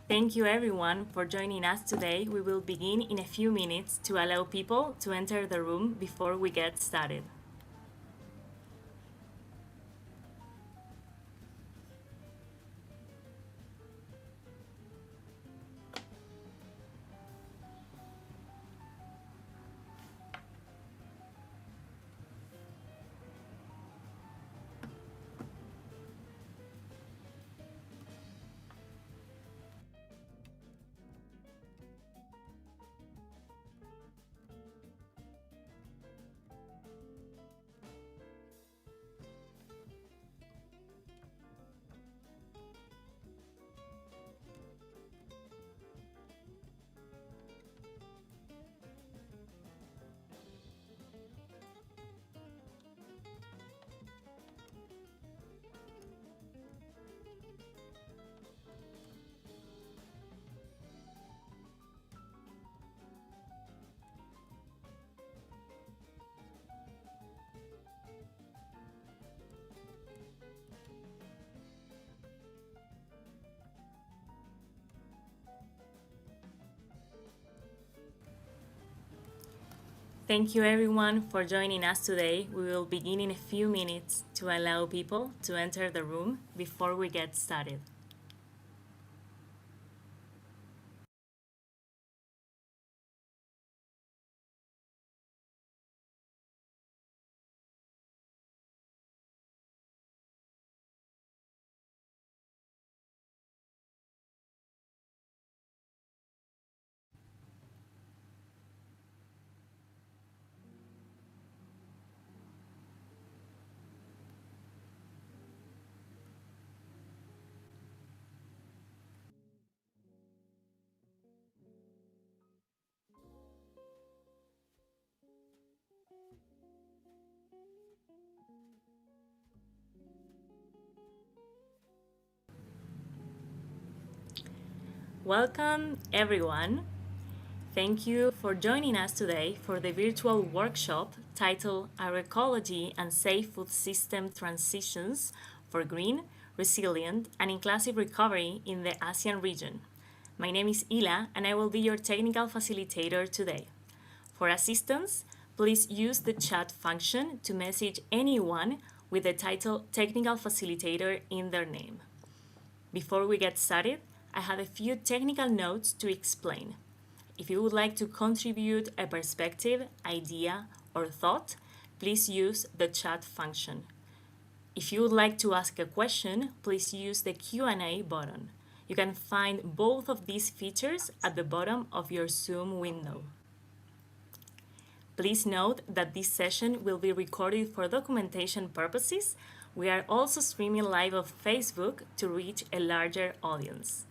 Thank you everyone for joining us today. We will begin in a few minutes to allow people to enter the room before we get started. Thank you everyone for joining us today. We will begin in a few minutes to allow people to enter the room before we get started. Welcome everyone. Thank you for joining us today for the virtual workshop titled Agroecology and Safe Food System Transitions for Green, Resilient, and Inclusive Recovery in the ASEAN region. My name is Ila, and I will be your technical facilitator today. For assistance, please use the chat function to message anyone with the title Technical Facilitator in their name. Before we get started, I have a few technical notes to explain. If you would like to contribute a perspective, idea, or thought, please use the chat function. If you would like to ask a question, please use the Q&A button. You can find both of these features at the bottom of your Zoom window. Please note that this session will be recorded for documentation purposes. We are also streaming live on Facebook to reach a larger audience.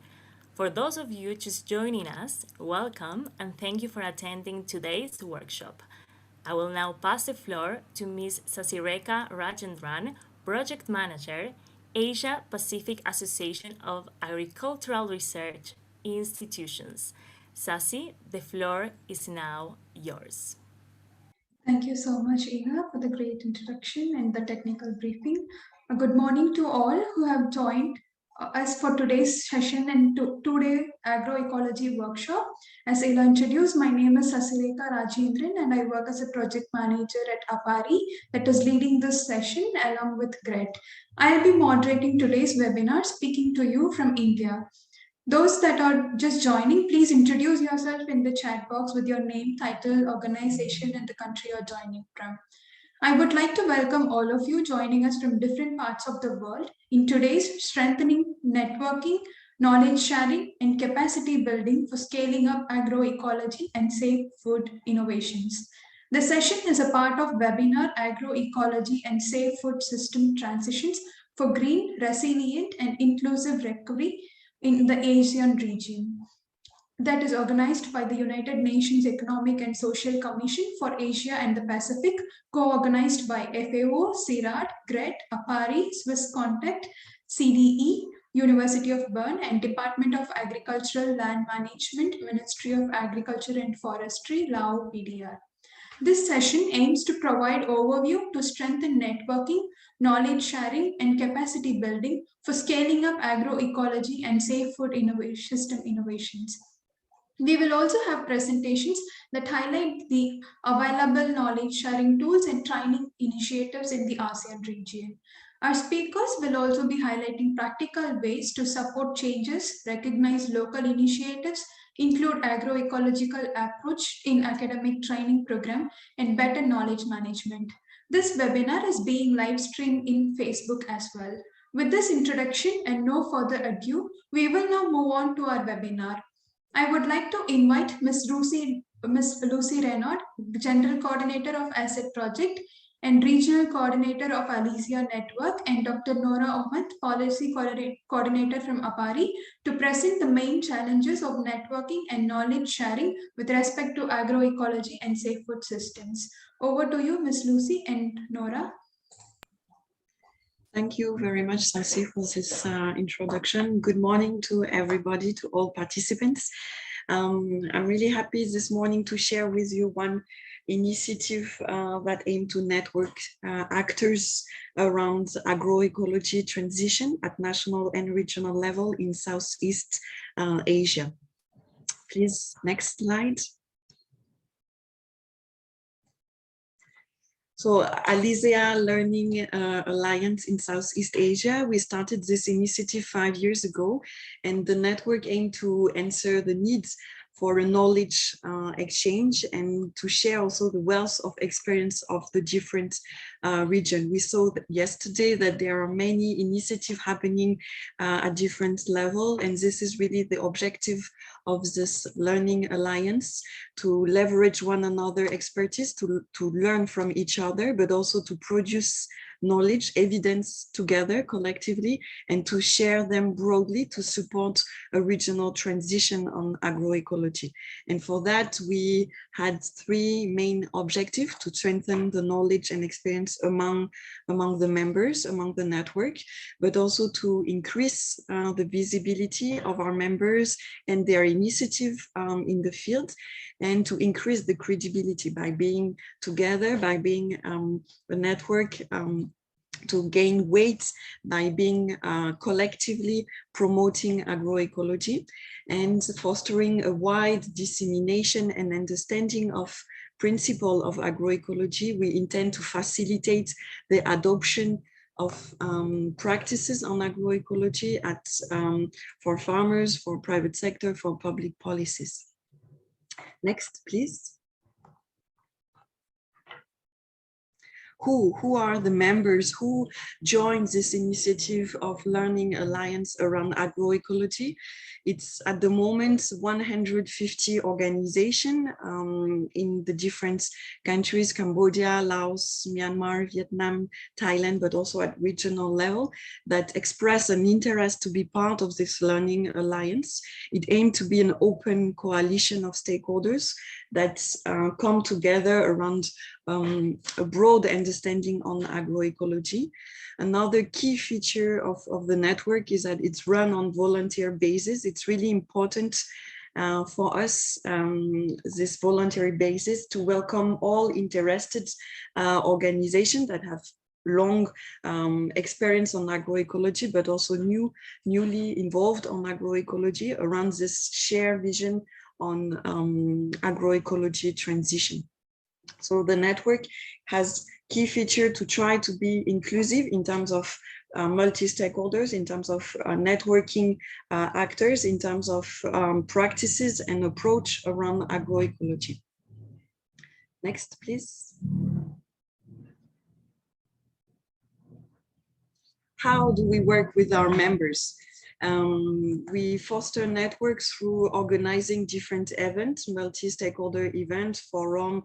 For those of you just joining us, welcome and thank you for attending today's workshop. I will now pass the floor to Ms. Sasireka Rajendran, Project Manager, Asia Pacific Association of Agricultural Research Institutions. Sasi, the floor is now yours. Thank you so much, Ina, for the great introduction and the technical briefing. Good morning to all who have joined us for today's session and today agroecology workshop. As Ina introduced, my name is Sasireka Rajendran and I work as a project manager at APARI that is leading this session along with Gret. I'll be moderating today's webinar speaking to you from India. Those that are just joining, please introduce yourself in the chat box with your name, title, organization, and the country you're joining from. I would like to welcome all of you joining us from different parts of the world in today's Strengthening Networking, Knowledge Sharing, and Capacity Building for Scaling Up Agroecology and Safe Food Innovations. The session is a part of webinar Agroecology and Safe Food System Transitions for Green, Resilient, and Inclusive Recovery in the ASEAN region that is organized by the United Nations Economic and Social Commission for Asia and the Pacific, co-organized by FAO, CIRAD, GRET, APARI, Swiss Contact, CDE, University of Bern, and Department of Agricultural Land Management, Ministry of Agriculture and Forestry, Lao PDR. This session aims to provide overview to strengthen networking, knowledge sharing, and capacity building for scaling up agroecology and safe food system innovations. We will also have presentations that highlight the available knowledge sharing tools and training initiatives in the ASEAN region. Our speakers will also be highlighting practical ways to support changes, recognize local initiatives, include agroecological approach in academic training program, and better knowledge management. This webinar is being live streamed in Facebook as well. With this introduction and no further ado, we will now move on to our webinar. I would like to invite Miss Lucy Renaud, General Coordinator of Asset Project and Regional Coordinator of Alicia Network, and Dr. Nora Ahmed, Policy Coordinator from APARI, to present the main challenges of networking and knowledge sharing with respect to agroecology and safe food systems. Over to you, Miss Lucy and Nora. Thank you very much, Sasi, for this introduction. Good morning to everybody, to all participants. I'm really happy this morning to share with you one initiative that aims to network actors around agroecology transition at national and regional level in Southeast Asia. Please, next slide. So Alizea Learning Alliance in Southeast Asia, we started this initiative 5 years ago, and the network aimed to answer the needs for a knowledge exchange and to share also the wealth of experience of the different region. We saw that yesterday that there are many initiatives happening at different level, and this is really the objective of this Learning Alliance, to leverage one another expertise, to learn from each other, but also to produce knowledge, evidence together collectively, and to share them broadly to support a regional transition on agroecology. And for that, we had 3 main objectives: to strengthen the knowledge and experience among the members, among the network, but also to increase the visibility of our members and their initiative in the field, and to increase the credibility by being together, by being a network, to gain weight by being collectively promoting agroecology and fostering a wide dissemination and understanding of principle of agroecology. We intend to facilitate the adoption of practices on agroecology for farmers, for private sector, for public policies. Next, please. Who are the members who joined this initiative of Learning Alliance around agroecology? It's at the moment 150 organizations in the different countries: Cambodia, Laos, Myanmar, Vietnam, Thailand, but also at regional level, that express an interest to be part of this Learning Alliance. It aimed to be an open coalition of stakeholders that come together around a broad understanding on agroecology. Another key feature of the network is that it's run on volunteer basis. It's really important for us, this voluntary basis, to welcome all interested organizations that have long experience on agroecology, but also newly involved on agroecology around this shared vision on agroecology transition. So the network has key feature to try to be inclusive in terms of multi-stakeholders, in terms of networking actors, in terms of practices and approach around agroecology. Next, please. How do we work with our members? We foster networks through organizing different events, multi-stakeholder events, forum,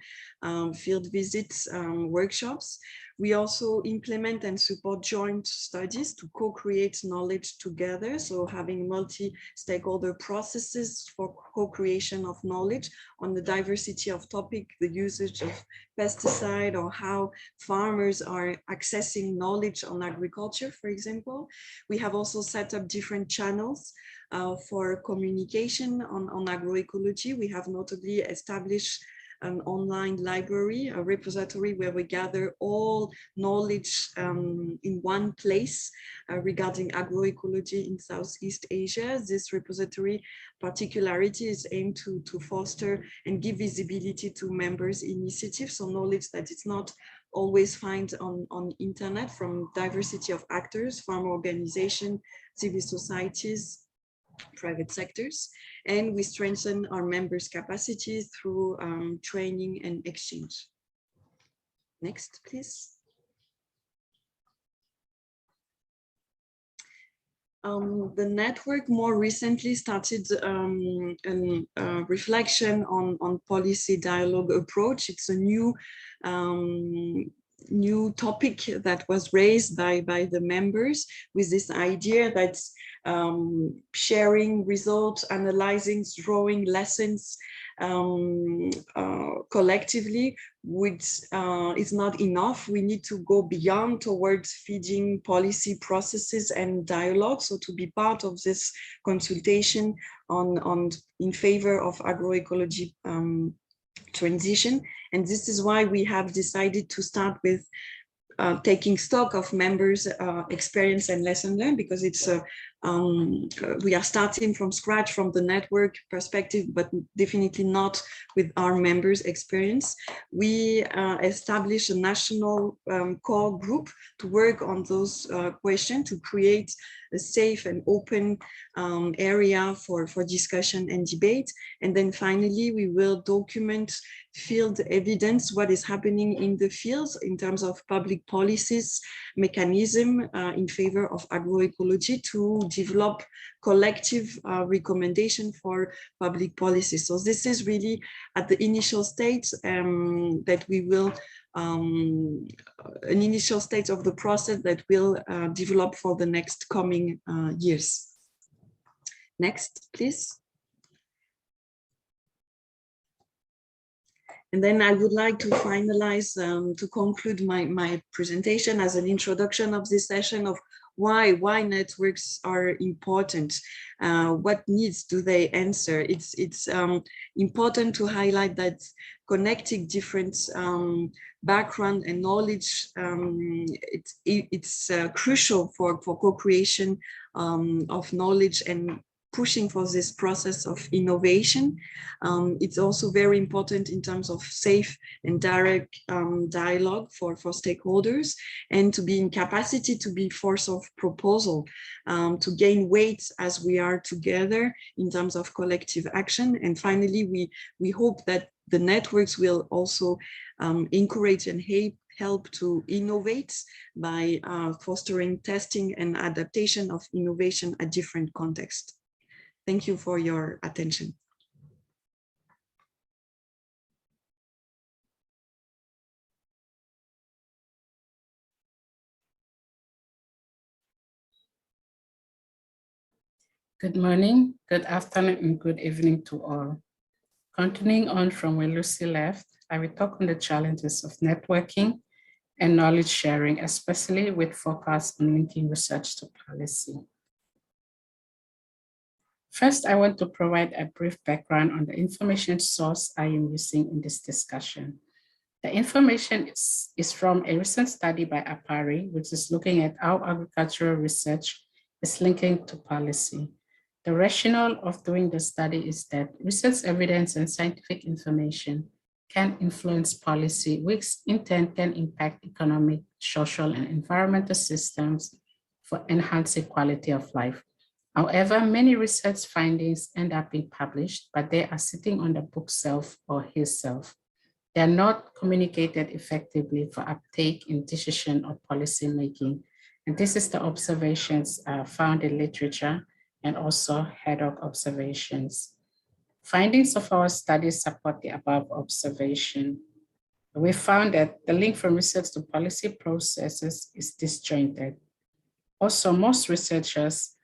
field visits, workshops. We also implement and support joint studies to co-create knowledge together. So having multi-stakeholder processes for co-creation of knowledge on the diversity of topic, the usage of pesticide, or how farmers are accessing knowledge on agriculture, for example. We have also set up different channels for communication on agroecology. We have notably established an online library, a repository where we gather all knowledge in one place regarding agroecology in Southeast Asia. This repository particularity is aimed to foster and give visibility to members' initiatives, so knowledge that it's not always find on internet from diversity of actors, farm organizations, civil societies, private sectors, and we strengthen our members' capacities through training and exchange. Next, please. The network more recently started a reflection on policy dialogue approach. It's a new topic that was raised by the members with this idea that sharing results, analyzing, drawing lessons collectively is not enough. We need to go beyond towards feeding policy processes and dialogue. So to be part of this consultation in favor of agroecology transition. And this is why we have decided to start with taking stock of members' experience and lesson learned, because it's we are starting from scratch from the network perspective, but definitely not with our members' experience. We established a national core group to work on those questions, to create a safe and open area for discussion and debate. And then finally, we will document field evidence, what is happening in the fields in terms of public policies, mechanism in favor of agroecology, to develop collective recommendation for public policy. So this is really at the initial stage that we will, an initial stage of the process that will develop for the next coming years. Next, please. And then I would like to finalize, to conclude my presentation as an introduction of this session of why networks are important. What needs do they answer? It's important to highlight that connecting different background and knowledge, it's crucial for co-creation of knowledge and pushing for this process of innovation. It's also very important in terms of safe and direct dialogue for stakeholders, and to be in capacity to be force of proposal, to gain weight as we are together in terms of collective action. And finally, we hope that the networks will also encourage and help to innovate by fostering testing and adaptation of innovation at different contexts. Thank you for your attention. Good morning, good afternoon, and good evening to all. Continuing on from where Lucy left, I will talk on the challenges of networking and knowledge sharing, especially with focus on linking research to policy. First, I want to provide a brief background on the information source I am using in this discussion. The information is from a recent study by APARI, which is looking at how agricultural research is linking to policy. The rationale of doing the study is that research evidence and scientific information can influence policy, which in turn can impact economic, social, and environmental systems for enhancing quality of life. However, many research findings end up being published, but they are sitting on the bookshelf or his shelf. They are not communicated effectively for uptake in decision or policy making. And this is the observations found in literature and also ad hoc observations. Findings of our studies support the above observation. We found that the link from research to policy processes is disjointed. Also, most researchers,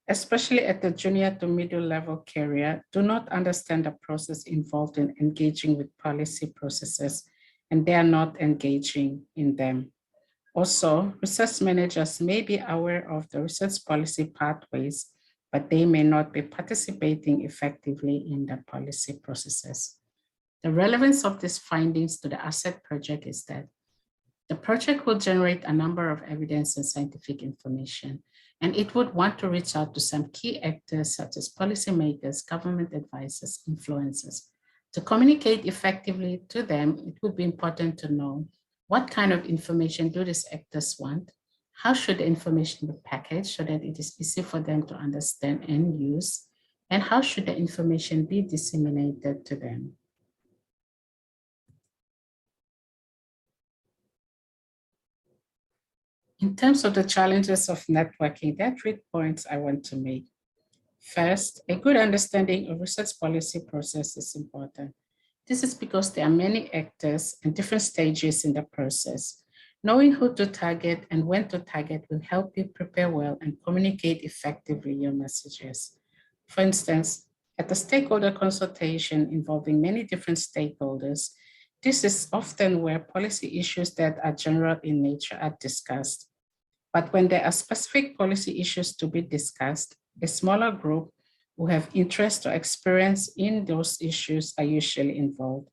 especially at the junior to middle level career, do not understand the process involved in engaging with policy processes, and they are not engaging in them. Also, research managers may be aware of the research policy pathways, but they may not be participating effectively in the policy processes. The relevance of these findings to the ASET project is that the project will generate a number of evidence and scientific information, and it would want to reach out to some key actors such as policymakers, government advisors, influencers. To communicate effectively to them, it would be important to know what kind of information do these actors want, how should the information be packaged so that it is easy for them to understand and use, and how should the information be disseminated to them. In terms of the challenges of networking, there are 3 points I want to make. First, a good understanding of research policy process is important. This is because there are many actors and different stages in the process. Knowing who to target and when to target will help you prepare well and communicate effectively your messages. For instance, at the stakeholder consultation involving many different stakeholders, this is often where policy issues that are general in nature are discussed. But when there are specific policy issues to be discussed, a smaller group who have interest or experience in those issues are usually involved.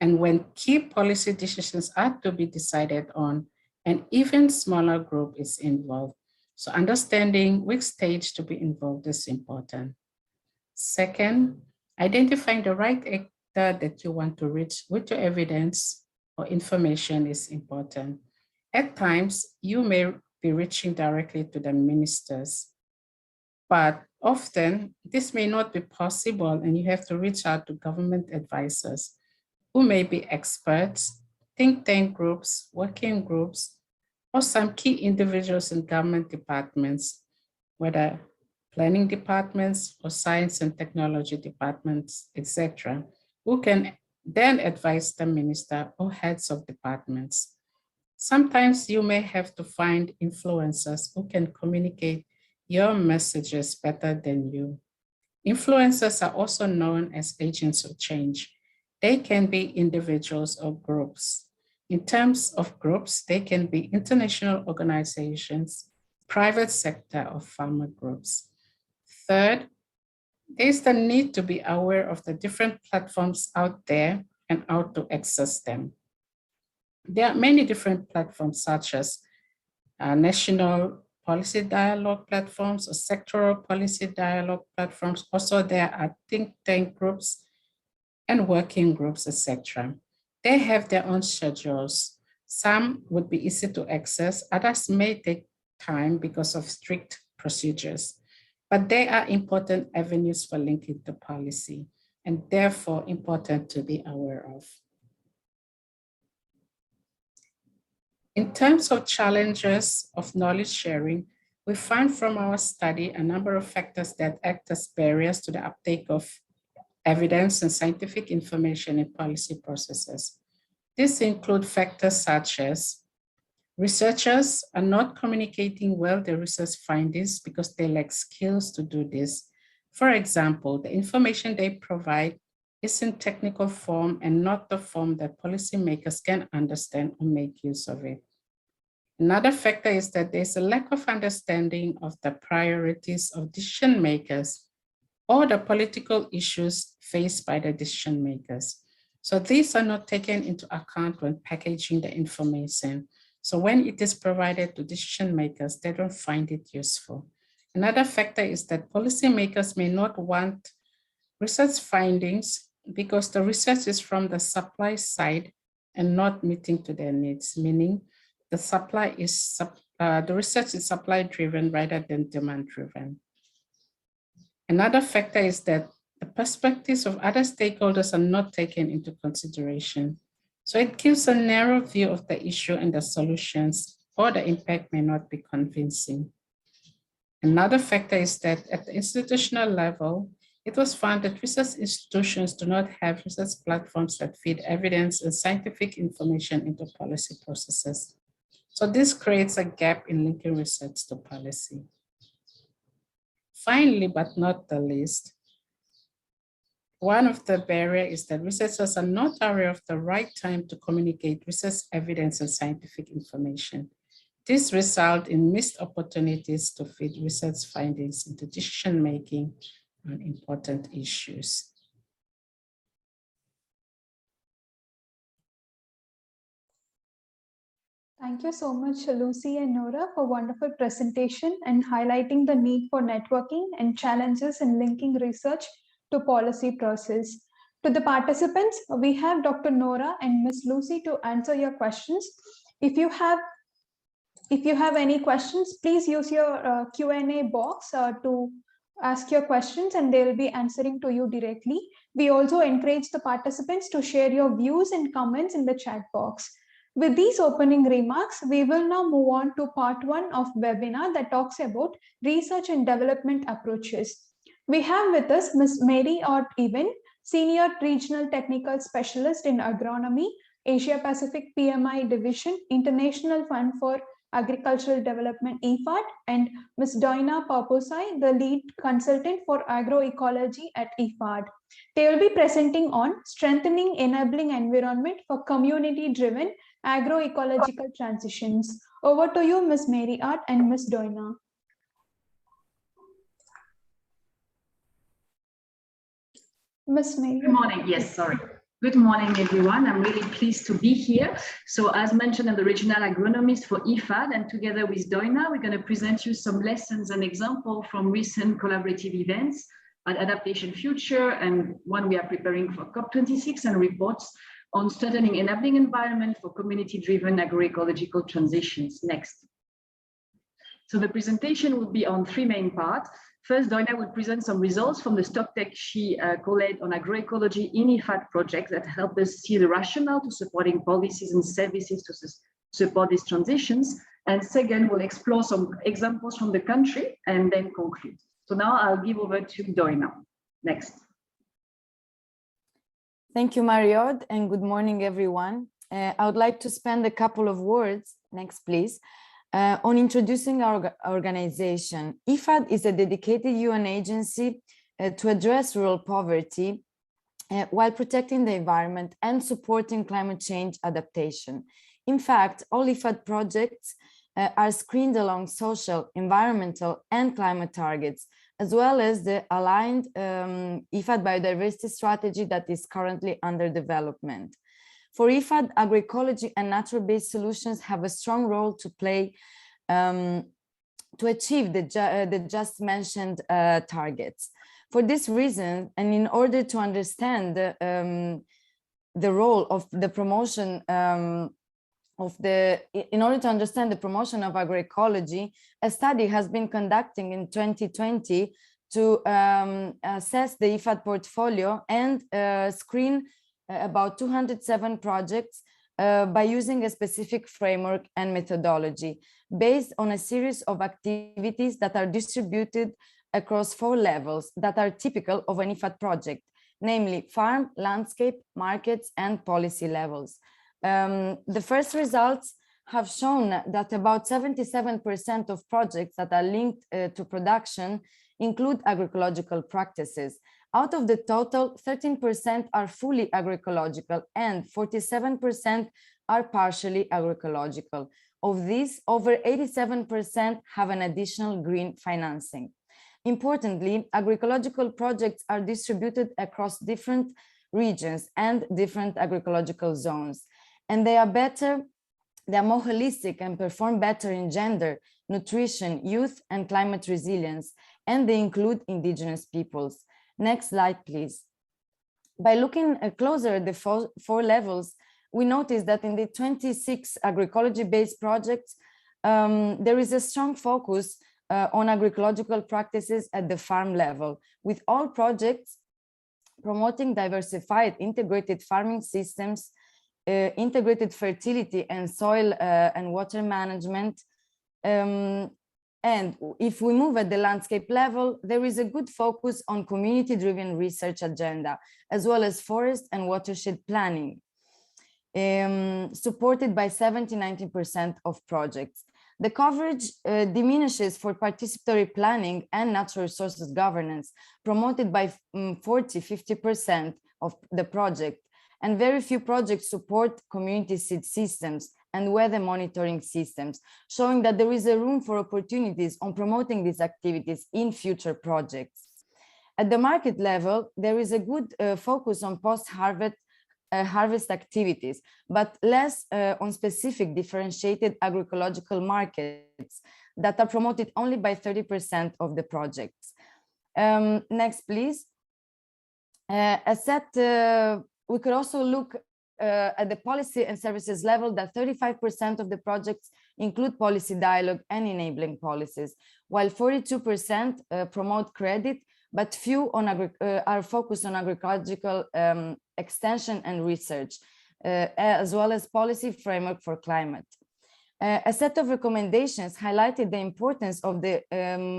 And when key policy decisions are to be decided on, an even smaller group is involved. So understanding which stage to be involved is important. Second, identifying the right actor that you want to reach with your evidence or information is important. At times, you may be reaching directly to the ministers, but often this may not be possible and you have to reach out to government advisors who may be experts, think tank groups, working groups, or some key individuals in government departments, whether planning departments or science and technology departments, etc., who can then advise the minister or heads of departments. Sometimes you may have to find influencers who can communicate your messages better than you. Influencers are also known as agents of change. They can be individuals or groups. In terms of groups, they can be international organizations, private sector, or farmer groups. Third, there's the need to be aware of the different platforms out there and how to access them. There are many different platforms such as national policy dialogue platforms or sectoral policy dialogue platforms. Also, there are think tank groups and working groups, etc. They have their own schedules. Some would be easy to access, others may take time because of strict procedures, but they are important avenues for linking to policy and therefore important to be aware of. In terms of challenges of knowledge sharing, we found from our study a number of factors that act as barriers to the uptake of evidence and scientific information in policy processes. These include factors such as researchers are not communicating well their research findings because they lack skills to do this. For example, the information they provide is in technical form and not the form that policymakers can understand or make use of it. Another factor is that there's a lack of understanding of the priorities of decision makers or the political issues faced by the decision makers. So these are not taken into account when packaging the information. So when it is provided to decision makers, they don't find it useful. Another factor is that policymakers may not want research findings because the research is from the supply side and not meeting to their needs, meaning the research is supply driven rather than demand driven. Another factor is that the perspectives of other stakeholders are not taken into consideration. So it gives a narrow view of the issue and the solutions, or the impact may not be convincing. Another factor is that at the institutional level, it was found that research institutions do not have research platforms that feed evidence and scientific information into policy processes. So this creates a gap in linking research to policy. Finally, but not the least, one of the barriers is that researchers are not aware of the right time to communicate research evidence and scientific information. This results in missed opportunities to feed research findings into decision-making on important issues. Thank you so much, Lucy and Nora, for wonderful presentation and highlighting the need for networking and challenges in linking research to policy process. To the participants, we have Dr. Nora and Ms. Lucy to answer your questions. If you have any questions, please use your Q&A box to ask your questions and they will be answering to you directly. We also encourage the participants to share your views and comments in the chat box. With these opening remarks, we will now move on to part 1 of webinar that talks about research and development approaches. We have with us Ms. Mary Ott Even, Senior Regional Technical Specialist in Agronomy, Asia Pacific PMI Division, International Fund for Agricultural Development EFAD, and Ms. Doina Paposai, the lead consultant for agroecology at EFAD. They will be presenting on strengthening enabling environment for community-driven agroecological transitions. Over to you, Ms. Mary Art and Ms. Doina. Ms. Mary. Good morning. Yes, sorry. Good morning, everyone. I'm really pleased to be here. So as mentioned, I'm the regional agronomist for EFAD, and together with Doina, we're going to present you some lessons and examples from recent collaborative events at Adaptation Future, and one we are preparing for COP26, and reports on strengthening enabling environment for community-driven agroecological transitions. Next. So the presentation will be on 3 main parts. First, Doina will present some results from the stocktake she collated on agroecology in IFAD projects that help us see the rationale to supporting policies and services to support these transitions. And second, we'll explore some examples from the country and then conclude. So now I'll give over to Doina. Next. Thank you, Mariod, and good morning, everyone. I would like to spend a couple of words, next please, on introducing our organization. IFAD is a dedicated UN agency to address rural poverty while protecting the environment and supporting climate change adaptation. In fact, all IFAD projects are screened along social, environmental, and climate targets, as well as the aligned IFAD biodiversity strategy that is currently under development. For IFAD, agroecology and natural-based solutions have a strong role to play to achieve the just mentioned targets. For this reason, and in order to understand the role of the promotion in order to understand the promotion of agroecology, a study has been conducting in 2020 to assess the IFAD portfolio and screen about 207 projects by using a specific framework and methodology based on a series of activities that are distributed across 4 levels that are typical of an IFAD project, namely farm, landscape, markets, and policy levels. The first results have shown that about 77% of projects that are linked to production include agroecological practices. Out of the total, 13% are fully agroecological and 47% are partially agroecological. Of these, over 87% have an additional green financing. Importantly, agroecological projects are distributed across different regions and different agroecological zones, and they are more holistic and perform better in gender, nutrition, youth, and climate resilience, and they include indigenous peoples. Next slide, please. By looking closer at the 4 levels, we notice that in the 26 agroecology-based projects, there is a strong focus on agroecological practices at the farm level, with all projects promoting diversified integrated farming systems, integrated fertility and soil and water management. And if we move at the landscape level, there is a good focus on community-driven research agenda, as well as forest and watershed planning, supported by 70–90% of projects. The coverage diminishes for participatory planning and natural resources governance, promoted by 40–50% of the project, and very few projects support community seed systems and weather monitoring systems, showing that there is a room for opportunities on promoting these activities in future projects. At the market level, there is a good focus on post-harvest harvest activities, but less on specific differentiated agroecological markets that are promoted only by 30% of the projects. Next, please. As said, we could also look at the policy and services level that 35% of the projects include policy dialogue and enabling policies, while 42% promote credit, but few are focused on agroecological extension and research, as well as policy framework for climate. A set of recommendations highlighted the importance of the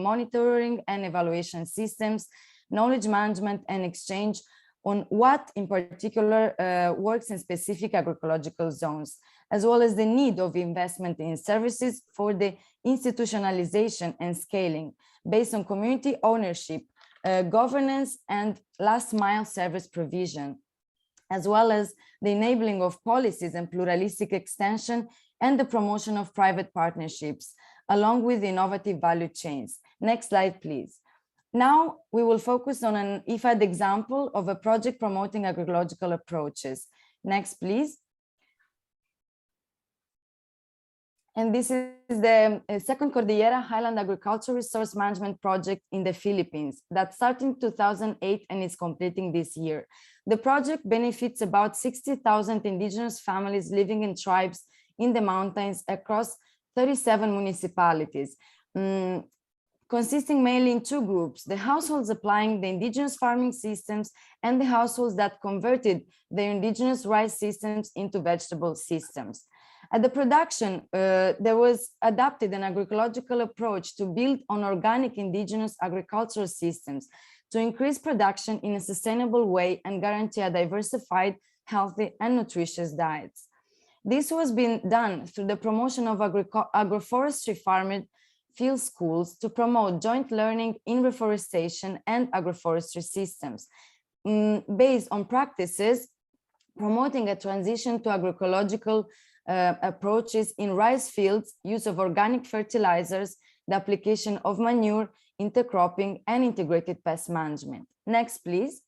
monitoring and evaluation systems, knowledge management and exchange on what in particular works in specific agroecological zones, as well as the need of investment in services for the institutionalization and scaling based on community ownership, governance and last mile service provision, as well as the enabling of policies and pluralistic extension and the promotion of private partnerships, along with innovative value chains. Next slide, please. Now we will focus on an IFAD example of a project promoting agroecological approaches. Next, please. And this is the second Cordillera Highland Agricultural Resource Management Project in the Philippines that started in 2008 and is completing this year. The project benefits about 60,000 indigenous families living in tribes in the mountains across 37 municipalities, consisting mainly in two groups: the households applying the indigenous farming systems and the households that converted their indigenous rice systems into vegetable systems. At the production, there was adopted an agroecological approach to build on organic indigenous agricultural systems to increase production in a sustainable way and guarantee a diversified, healthy, and nutritious diets. This was being done through the promotion of agroforestry farming field schools to promote joint learning in reforestation and agroforestry systems, based on practices promoting a transition to agroecological approaches in rice fields, use of organic fertilizers, the application of manure, intercropping, and integrated pest management. Next, please.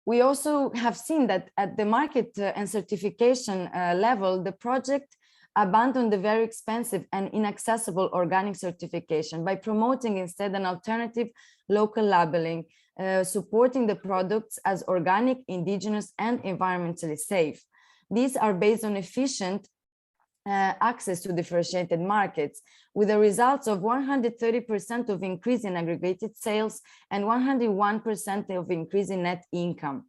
We also have seen that at the market and certification level, the project abandoned the very expensive and inaccessible organic certification by promoting instead an alternative local labeling, supporting the products as organic, indigenous, and environmentally safe. These are based on efficient access to differentiated markets, with the results of 130% of increase in aggregated sales and 101% of increase in net income.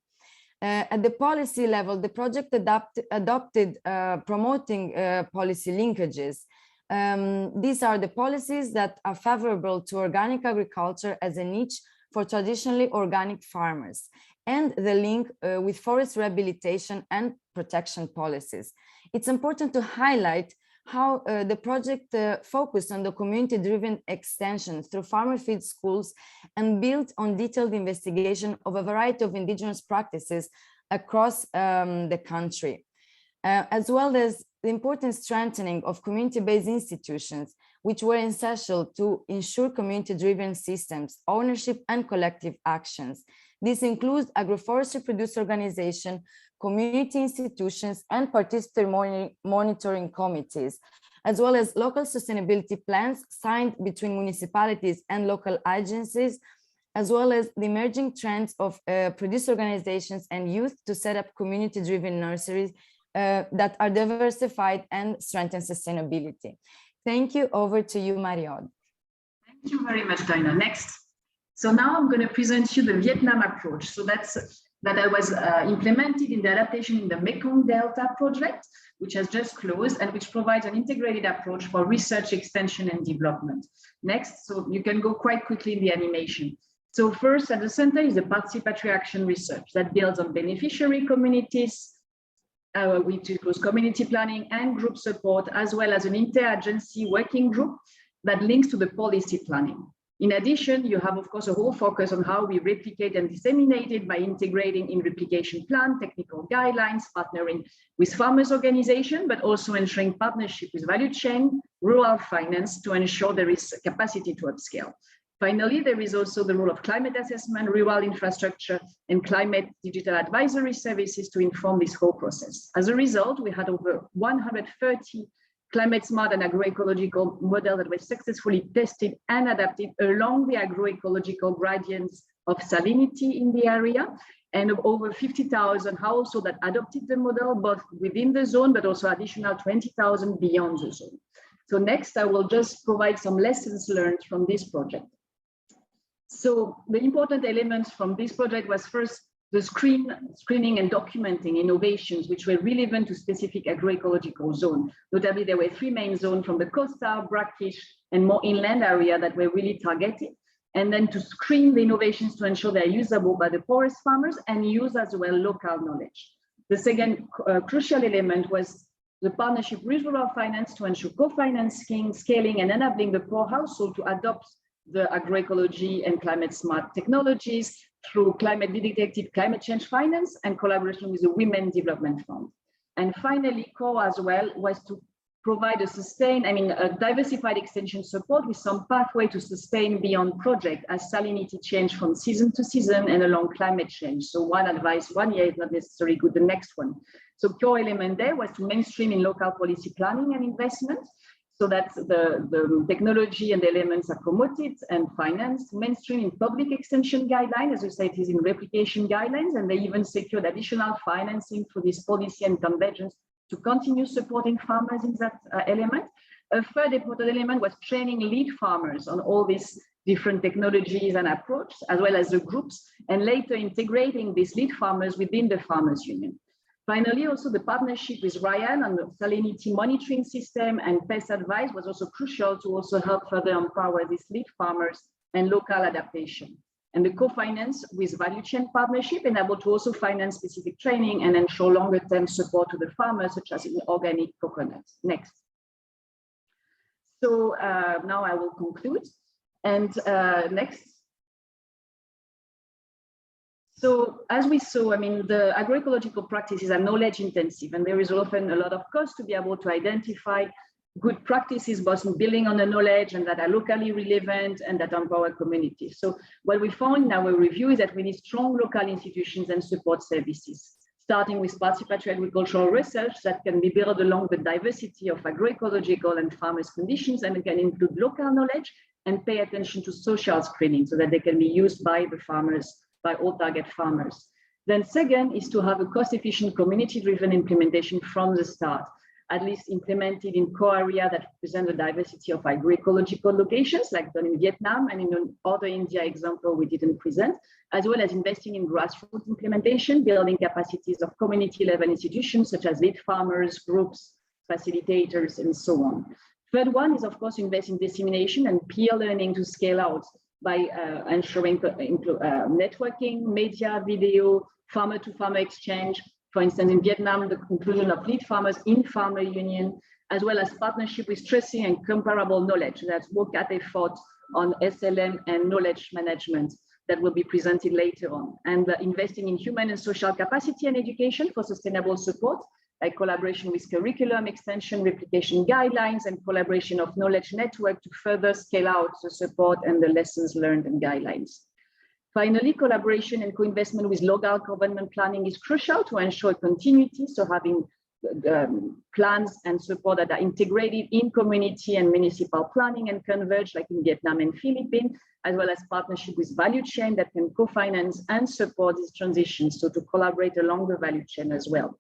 At the policy level, the project adopted promoting policy linkages. These are the policies that are favorable to organic agriculture as a niche for traditionally organic farmers, and the link with forest rehabilitation and protection policies. It's important to highlight how the project focused on the community-driven extension through farmer field schools and built on detailed investigation of a variety of indigenous practices across the country, as well as the important strengthening of community-based institutions, which were essential to ensure community-driven systems, ownership, and collective actions. This includes agroforestry producer organization, community institutions, and participatory monitoring committees, as well as local sustainability plans signed between municipalities and local agencies, as well as the emerging trends of producer organizations and youth to set up community-driven nurseries that are diversified and strengthen sustainability. Thank you. Over to you, Mariod. Thank you very much, Doina. Next. So now I'm going to present you the Vietnam approach. So that was implemented in the adaptation in the Mekong Delta project, which has just closed and which provides an integrated approach for research, extension, and development. Next, so you can go quite quickly in the animation. So first, at the center is the participatory action research that builds on beneficiary communities, which includes community planning and group support, as well as an interagency working group that links to the policy planning. In addition, you have, of course, a whole focus on how we replicate and disseminate it by integrating in replication plan, technical guidelines, partnering with farmers' organization, but also ensuring partnership with value chain, rural finance to ensure there is capacity to upscale. Finally, there is also the role of climate assessment, rural infrastructure, and climate digital advisory services to inform this whole process. As a result, we had over 130 climate smart and agroecological models that were successfully tested and adapted along the agroecological gradients of salinity in the area, and of over 50,000 households that adopted the model, both within the zone, but also additional 20,000 beyond the zone. So next, I will just provide some lessons learned from this project. So the important elements from this project was first the screening and documenting innovations which were relevant to specific agroecological zones. Notably, there were 3 main zones from the coastal, brackish, and more inland area that were really targeted. And then to screen the innovations to ensure they're usable by the forest farmers and use as well local knowledge. The second crucial element was the partnership with rural finance to ensure co-financing, scaling, and enabling the poor household to adopt the agroecology and climate smart technologies through climate dedicated climate change finance and collaboration with the Women Development Fund. And finally, core as well was to provide a diversified extension support with some pathway to sustain beyond project as salinity change from season to season and along climate change. So one advice 1 year is not necessarily good the next one. So core element there was to mainstream in local policy planning and investment, so that the technology and the elements are promoted and financed, mainstream in public extension guidelines, as you say, it is in replication guidelines, and they even secured additional financing through this policy and convergence to continue supporting farmers in that element. A third important element was training lead farmers on all these different technologies and approaches, as well as the groups, and later integrating these lead farmers within the farmers union. Finally, also the partnership with Ryan on the salinity monitoring system and pest advice was also crucial to also help further empower these lead farmers and local adaptation. And the co-finance with value chain partnership enabled to also finance specific training and ensure longer term support to the farmers, such as in organic coconuts. Next. So now I will conclude. And next. So as we saw, the agroecological practices are knowledge intensive, and there is often a lot of cost to be able to identify good practices, both in building on the knowledge and that are locally relevant and that empower communities. So what we found in our review is that we need strong local institutions and support services, starting with participatory agricultural research that can be built along the diversity of agroecological and farmers' conditions, and it can include local knowledge and pay attention to social screening so that they can be used by the farmers, by all target farmers. Then second is to have a cost-efficient community-driven implementation from the start, at least implemented in core area that present the diversity of agroecological locations, like done in Vietnam, and in other India example we didn't present, as well as investing in grassroots implementation, building capacities of community-level institutions such as lead farmers, groups, facilitators, and so on. Third one is, of course, invest in dissemination and peer learning to scale out by ensuring networking, media, video, farmer-to-farmer exchange. For instance, in Vietnam, the inclusion of lead farmers in farmer union, as well as partnership with tracing and comparable knowledge. That's work at effort on SLM and knowledge management that will be presented later on. And investing in human and social capacity and education for sustainable support, like collaboration with curriculum extension, replication guidelines, and collaboration of knowledge network to further scale out the support and the lessons learned and guidelines. Finally, collaboration and co-investment with local government planning is crucial to ensure continuity, so having plans and support that are integrated in community and municipal planning and converge, like in Vietnam and Philippines, as well as partnership with value chain that can co-finance and support these transitions, so to collaborate along the value chain as well.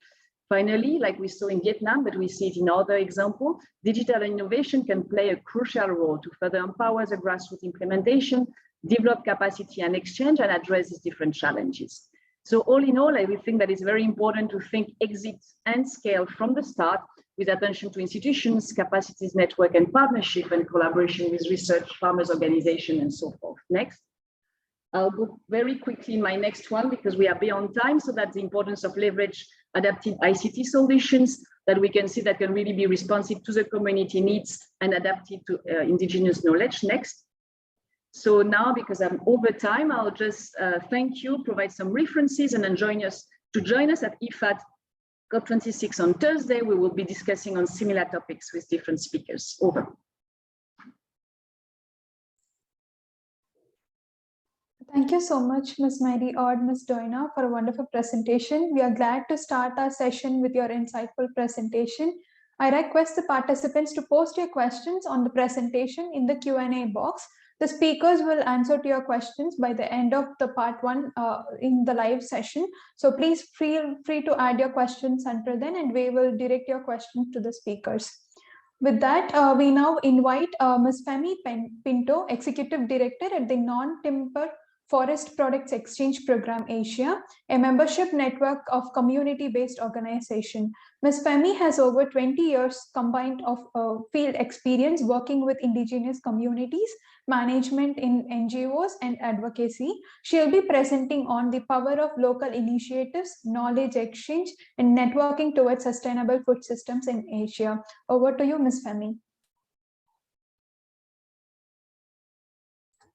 Finally, like we saw in Vietnam, but we see it in other examples, digital innovation can play a crucial role to further empower the grassroots implementation, develop capacity and exchange, and address these different challenges. So all in all, I think that it's very important to think exit and scale from the start with attention to institutions, capacities, network, and partnership, and collaboration with research, farmers, organization, and so forth. Next. I'll go very quickly in my next one because we are beyond time. So that's the importance of leverage adaptive ICT solutions that we can see that can really be responsive to the community needs and adapted to indigenous knowledge. Next. So now, because I'm over time, I'll just thank you, provide some references, and then join us at IFAD COP26 on Thursday. We will be discussing on similar topics with different speakers. Over. Thank you so much, Ms. Mary or Ms. Doina, for a wonderful presentation. We are glad to start our session with your insightful presentation. I request the participants to post your questions on the presentation in the Q&A box. The speakers will answer to your questions by the end of the part one in the live session. So please feel free to add your questions until then, and we will direct your questions to the speakers. With that, we now invite Ms. Femi Pinto, Executive Director at the Non-Timber Forest Products Exchange Program Asia, a membership network of community-based organization. Ms. Femi has over 20 years combined of field experience working with indigenous communities, management in NGOs and advocacy. She'll be presenting on the power of local initiatives, knowledge exchange, and networking towards sustainable food systems in Asia. Over to you, Ms. Femi.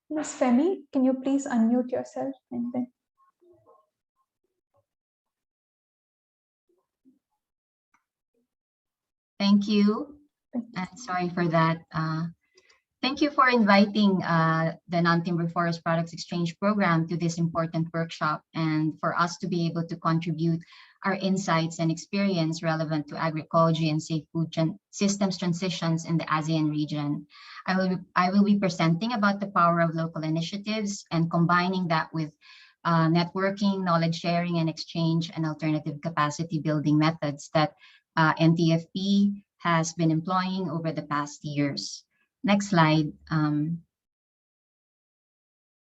Ms. Femi, can you please unmute yourself and then. Thank you. And sorry for that. Thank you for inviting the Non-Timber Forest Products Exchange Program to this important workshop and for us to be able to contribute our insights and experience relevant to agroecology and safe food systems transitions in the ASEAN region. I will be presenting about the power of local initiatives and combining that with networking, knowledge sharing and exchange and alternative capacity building methods that NTFP has been employing over the past years. Next slide.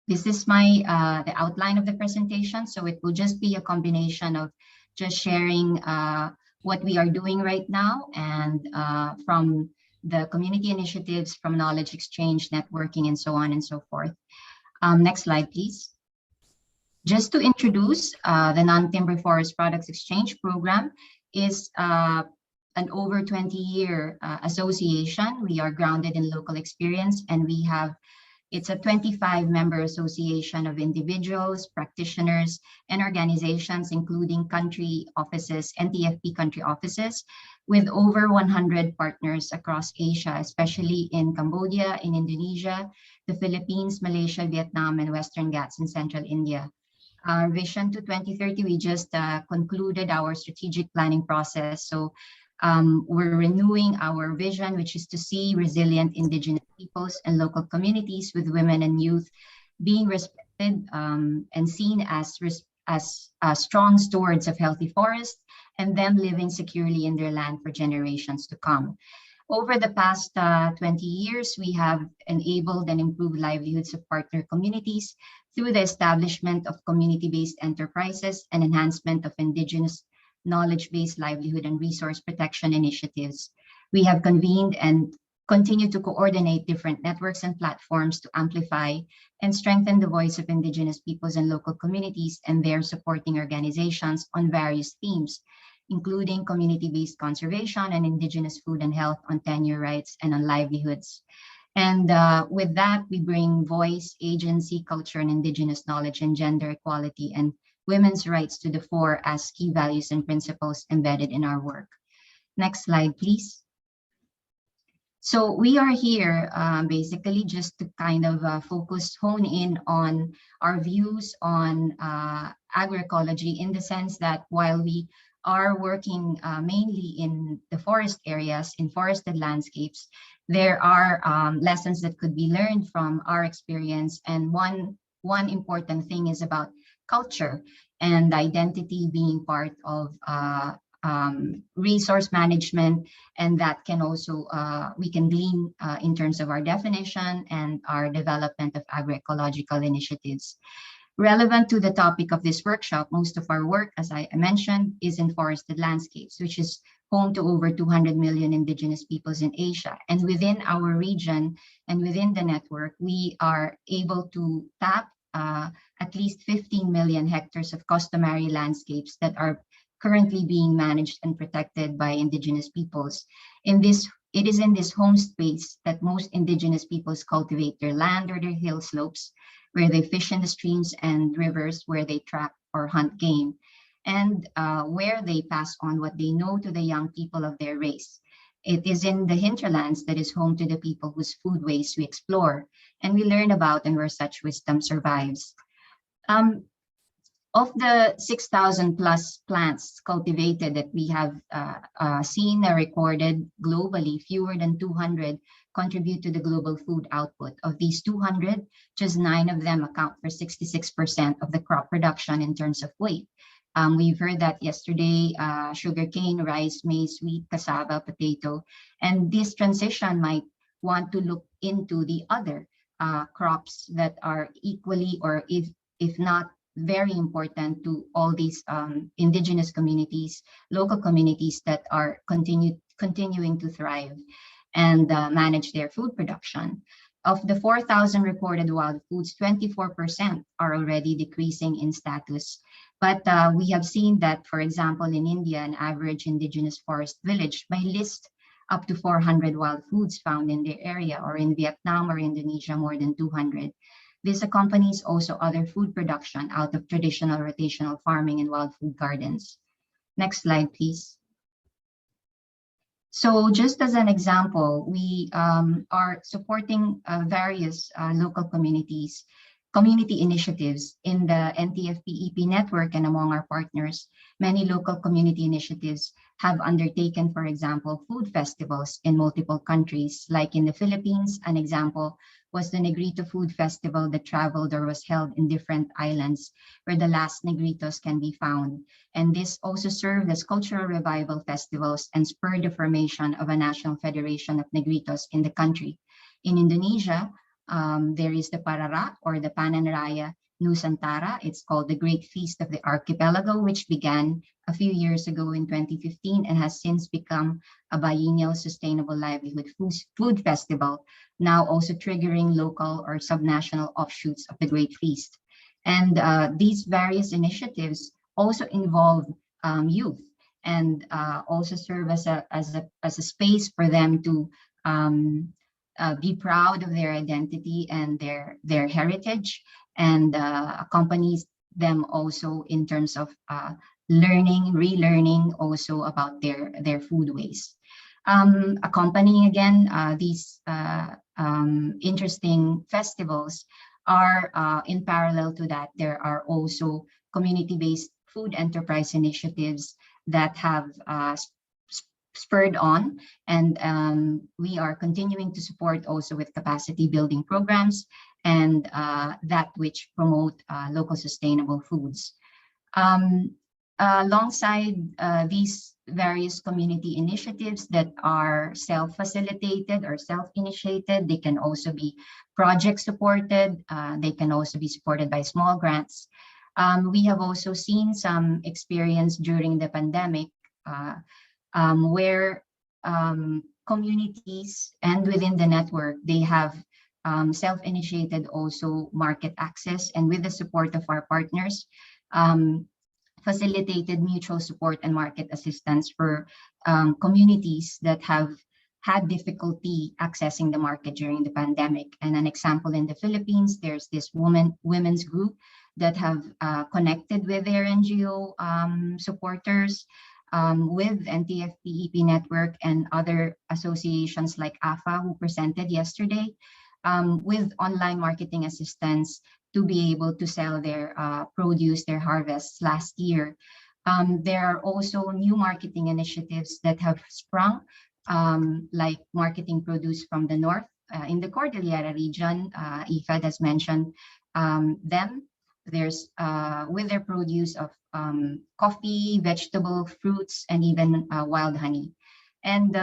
This is the outline of the presentation. So it will just be a combination of just sharing what we are doing right now and from the community initiatives, from knowledge exchange, networking, and so on and so forth. Next slide, please. Just to introduce the Non-Timber Forest Products Exchange Program is an over 20-year association. We are grounded in local experience, and it's a 25-member association of individuals, practitioners, and organizations, including country offices, NTFP country offices, with over 100 partners across Asia, especially in Cambodia, in Indonesia, the Philippines, Malaysia, Vietnam, and Western Ghats in Central India. Our vision to 2030, we just concluded our strategic planning process. So we're renewing our vision, which is to see resilient indigenous peoples and local communities with women and youth being respected and seen as strong stewards of healthy forests and them living securely in their land for generations to come. Over the past 20 years, we have enabled and improved livelihoods of partner communities through the establishment of community-based enterprises and enhancement of indigenous knowledge-based livelihood and resource protection initiatives. We have convened and continue to coordinate different networks and platforms to amplify and strengthen the voice of indigenous peoples and local communities and their supporting organizations on various themes, including community-based conservation and indigenous food and health, on tenure rights, and on livelihoods. And with that, we bring voice, agency, culture, and indigenous knowledge and gender equality and women's rights to the fore as key values and principles embedded in our work. Next slide, please. So we are here basically just to kind of hone in on our views on agroecology, in the sense that while we are working mainly in the forest areas, in forested landscapes, there are lessons that could be learned from our experience. And one important thing is about culture and identity being part of resource management, and that can also we can glean in terms of our definition and our development of agroecological initiatives. Relevant to the topic of this workshop, most of our work, as I mentioned, is in forested landscapes, which is home to over 200 million indigenous peoples in Asia. And within our region and within the network, we are able to tap at least 15 million hectares of customary landscapes that are currently being managed and protected by indigenous peoples. It is in this home space that most indigenous peoples cultivate their land or their hill slopes, where they fish in the streams and rivers, where they trap or hunt game, and where they pass on what they know to the young people of their race. It is in the hinterlands that is home to the people whose foodways we explore and we learn about, and where such wisdom survives. Of the 6,000 plus plants cultivated that we have seen or recorded globally, fewer than 200 contribute to the global food output. Of these 200, just 9 of them account for 66% of the crop production in terms of weight. We've heard that yesterday, sugarcane, rice, maize, wheat, cassava, potato, and this transition might want to look into the other crops that are equally, or if not very important to all these indigenous communities, local communities that are continuing to thrive and manage their food production. Of the 4,000 reported wild foods, 24% are already decreasing in status. But we have seen that, for example, in India, an average indigenous forest village may list up to 400 wild foods found in their area, or in Vietnam or Indonesia, more than 200. This accompanies also other food production out of traditional rotational farming and wild food gardens. Next slide, please. So just as an example, we are supporting various local community initiatives in the NTFP-EP network, and among our partners, many local community initiatives have undertaken, for example, food festivals in multiple countries. Like in the Philippines, an example was the Negrito Food Festival that traveled or was held in different islands where the last Negritos can be found. And this also served as cultural revival festivals and spurred the formation of a national federation of Negritos in the country. In Indonesia, there is the Parara, or the Panen Raya Nusantara. It's called the Great Feast of the Archipelago, which began a few years ago in 2015 and has since become a biennial sustainable livelihood food festival, now also triggering local or subnational offshoots of the Great Feast. And these various initiatives also involve youth, and also serve as a space for them to be proud of their identity and their heritage, and accompanies them also in terms of learning, relearning also about their food waste. Accompanying again these interesting festivals are in parallel to that, there are also community-based food enterprise initiatives that have spurred on, and we are continuing to support also with capacity building programs and that which promote local sustainable foods. Alongside these various community initiatives that are self-facilitated or self-initiated, they can also be project supported, they can also be supported by small grants. We have also seen some experience during the pandemic where communities and within the network, they have self-initiated also market access, and with the support of our partners, facilitated mutual support and market assistance for communities that have had difficulty accessing the market during the pandemic. And an example in the Philippines, there's this women's group that have connected with their NGO supporters, with NTFP-EP network and other associations like AFA, who presented yesterday, with online marketing assistance to be able to sell their produce, their harvests last year. There are also new marketing initiatives that have sprung, like marketing produce from the north. In the Cordillera region, IFAD has mentioned them. There's with their produce of coffee, vegetable, fruits, and even wild honey. And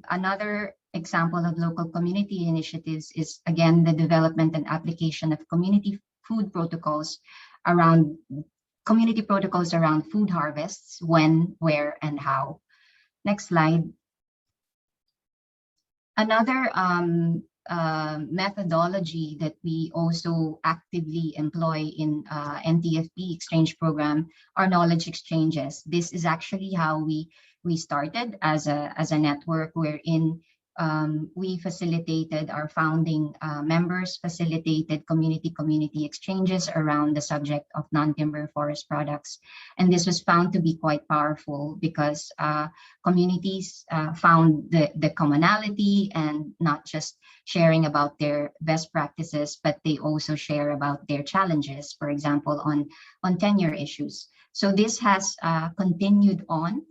another example of local community initiatives is, again, the development and application of community food protocols around food harvests, when, where, and how. Next slide. Another methodology that we also actively employ in NTFP exchange program are knowledge exchanges. This is actually how we started as a network, wherein we facilitated, our founding members facilitated community exchanges around the subject of non-timber forest products. And this was found to be quite powerful because communities found the commonality, and not just sharing about their best practices, but they also share about their challenges, for example, on tenure issues. So this has continued on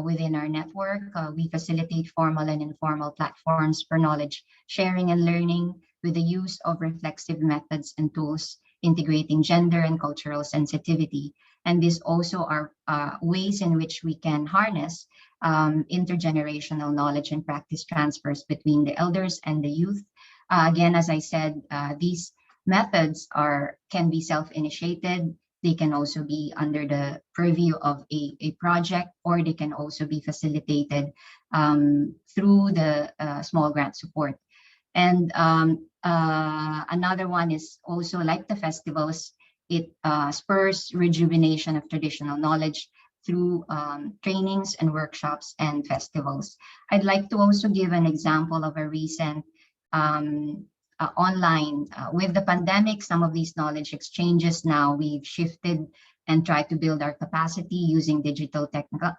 within our network. We facilitate formal and informal platforms for knowledge sharing and learning with the use of reflexive methods and tools integrating gender and cultural sensitivity. And these also are ways in which we can harness intergenerational knowledge and practice transfers between the elders and the youth. Again, as I said, these methods can be self-initiated. They can also be under the purview of a project, or they can also be facilitated through the small grant support. And another one is also like the festivals, it spurs rejuvenation of traditional knowledge through trainings and workshops and festivals. I'd like to also give an example of a recent online. With the pandemic, some of these knowledge exchanges now we've shifted and tried to build our capacity using digital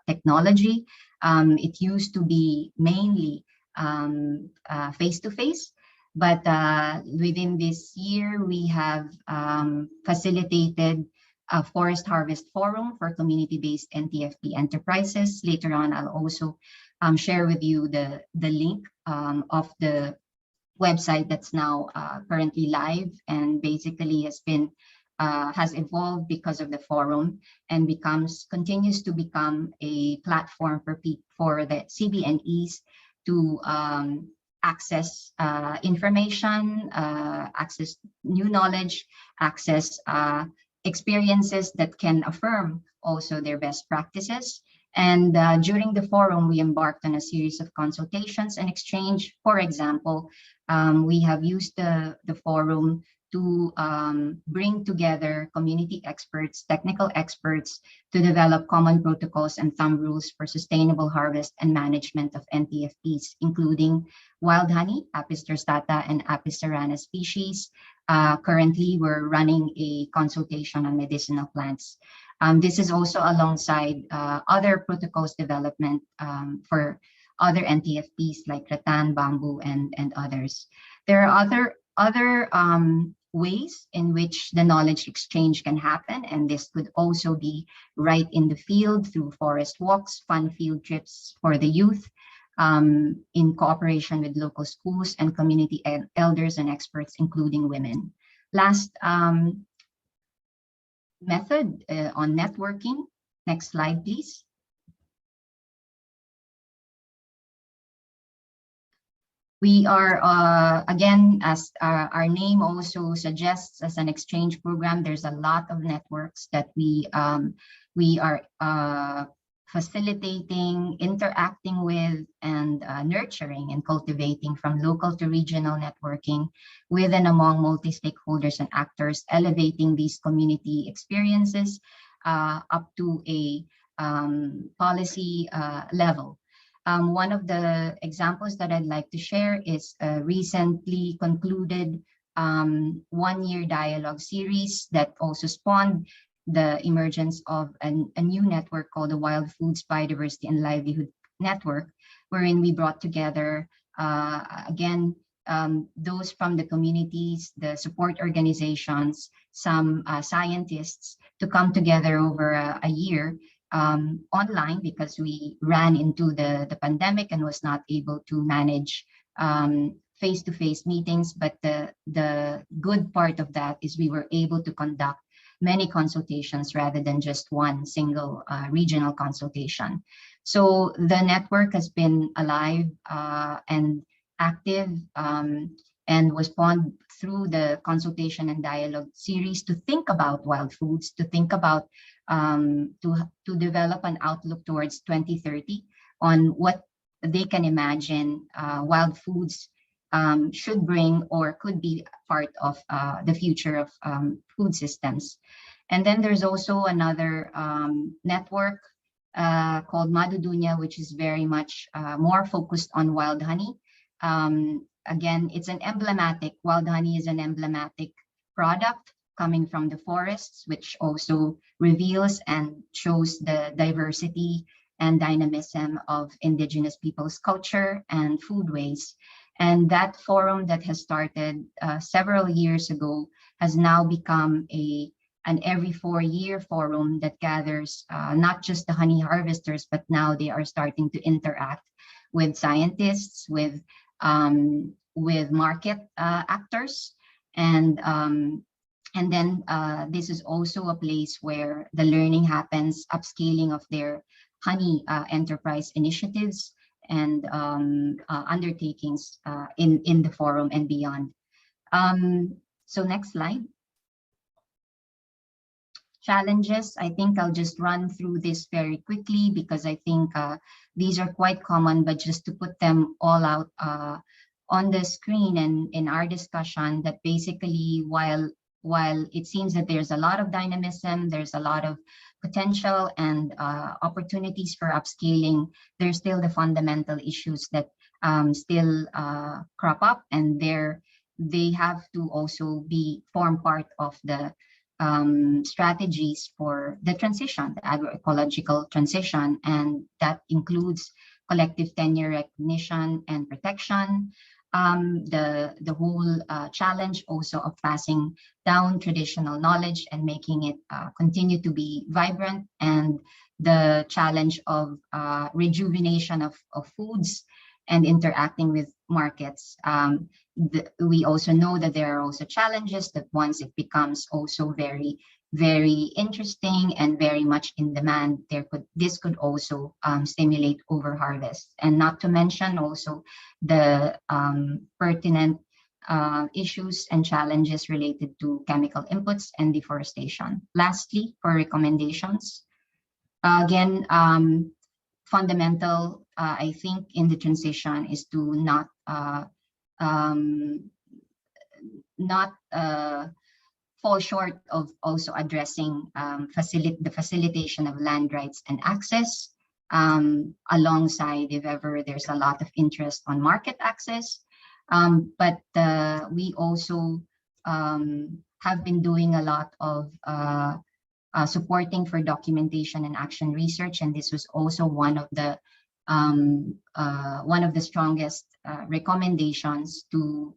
technology. It used to be mainly face-to-face, but within this year, we have facilitated a forest harvest forum for community-based NTFP enterprises. Later on, I'll also share with you the link of the website that's now currently live, and basically has evolved because of the forum, and continues to become a platform for the CBNEs to access information, access new knowledge, access experiences that can affirm also their best practices. And during the forum, we embarked on a series of consultations and exchange. For example, we have used the forum to bring together community experts, technical experts, to develop common protocols and thumb rules for sustainable harvest and management of NTFPs, including wild honey, Apis dorsata, and Apis cerana species. Currently, we're running a consultation on medicinal plants. This is also alongside other protocols development for other NTFPs like rattan, bamboo, and others. There are other ways in which the knowledge exchange can happen, and this could also be right in the field through forest walks, fun field trips for the youth, in cooperation with local schools and community elders and experts, including women. Last method on networking. Next slide, please. We are, again, as our name also suggests, as an exchange program, there's a lot of networks that we are facilitating, interacting with, and nurturing and cultivating, from local to regional networking with and among multi-stakeholders and actors, elevating these community experiences up to a policy level. One of the examples that I'd like to share is a recently concluded one-year dialogue series that also spawned the emergence of a new network called the Wild Foods Biodiversity and Livelihood Network, wherein we brought together, again, those from the communities, the support organizations, some scientists, to come together over a year online, because we ran into the pandemic and was not able to manage face-to-face meetings. But the good part of that is we were able to conduct many consultations rather than just one single regional consultation. So the network has been alive and active, and was spawned through the consultation and dialogue series to think about wild foods, to think about to develop an outlook towards 2030 on what they can imagine wild foods should bring or could be part of the future of food systems. And then there's also another network called Madudunya, which is very much more focused on wild honey. Again, it's an emblematic, wild honey is an emblematic product coming from the forests, which also reveals and shows the diversity and dynamism of indigenous people's culture and foodways. And that forum that has started several years ago has now become an every 4-year forum that gathers not just the honey harvesters, but now they are starting to interact with scientists, with market actors, and then this is also a place where the learning happens, upscaling of their honey enterprise initiatives and undertakings in the forum and beyond. So next slide. Challenges, I think I'll just run through this very quickly because I think these are quite common, but just to put them all out on the screen and in our discussion, that basically while it seems that there's a lot of dynamism, there's a lot of potential and opportunities for upscaling, there's still the fundamental issues that still crop up, and they have to also form part of the strategies for the transition, the agroecological transition, and that includes collective tenure recognition and protection, the whole challenge also of passing down traditional knowledge and making it continue to be vibrant, and the challenge of rejuvenation of foods and interacting with markets. We also know that there are also challenges that once it becomes also very, very interesting and very much in demand, this could also stimulate overharvest, and not to mention also the pertinent issues and challenges related to chemical inputs and deforestation. Lastly, for recommendations, again, fundamental, I think, in the transition is to not fall short of also addressing the facilitation of land rights and access, alongside, if ever there's a lot of interest on market access. But we also have been doing a lot of supporting for documentation and action research, and this was also one of the strongest recommendations to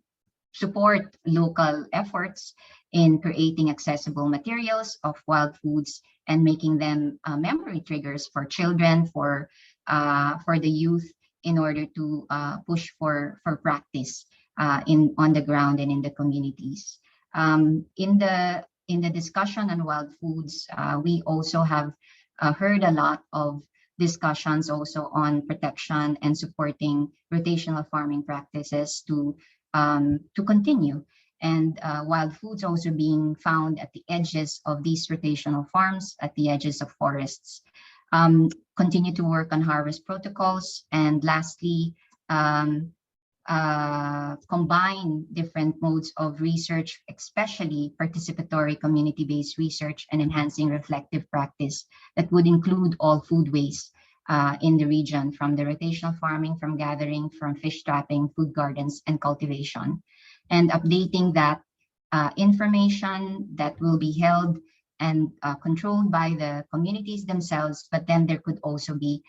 support local efforts in creating accessible materials of wild foods and making them memory triggers for children, for the youth, in order to push for practice on the ground and in the communities. In the discussion on wild foods, we also have heard a lot of discussions also on protection and supporting rotational farming practices to continue, and wild foods also being found at the edges of these rotational farms, at the edges of forests. Continue to work on harvest protocols, and lastly, combine different modes of research, especially participatory community-based research, and enhancing reflective practice that would include all foodways in the region, from the rotational farming, from gathering, from fish trapping, food gardens, and cultivation, and updating that information that will be held and controlled by the communities themselves, but then there could also be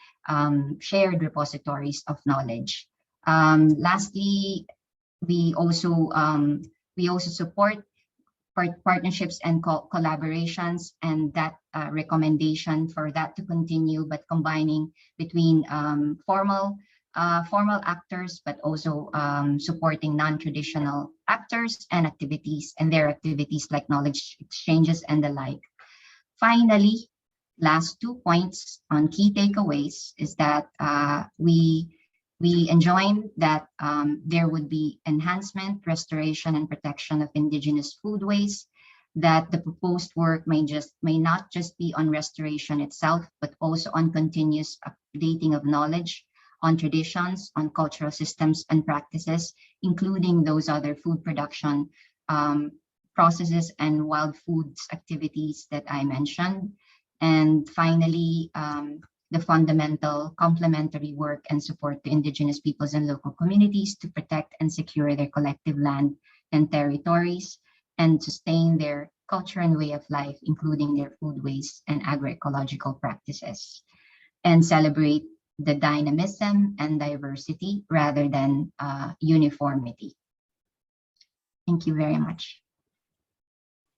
shared repositories of knowledge. Lastly, we also support partnerships and collaborations, and that recommendation for that to continue, but combining between formal actors, but also supporting non-traditional actors and activities, and their activities like knowledge exchanges and the like. Finally, last 2 points on key takeaways is that we enjoin that there would be enhancement, restoration, and protection of indigenous foodways, that the proposed work may not just be on restoration itself, but also on continuous updating of knowledge, on traditions, on cultural systems and practices, including those other food production processes and wild foods activities that I mentioned. And finally, the fundamental complementary work and support to indigenous peoples and local communities to protect and secure their collective land and territories, and sustain their culture and way of life, including their foodways and agroecological practices, and celebrate the dynamism and diversity rather than uniformity. Thank you very much.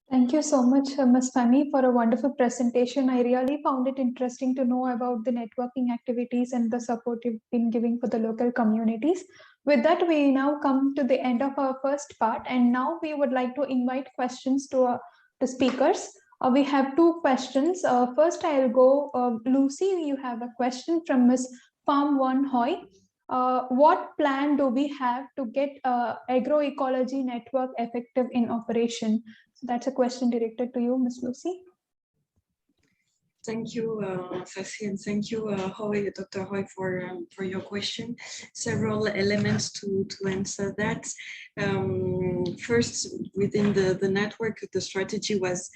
Thank you so much, Ms. Fahmi, for a wonderful presentation. I really found it interesting to know about the networking activities and the support you've been giving for the local communities. With that, we now come to the end of our first part, and now we would like to invite questions to the speakers. We have two questions. First, I'll go, Lucy, you have a question from Ms. Pham Van Hoy. What plan do we have to get agroecology network effective in operation? So that's a question directed to you, Ms. Lucy. Thank you, Sasi, and thank you, Hoy, Dr. Hoy, for your question. Several elements to answer that. First, within the network, the strategy was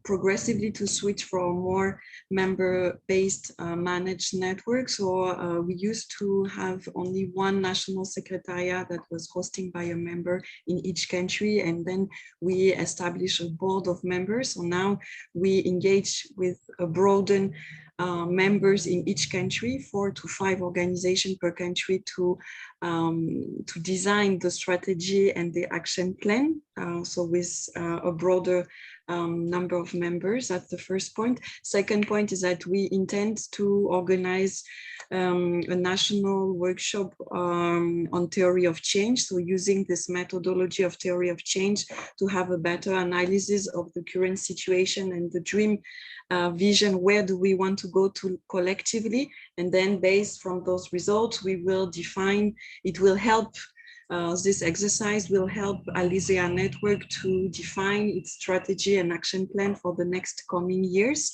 progressively to switch from more member-based managed networks. So we used to have only one national secretariat that was hosting by a member in each country, and then we established a board of members. So now we engage with a broadened members in each country, 4 to 5 organizations per country to design the strategy and the action plan. So with a broader number of members. That's the first point. Second point is that we intend to organize a national workshop on theory of change. So using this methodology of theory of change to have a better analysis of the current situation and the dream vision, where do we want to go to collectively? And then based from those results, we will define, it will help this exercise will help ASEAN Network to define its strategy and action plan for the next coming years,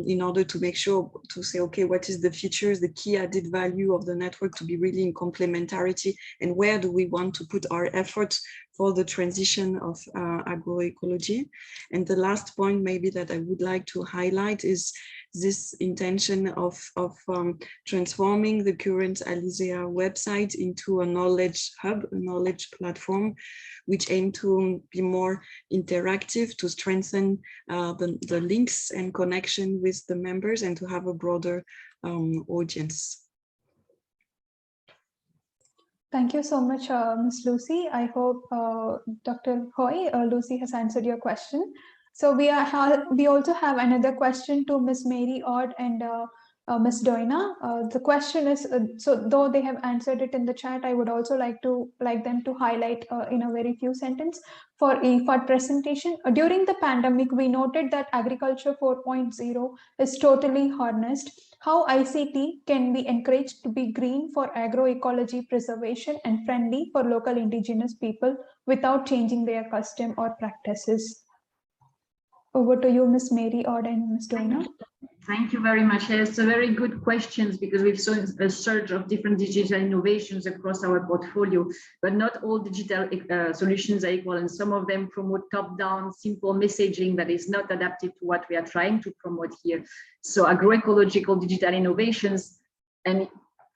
in order to make sure to say, okay, what is the features, the key added value of the network to be really in complementarity, and where do we want to put our efforts for the transition of agroecology. And the last point maybe that I would like to highlight is this intention of transforming the current Alizea website into a knowledge hub, a knowledge platform, which aim to be more interactive, to strengthen the links and connection with the members, and to have a broader audience. Thank you so much, Ms. Lucy. I hope Dr. Hoy, Lucy has answered your question. So we also have another question to Ms. Mary Odd and Ms. Doina. The question is, so though they have answered it in the chat, I would also like them to highlight in a very few sentences for IFAD presentation. During the pandemic, we noted that agriculture 4.0 is totally harnessed. How ICT can be encouraged to be green for agroecology preservation and friendly for local indigenous people without changing their custom or practices? Over to you, Ms. Mary Odd and Ms. Doina. Thank you very much. It's a very good questions, because we've seen a surge of different digital innovations across our portfolio, but not all digital solutions are equal, and some of them promote top-down, simple messaging that is not adapted to what we are trying to promote here. So agroecological digital innovations, and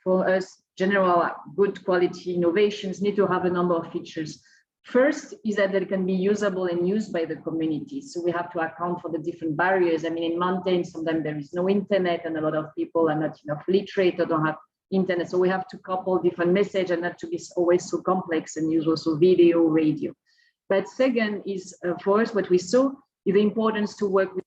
for us, general good quality innovations, need to have a number of features. First is that they can be usable and used by the community. So we have to account for the different barriers. I mean, in mountains, sometimes there is no internet, and a lot of people are not enough literate or don't have internet. So we have to couple different messages and not to be always so complex, and use also video, radio. But second is for us, what we saw is the importance to work with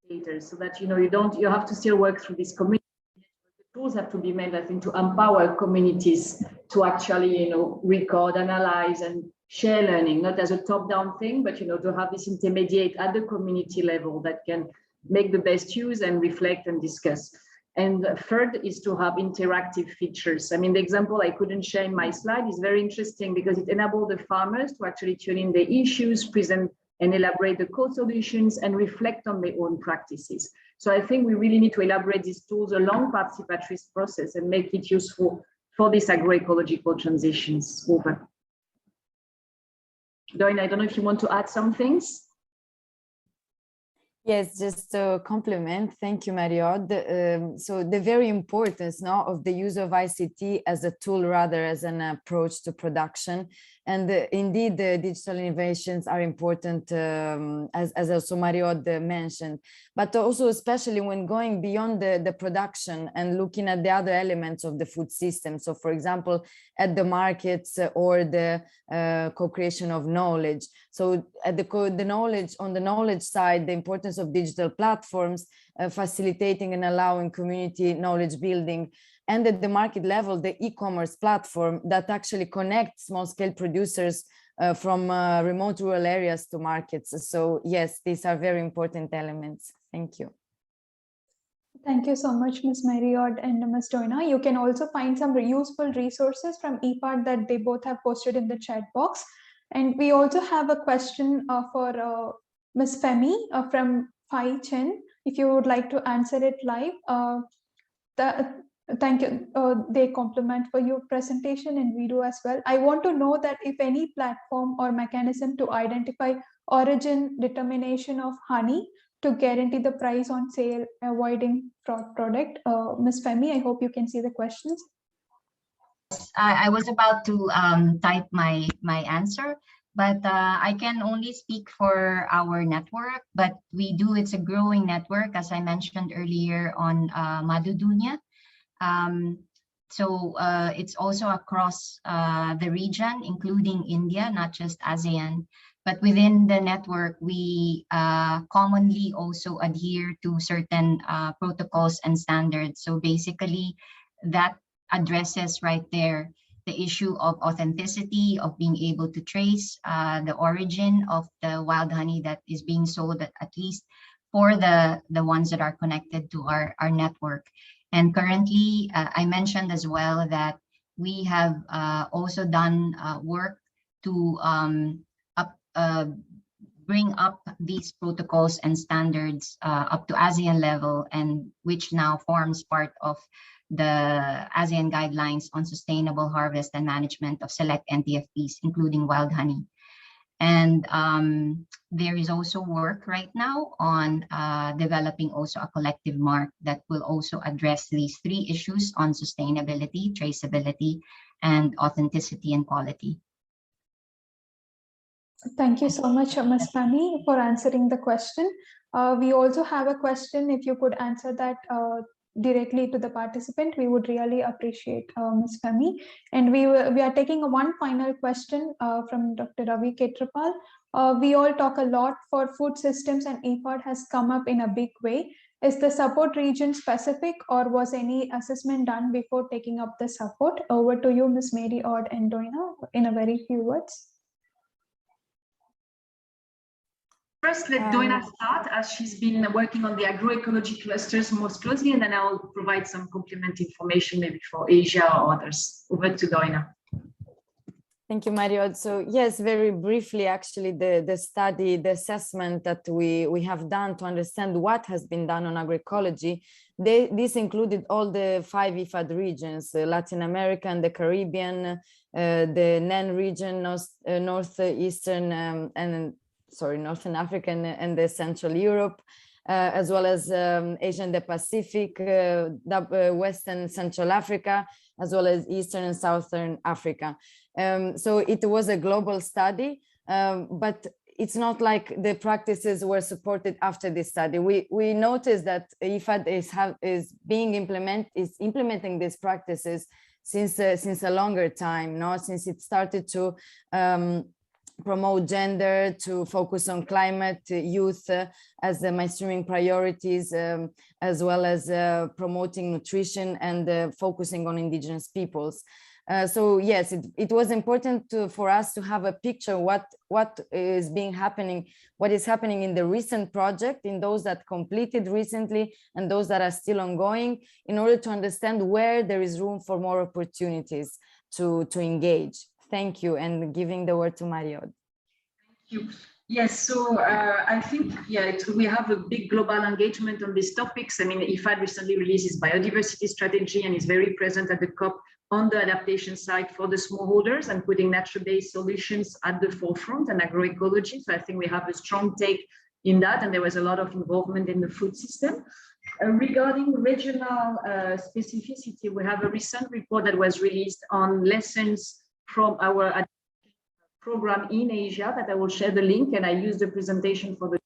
data, so that you have to still work through this community. The tools have to be made, I think, to empower communities to actually record, analyze, and share learning, not as a top-down thing, but to have this intermediate at the community level that can make the best use and reflect and discuss. And third is to have interactive features. I mean, the example I couldn't share in my slide is very interesting, because it enabled the farmers to actually tune in the issues, present and elaborate the co-solutions, and reflect on their own practices. So I think we really need to elaborate these tools along participatory process and make it useful for these agroecological transitions. Over. Doina, I don't know if you want to add some things. Yes, just a compliment. Thank you, Mariod. So the very importance now of the use of ICT as a tool rather as an approach to production. And indeed, the digital innovations are important, as also Mariod mentioned, but also especially when going beyond the production and looking at the other elements of the food system. So for example, at the markets or the co-creation of knowledge. So at the knowledge, on the knowledge side, the importance of digital platforms, facilitating and allowing community knowledge building, and at the market level, the e-commerce platform that actually connects small-scale producers from remote rural areas to markets. So yes, these are very important elements. Thank you. Thank you so much, Ms. Mariod and Ms. Doina. You can also find some useful resources from EPAD that they both have posted in the chat box. And we also have a question for Ms. Femi from Phai Chen. If you would like to answer it live, thank you. They compliment for your presentation and video as well. I want to know that if any platform or mechanism to identify origin determination of honey to guarantee the price on sale, avoiding fraud product. Ms. Femi, I hope you can see the questions. I was about to type my answer, but I can only speak for our network, but it's a growing network, as I mentioned earlier, on Madudunya. So it's also across the region, including India, not just ASEAN. But within the network, we commonly also adhere to certain protocols and standards. So basically, that addresses right there the issue of authenticity, of being able to trace the origin of the wild honey that is being sold, at least for the ones that are connected to our network. And currently, I mentioned as well that we have also done work to bring up these protocols and standards up to ASEAN level, and which now forms part of the ASEAN guidelines on sustainable harvest and management of select NTFPs, including wild honey. And there is also work right now on developing also a collective mark that will also address these three issues on sustainability, traceability, and authenticity and quality. Thank you so much, Ms. Femi, for answering the question. We also have a question. If you could answer that directly to the participant, we would really appreciate, Ms. Femi. And we are taking one final question from Dr. Ravi Ketrapal. We all talk a lot for food systems, and EPAD has come up in a big way. Is the support region specific, or was any assessment done before taking up the support? Over to you, Ms. Mary Odd and Doina, in a very few words. First, let Doina start, as she's been working on the agroecology clusters most closely, and then I'll provide some complementary information maybe for Asia or others. Over to Doina. Thank you, Mariod. So yes, very briefly, actually, the study, the assessment that we have done to understand what has been done on agroecology, this included all the 5 IFAD regions, Latin America and the Caribbean, the NEN region, northeastern and Northern Africa and the Central Europe, as well as Asia and the Pacific, Western Central Africa, as well as Eastern and Southern Africa. So it was a global study, but it's not like the practices were supported after this study. We noticed that IFAD is implementing these practices since a longer time, since it started to promote gender, to focus on climate, youth as the mainstreaming priorities, as well as promoting nutrition and focusing on indigenous peoples. So yes, it was important for us to have a picture what is happening in the recent project, in those that completed recently and those that are still ongoing, in order to understand where there is room for more opportunities to engage. Thank you, and giving the word to Mariod. Thank you. Yes, so I think, we have a big global engagement on these topics. I mean, IFAD recently released its biodiversity strategy and is very present at the COP on the adaptation side for the smallholders and putting natural-based solutions at the forefront and agroecology. So I think we have a strong take in that, and there was a lot of involvement in the food system. Regarding regional specificity, we have a recent report that was released on lessons from our program in Asia that I will share the link, and I use the presentation for the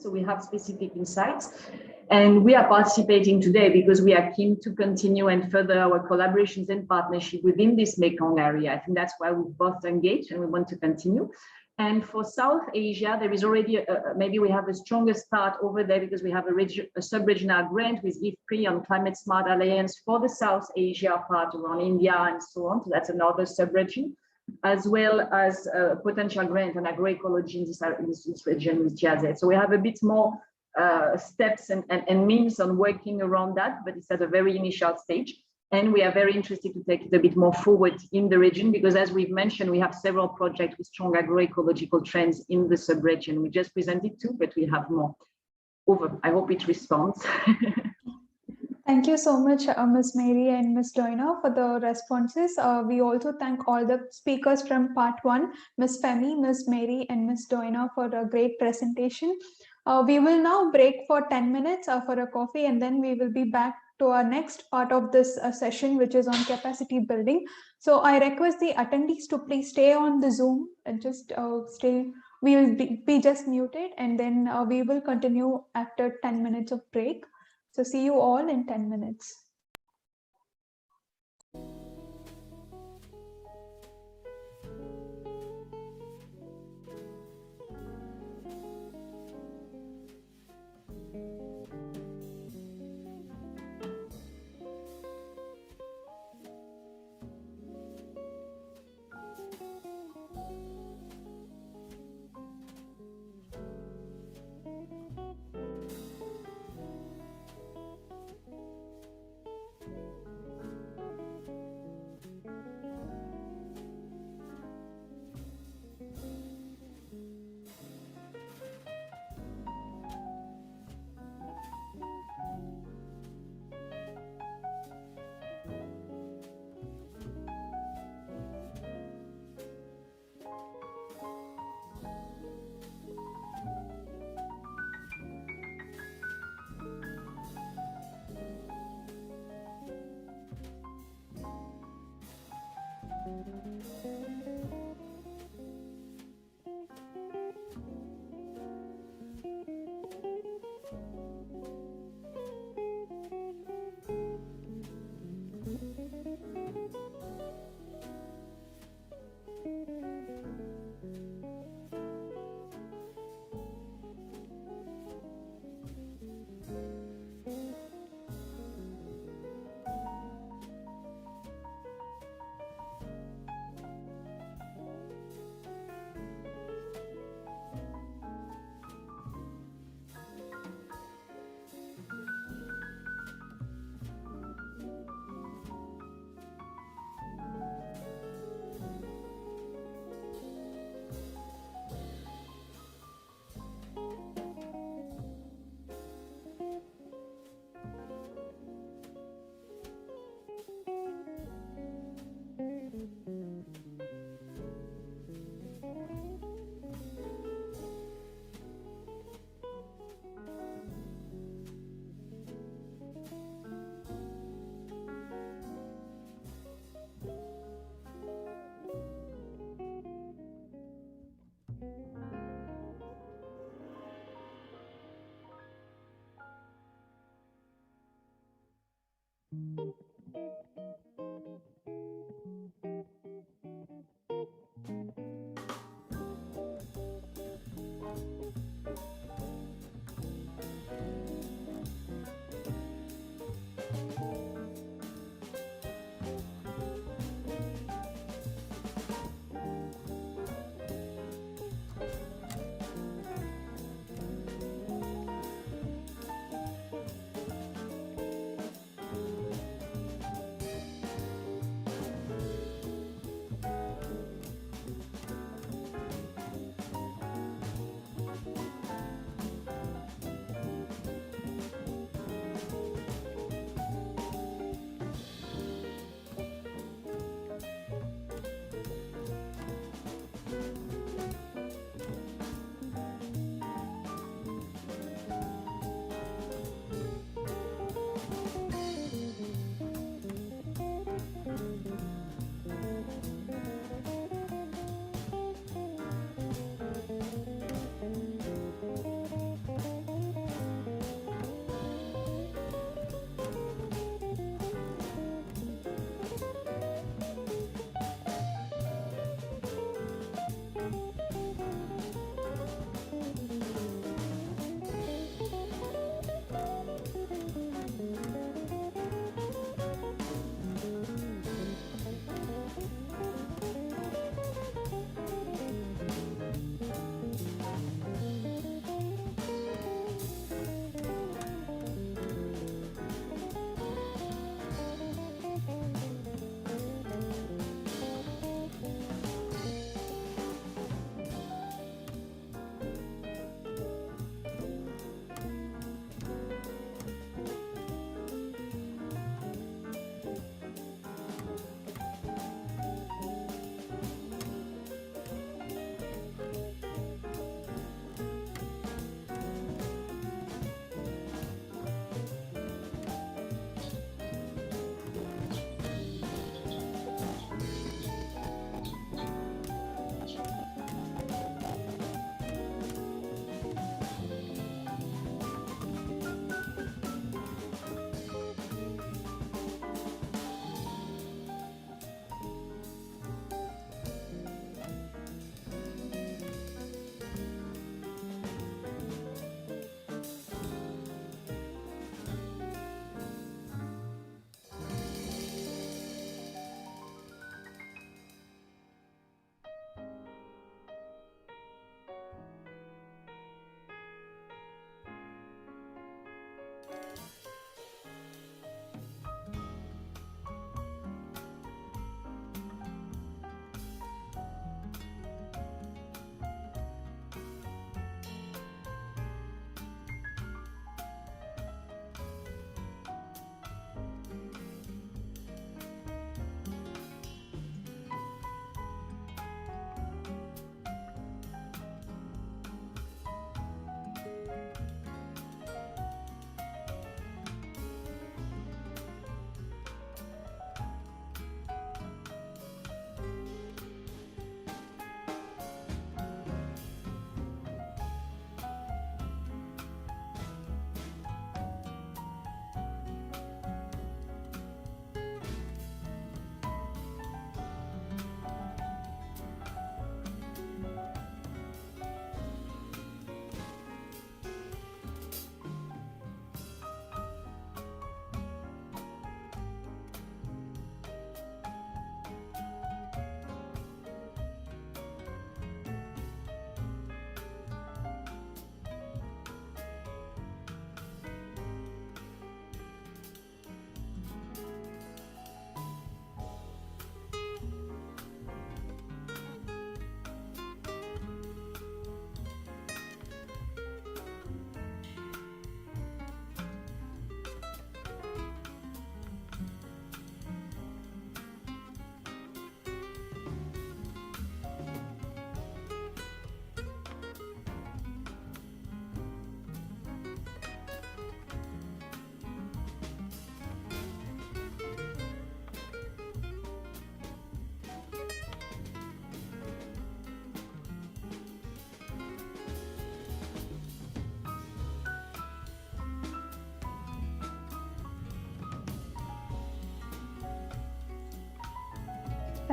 so we have specific insights, and we are participating today because we are keen to continue and further our collaborations and partnership within this Mekong area. I think that's why we both engaged and we want to continue. And for South Asia, there is already maybe we have a stronger start over there because we have a sub-regional grant with IFPRI on Climate Smart Alliance for the South Asia part around India and so on. So that's another sub-region, as well as a potential grant on agroecology in this region with GIZ. So we have a bit more steps and means on working around that, but it's at a very initial stage. And we are very interested to take it a bit more forward in the region because, as we've mentioned, we have several projects with strong agroecological trends in the sub-region. We just presented two, but we have more. Over. I hope it responds. Thank you so much, Ms. Mary and Ms. Doina, for the responses. We also thank all the speakers from part one, Ms. Femi, Ms. Mary, and Ms. Doina for a great presentation. We will now break for 10 minutes for a coffee, and then we will be back to our next part of this session, which is on capacity building. So I request the attendees to please stay on the Zoom and just stay. We will be just muted, and then we will continue after 10 minutes of break. So see you all in 10 minutes.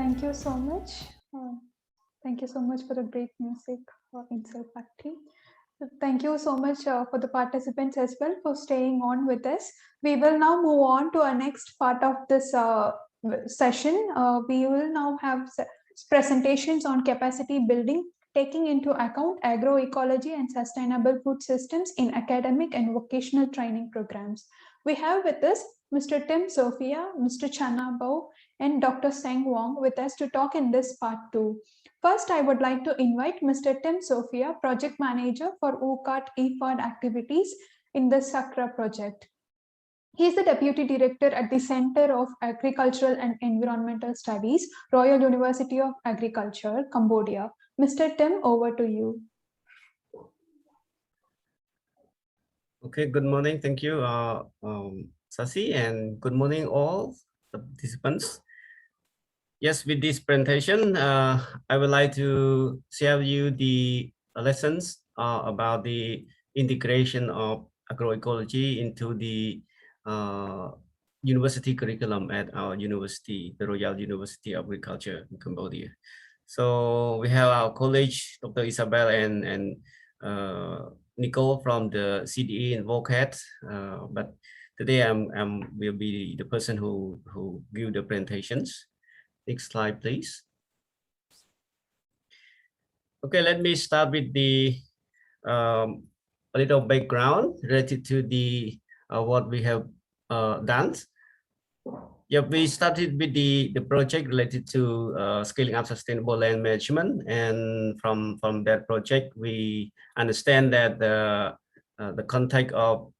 Thank you so much. Thank you so much for the great music in Self-Factory. Thank you so much for the participants as well for staying on with us. We will now move on to our next part of this session. We will now have presentations on capacity building, taking into account agroecology and sustainable food systems in academic and vocational training programs. We have with us Mr. Tim Sophia, Mr. Channa Bao, and Dr. Seng Wong with us to talk in this part 2. First, I would like to invite Mr. Tim Sophia, Project Manager for UCAT EFAD activities in the SACRA project. He is the Deputy Director at the Center of Agricultural and Environmental Studies, Royal University of Agriculture, Cambodia. Mr. Tim, over to you. Okay, good morning. Thank you, Sasi, and good morning all the participants. Yes, with this presentation, I would like to share with you the lessons about the integration of agroecology into the university curriculum at our university, the Royal University of Agriculture in Cambodia. So we have our college, Dr. Isabel and Nicole from the CDE and VOCAT, but today I will be the person who give the presentations. Next slide, please. Okay, let me start with the a little background related to the what we have done. Yeah, we started with the project related to scaling up sustainable land management, and from that project, we understand that the context of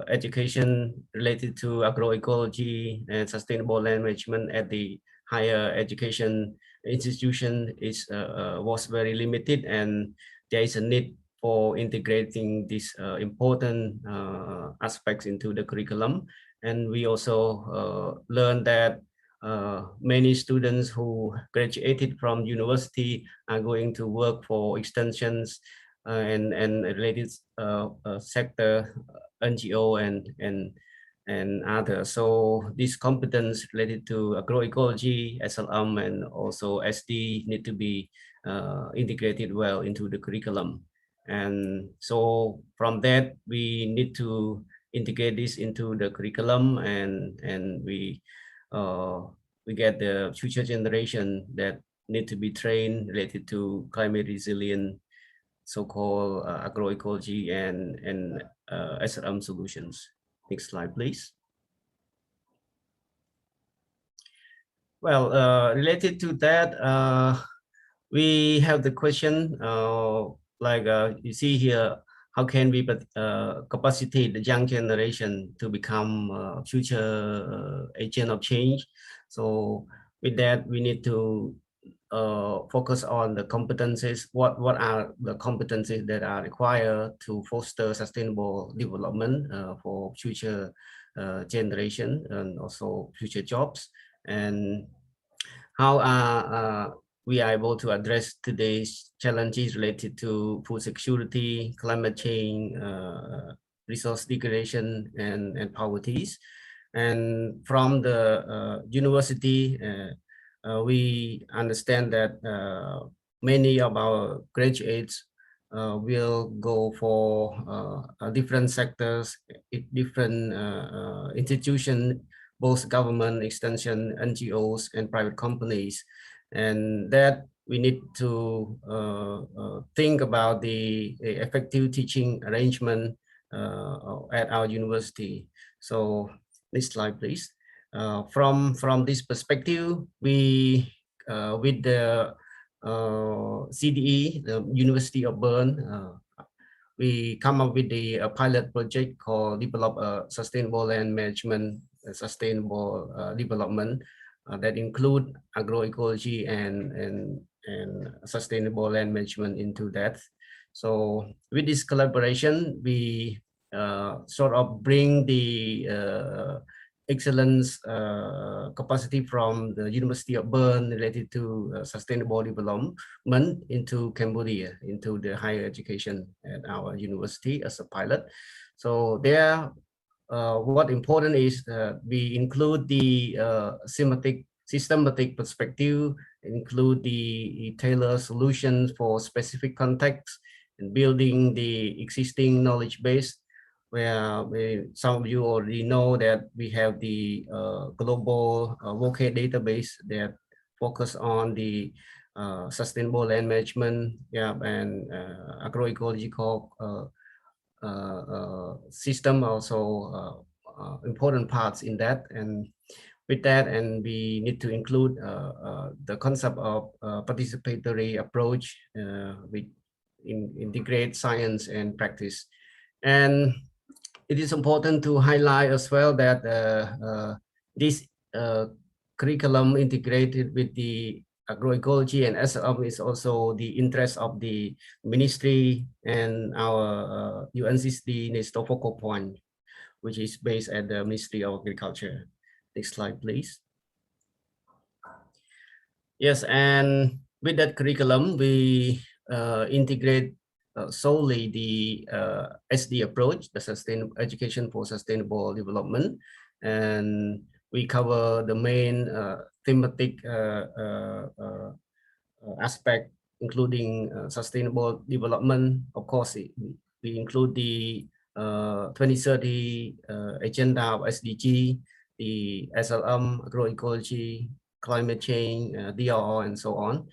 education related to agroecology and sustainable land management at the higher education institution is was very limited, and there is a need for integrating these important aspects into the curriculum. And we also learned that many students who graduated from university are going to work for extensions and related sector, NGO and others. So these competence related to agroecology, SLM, and also SD need to be integrated well into the curriculum. And so from that, we need to integrate this into the curriculum, and we get the future generation that need to be trained related to climate resilient, so-called agroecology and SRM solutions. Next slide, please. Well, related to that, we have the question like you see here, how can we capacitate the young generation to become future agent of change? So with that, we need to focus on the competencies. What are the competencies that are required to foster sustainable development for future generation and also future jobs? And how are we are able to address today's challenges related to food security, climate change, resource degradation, and poverty? And from the university, we understand that many of our graduates will go for different sectors, different institutions, both government, extension, NGOs, and private companies. And that we need to think about the effective teaching arrangement at our university. So next slide, please. From this perspective, we with the CDE, the University of Bern, we come up with the pilot project called Develop a Sustainable Land Management, Sustainable Development that include agroecology and sustainable land management into that. So with this collaboration, we sort of bring the excellence capacity from the University of Bern related to sustainable development into Cambodia, into the higher education at our university as a pilot. So there, what important is we include the systematic perspective, include the tailored solutions for specific contexts and building the existing knowledge base, where some of you already know that we have the global vocate database that focus on the sustainable land management, yeah, and agroecological system also important parts in that. And with that, and we need to include the concept of participatory approach with integrate science and practice. And it is important to highlight as well that this curriculum integrated with the agroecology and SLM is also the interest of the ministry and our UNCCD NISTO focal point, which is based at the Ministry of Agriculture. Next slide, please. Yes, and with that curriculum, we integrate solely the SD approach, the sustainable education for sustainable development, and we cover the main thematic aspect, including sustainable development. Of course, we include the 2030 agenda of SDG, the SLM, agroecology, climate change, DRR, and so on.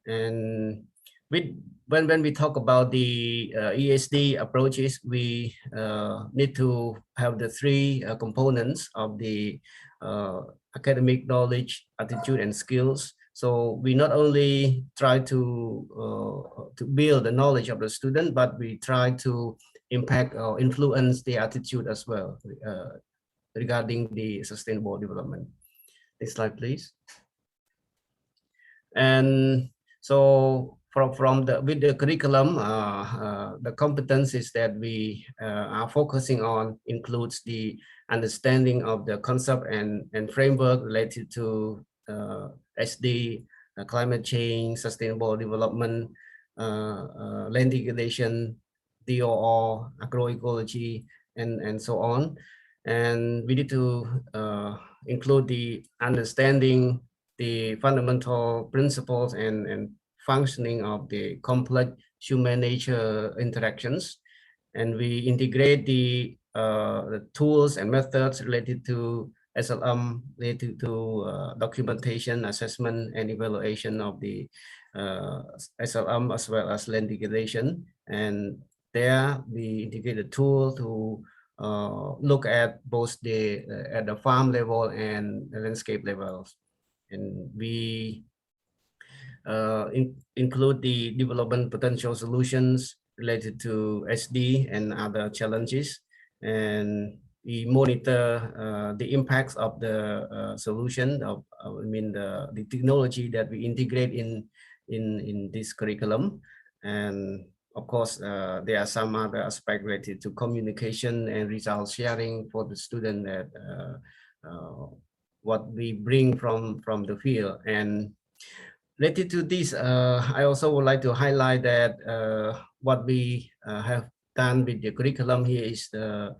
And when we talk about the ESD approaches, we need to have the three components of the academic knowledge, attitude, and skills. So we not only try to build the knowledge of the student, but we try to impact or influence the attitude as well regarding the sustainable development. Next slide, please. And so with the curriculum, the competencies that we are focusing on includes the understanding of the concept and framework related to SD, climate change, sustainable development, land degradation, DOR, agroecology, and so on. And we need to include the understanding the fundamental principles and functioning of the complex human nature interactions. And we integrate the tools and methods related to SLM, related to documentation, assessment, and evaluation of the SLM, as well as land degradation. And there we integrate a tool to look at both at the farm level and the landscape levels. And we include the development potential solutions related to SD and other challenges. And we monitor the impacts of the solution of, the technology that we integrate in this curriculum. And of course, there are some other aspects related to communication and result sharing for the student that what we bring from the field. And related to this, I also would like to highlight that what we have done with the curriculum here is the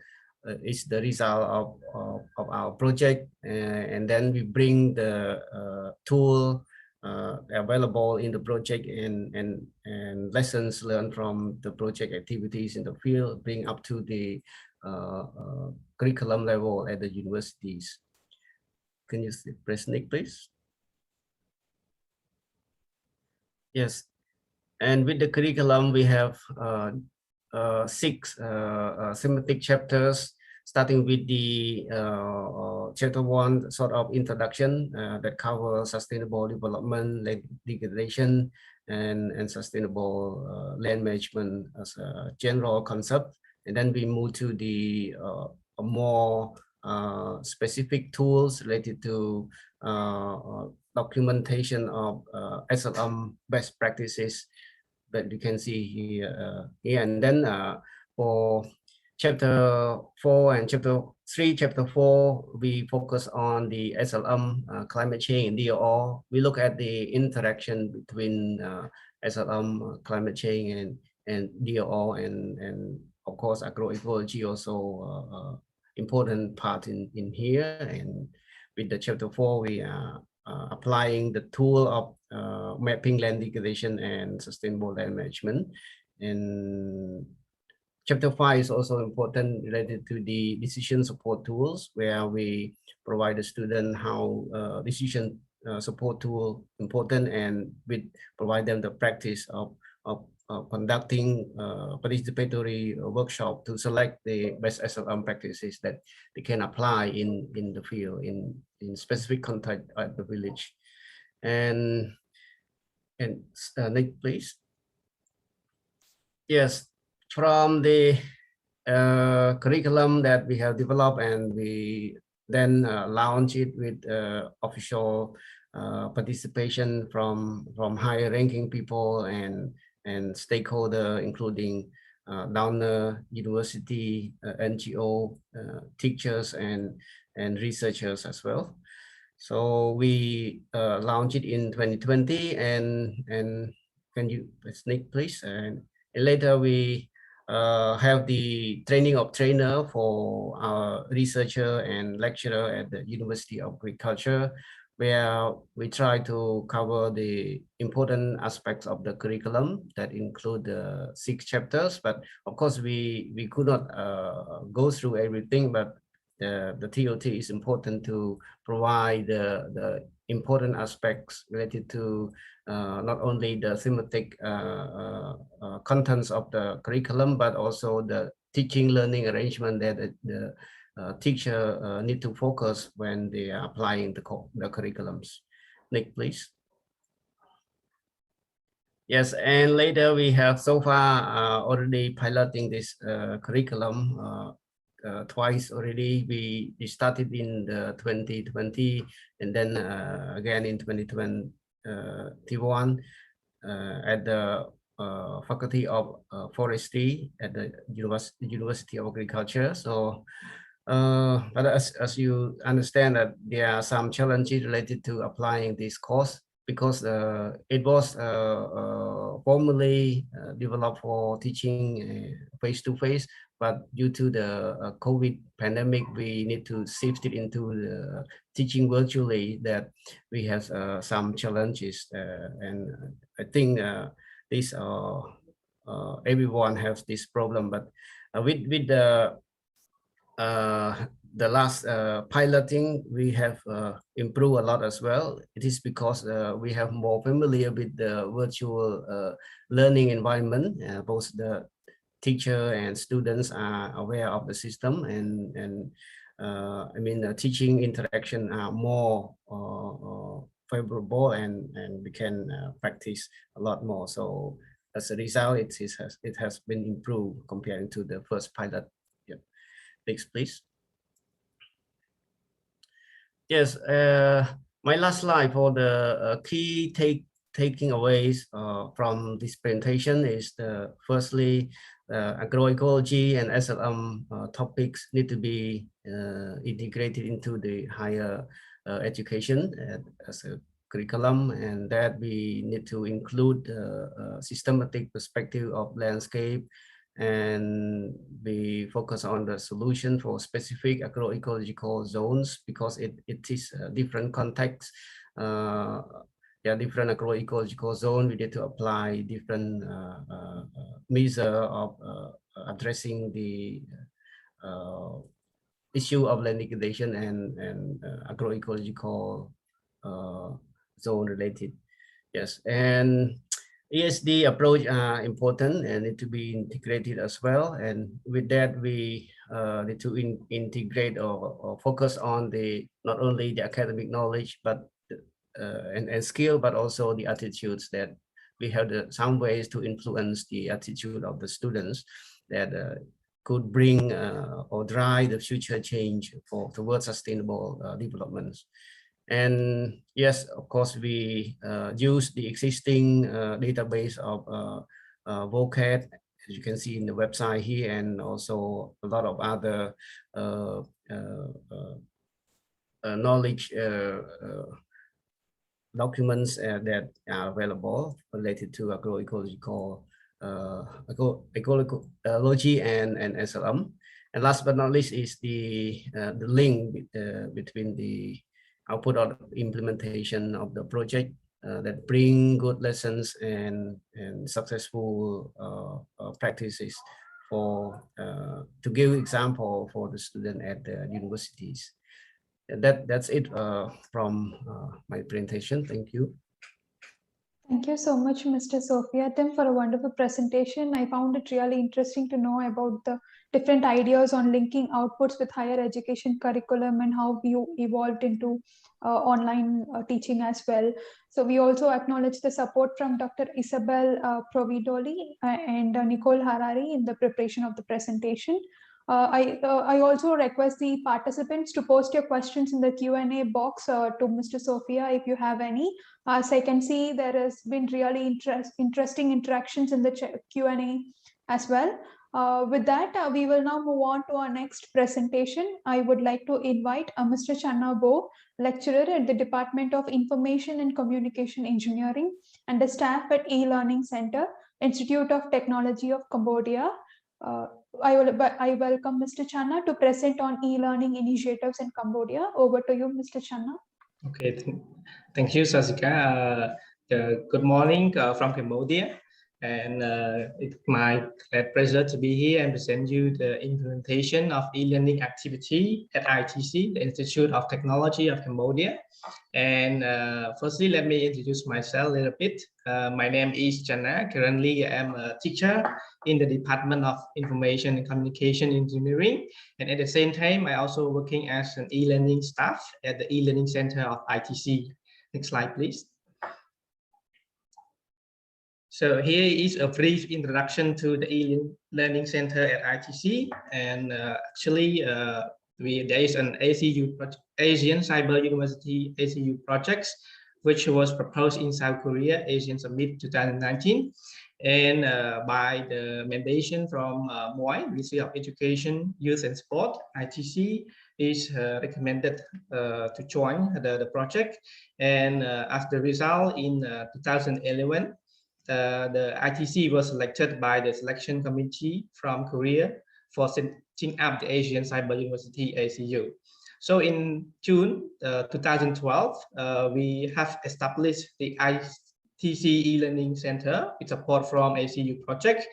result of our project, and then we bring the tool available in the project and lessons learned from the project activities in the field, bring up to the curriculum level at the universities. Can you press next, please? Yes, and with the curriculum, we have 6 thematic chapters, starting with the chapter 1, sort of introduction that covers sustainable development, land degradation, and sustainable land management as a general concept. And then we move to the more specific tools related to documentation of SLM best practices that you can see here. And then for chapter 4 and chapter 3, chapter 4, we focus on the SLM climate change and DOR. We look at the interaction between SLM climate change and DOR, and of course agroecology also important part in here. And with the chapter 4, we are applying the tool of mapping land degradation and sustainable land management. And Chapter 5 is also important related to the decision support tools, where we provide the student how decision support tool important, and we provide them the practice of conducting participatory workshop to select the best SLM practices that they can apply in the field, in specific context at the village. And next, please. Yes, from the curriculum that we have developed, and we then launch it with official participation from higher ranking people and stakeholder, including donor, university, NGO, teachers, and researchers as well. So we launched it in 2020, and can you sneak please? And later we have the training of trainer for our researcher and lecturer at the University of Agriculture, where we try to cover the important aspects of the curriculum that include the 6 chapters. But of course, we could not go through everything, but the TOT is important to provide the important aspects related to not only the thematic contents of the curriculum, but also the teaching learning arrangement that the teacher need to focus when they are applying the curriculums. Next, please. Yes, and later we have so far already piloting this curriculum twice already. We started in the 2020, and then again in 2021 at the Faculty of Forestry at the University of Agriculture. So, but as you understand, that there are some challenges related to applying this course, because it was formally developed for teaching face-to-face, but due to the COVID pandemic, we need to shift it into the teaching virtually. That we have some challenges, and I think this everyone has this problem. But with the last piloting, we have improved a lot as well. It is because we have more familiar with the virtual learning environment. Both the teacher and students are aware of the system, and I mean the teaching interaction are more favorable, and we can practice a lot more. So as a result, it has been improved comparing to the first pilot. Yeah. Next, please. Yes, my last slide for the key taking aways from this presentation is firstly, agroecology and SLM topics need to be integrated into the higher education as a curriculum, and that we need to include systematic perspective of landscape, and we focus on the solution for specific agroecological zones, because it is a different context. There are different agroecological zones. We need to apply different measure of addressing the issue of land degradation and agroecological zone related. Yes, and ESD approach are important and need to be integrated as well. And with that, we need to integrate or focus on not only the academic knowledge, but and skill, but also the attitudes, that we have some ways to influence the attitude of the students that could bring or drive the future change towards sustainable developments. And yes, of course, we use the existing database of vocab, as you can see in the website here, and also a lot of other knowledge documents that are available related to agroecological ecology and SLM. And last but not least is the link between the output of implementation of the project that bring good lessons and successful practices for to give example for the student at the universities. That's it from my presentation. Thank you. Thank you so much, Mr. Sophia Tim, for a wonderful presentation. I found it really interesting to know about the different ideas on linking outputs with higher education curriculum and how you evolved into online teaching as well. So we also acknowledge the support from Dr. Isabel Providoli and Nicole Harari in the preparation of the presentation. I also request the participants to post your questions in the Q&A box to Mr. Sophia if you have any. As I can see, there has been really interesting interactions in the Q&A as well. With that, we will now move on to our next presentation. I would like to invite Mr. Channa Bo, lecturer at the Department of Information and Communication Engineering and the staff at E-Learning Center, Institute of Technology of Cambodia. I welcome Mr. Channa to present on e-learning initiatives in Cambodia. Over to you, Mr. Channa. Okay, thank you, Sasika. Good morning from Cambodia, and it's my pleasure to be here and present you the implementation of e-learning activity at ITC, the Institute of Technology of Cambodia. And firstly, let me introduce myself a little bit. My name is Channa. Currently, I am a teacher in the Department of Information and Communication Engineering. And at the same time, I also working as an e-learning staff at the e-learning center of ITC. Next slide, please. So here is a brief introduction to the e-learning center at ITC. And actually, there is an ASEAN Cyber University ACU project, which was proposed in South Korea, ASEAN Summit 2019. And by the mandation from MOI, Ministry of Education, Youth and Sport, ITC is recommended to join the project. And as the result, in 2011, the ITC was selected by the selection committee from Korea for setting up the Asian Cyber University ACU. So in June 2012, we have established the ITC e-learning center with support from ACU project.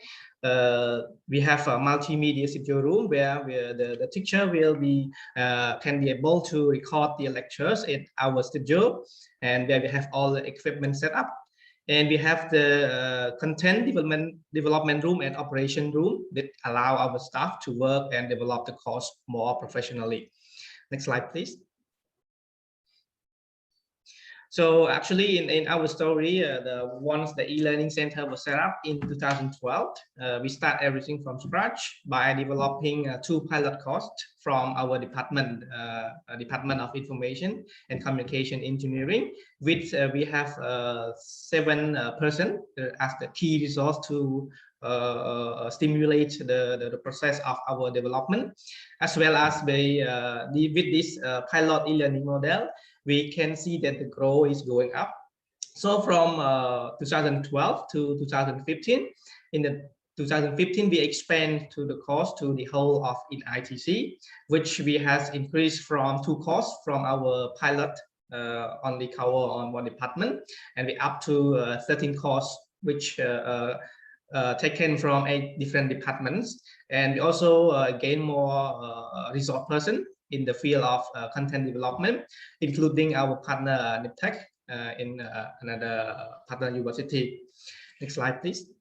We have a multimedia studio room where the teacher will be can be able to record their lectures at our studio, and where we have all the equipment set up. And we have the content development room and operation room that allow our staff to work and develop the course more professionally. Next slide, please. So actually, in our story, once the e-learning center was set up in 2012, we start everything from scratch by developing 2 pilot courses from our department, Department of Information and Communication Engineering, which we have 7 persons as the key resource to stimulate the process of our development, as well as with this pilot e-learning model. We can see that the growth is going up. So from 2012 to 2015, in the 2015, we expand to the course to the whole of in ITC, which we has increased from 2 courses from our pilot only cover on 1 department, and we up to 13 courses, which taken from 8 different departments. And we also gain more resource person in the field of content development, including our partner NIPTech in another partner university. Next slide, please.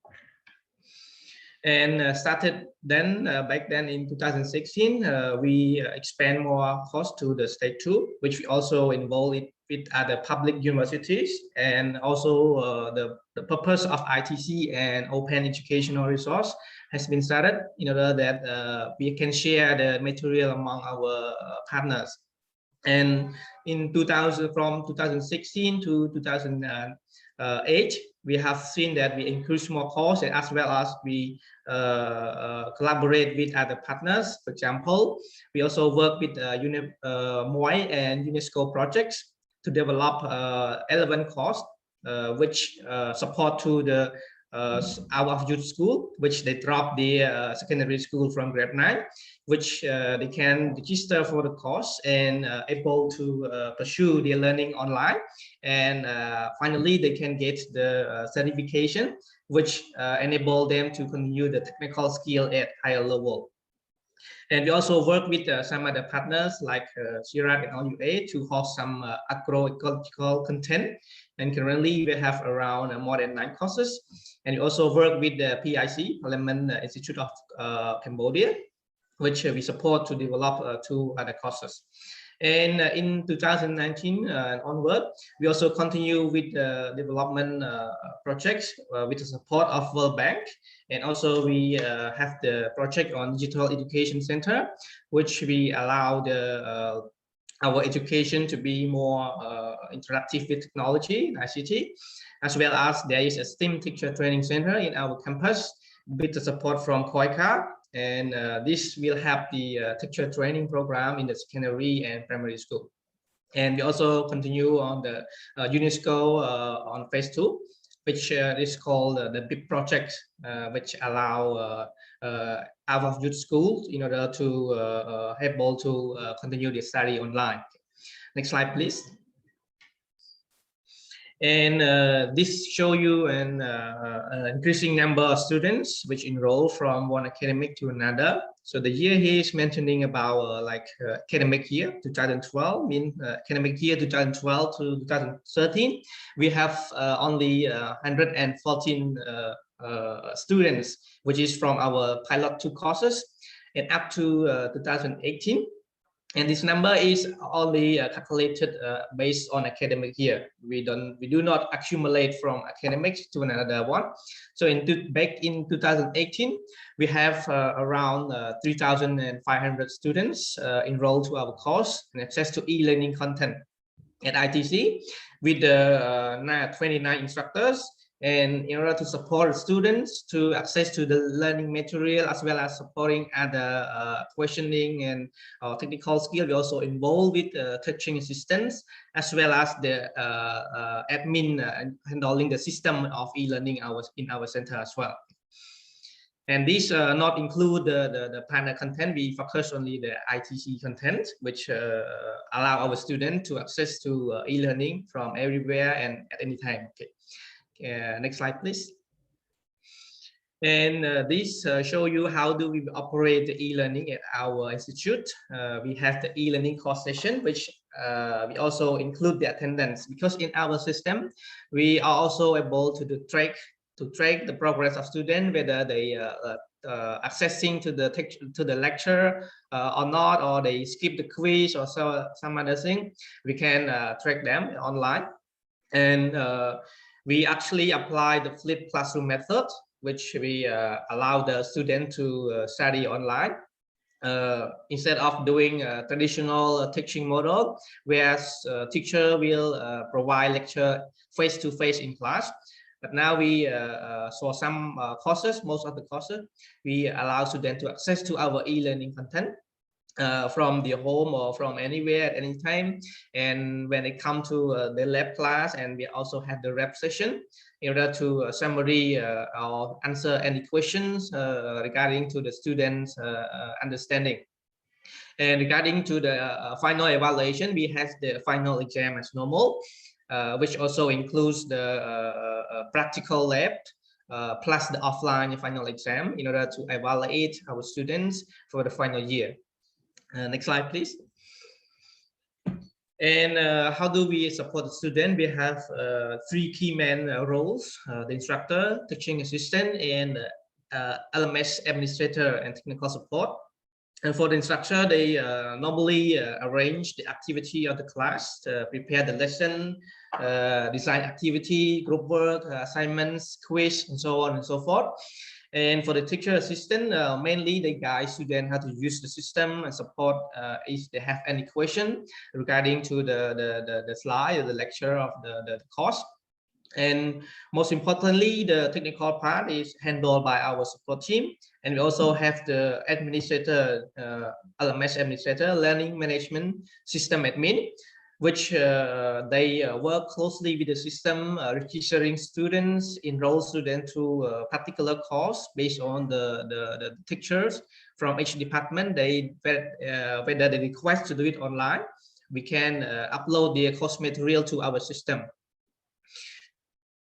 And started then back then in 2016, we expand more course to the stage 2, which we also involve it with other public universities, and also the purpose of ITC and open educational resource has been started in order that we can share the material among our partners. And in from 2016 to 2008, we have seen that we increase more courses, as well as we collaborate with other partners. For example, we also work with MOI and UNESCO projects to develop 11 courses, which support to the out of youth school, which they drop the secondary school from grade 9, which they can register for the course and able to pursue their learning online. And finally, they can get the certification, which enable them to continue the technical skill at higher level. And we also work with some other partners like CIRAC and LUA to host some agroecological content. And currently we have around more than 9 courses. And we also work with the PIC, Parliament Institute of Cambodia, which we support to develop 2 other courses. And in 2019 and onward, we also continue with the development projects with the support of World Bank. And also we have the project on Digital Education Center, which we allow the our education to be more interactive with technology, ICT, as well as there is a STEM teacher training center in our campus with the support from COICA. And this will help the teacher training program in the secondary and primary school. And we also continue on the UNESCO on phase 2, which is called the big project, which allow out of youth schools in order to able to continue the study online. Next slide, please. And this show you an increasing number of students which enroll from one academic to another. So the year he is mentioning about academic year 2012, mean academic year 2012 to 2013, we have only 114 students, which is from our pilot 2 courses, and up to 2018. And this number is only calculated based on academic year. We do not accumulate from academics to another one. So back in 2018, we have around 3,500 students enrolled to our course and access to e-learning content at ITC with 29 instructors. And in order to support students to access to the learning material, as well as supporting other questioning and technical skill, we also involved with teaching assistants, as well as the admin handling the system of e-learning in our center as well. And these not include the partner content. We focus only the ITC content, which allow our students to access to e-learning from everywhere and at any time. Okay. Next slide, please. And this show you how do we operate the e-learning at our institute. We have the e-learning course session, which we also include the attendance, because in our system we are also able to track the progress of students, whether they accessing to the lecture or not, or they skip the quiz or some other thing. We can track them online. And we actually apply the flipped classroom method, which we allow the student to study online instead of doing a traditional teaching model, whereas teacher will provide lecture face-to-face in class. But now we saw some courses, most of the courses, we allow students to access to our e-learning content from their home or from anywhere at any time. And when they come to the lab class, and we also have the rep session in order to summary or answer any questions regarding to the students understanding. And regarding to the final evaluation, we have the final exam as normal, which also includes the practical lab plus the offline final exam in order to evaluate our students for the final year. Next slide, please. And how do we support the student? We have 3 key main roles: the instructor, teaching assistant, and LMS administrator and technical support. And for the instructor, they normally arrange the activity of the class, prepare the lesson, design activity, group work, assignments, quiz, and so on and so forth. And for the teacher assistant, mainly they guide students how to use the system and support if they have any question regarding to the slide or the lecture of the course. And most importantly, the technical part is handled by our support team. And we also have the administrator, LMS administrator, learning management system admin, which they work closely with the system, registering students, enroll students to a particular course based on the teachers from each department. Whether they request to do it online, we can upload their course material to our system.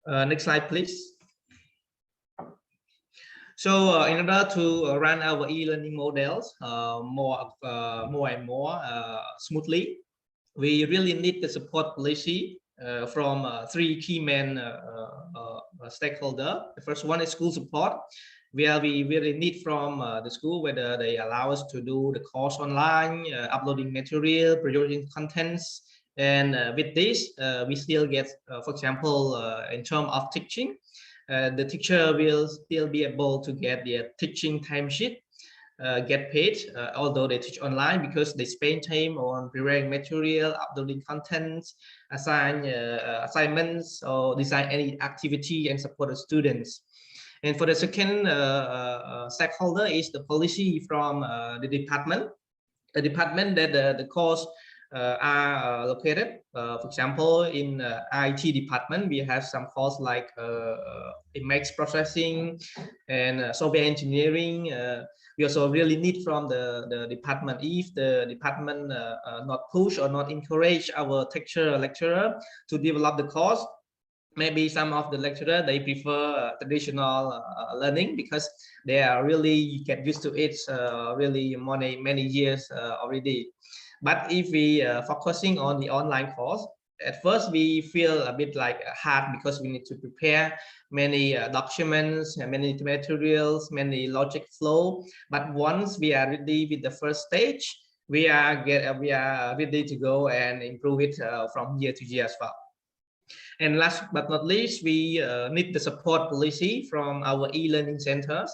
Next slide, please. So in order to run our e-learning models more and more smoothly, we really need the support policy from three key main stakeholders. The first one is school support, where we really need from the school whether they allow us to do the course online, uploading material, producing contents. And with this, we still get, for example, in terms of teaching, the teacher will still be able to get their teaching timesheet, get paid, although they teach online, because they spend time on preparing material, uploading contents, assign assignments, or design any activity and support the students. And for the second stakeholder is the policy from the department that the course are located. For example, in IT department, we have some courses like image processing and software engineering. We also really need from the department, if the department not push or not encourage our teacher lecturer to develop the course. Maybe some of the lecturer, they prefer traditional learning because they are really get used to it really many years already. But if we focusing on the online course, at first we feel a bit like hard because we need to prepare many documents, many materials, many logic flow. But once we are ready with the first stage, we are ready to go and improve it from year to year as well. And last but not least, we need the support policy from our e-learning centers,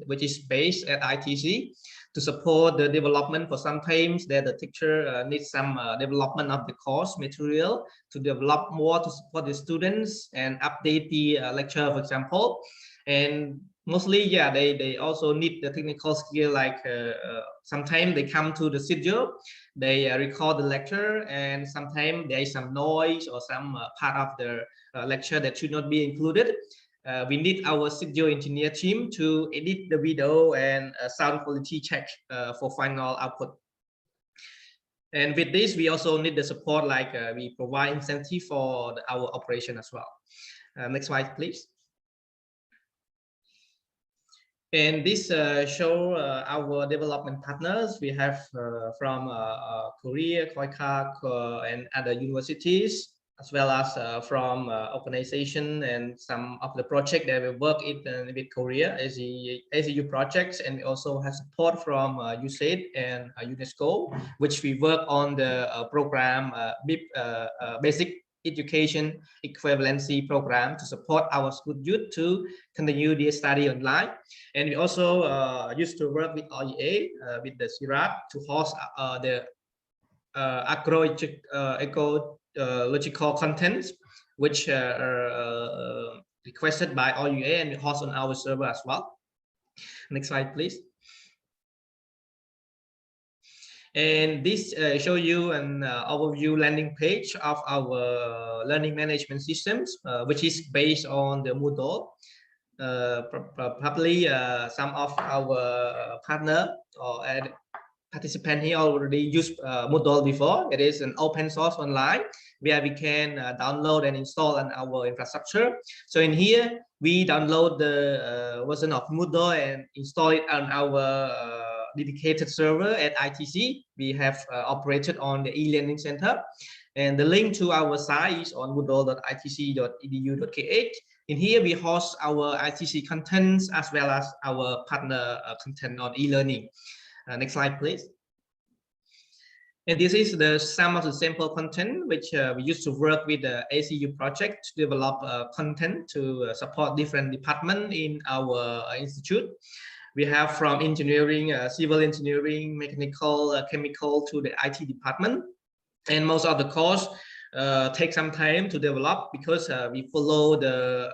which is based at ITC, to support the development. For sometimes that the teacher needs some development of the course material to develop more to support the students and update the lecture, for example. And mostly, yeah, they also need the technical skill, like sometimes they come to the studio, they record the lecture, and sometimes there is some noise or some part of the lecture that should not be included. We need our studio engineer team to edit the video and sound quality check for final output. And with this, we also need the support, like we provide incentive for our operation as well. Next slide, please. And this show our development partners. We have from Korea, KOICA, and other universities, as well as from organization and some of the project that we work with Korea, ASEAN projects, and we also have support from USAID and UNESCO, which we work on the program basic education equivalency program to support our school youth to continue their study online. And we also used to work with OEA, with the CIRAP, to host the agroecological contents, which are requested by OEA, and we host on our server as well. Next slide, please. And this show you an overview landing page of our learning management systems, which is based on the Moodle. Probably some of our partner or participant here already used Moodle before. It is an open source online where we can download and install on our infrastructure. So in here, we download the version of Moodle and install it on our dedicated server at ITC. We have operated on the e-learning center, and the link to our site is on moodle.itc.edu.kh. In here, we host our ITC contents as well as our partner content on e-learning. Next slide, please. And this is some of the sample content which we used to work with the ACU project to develop content to support different departments in our institute. We have from engineering, civil engineering, mechanical, chemical to the IT department. And most of the course take some time to develop because we follow the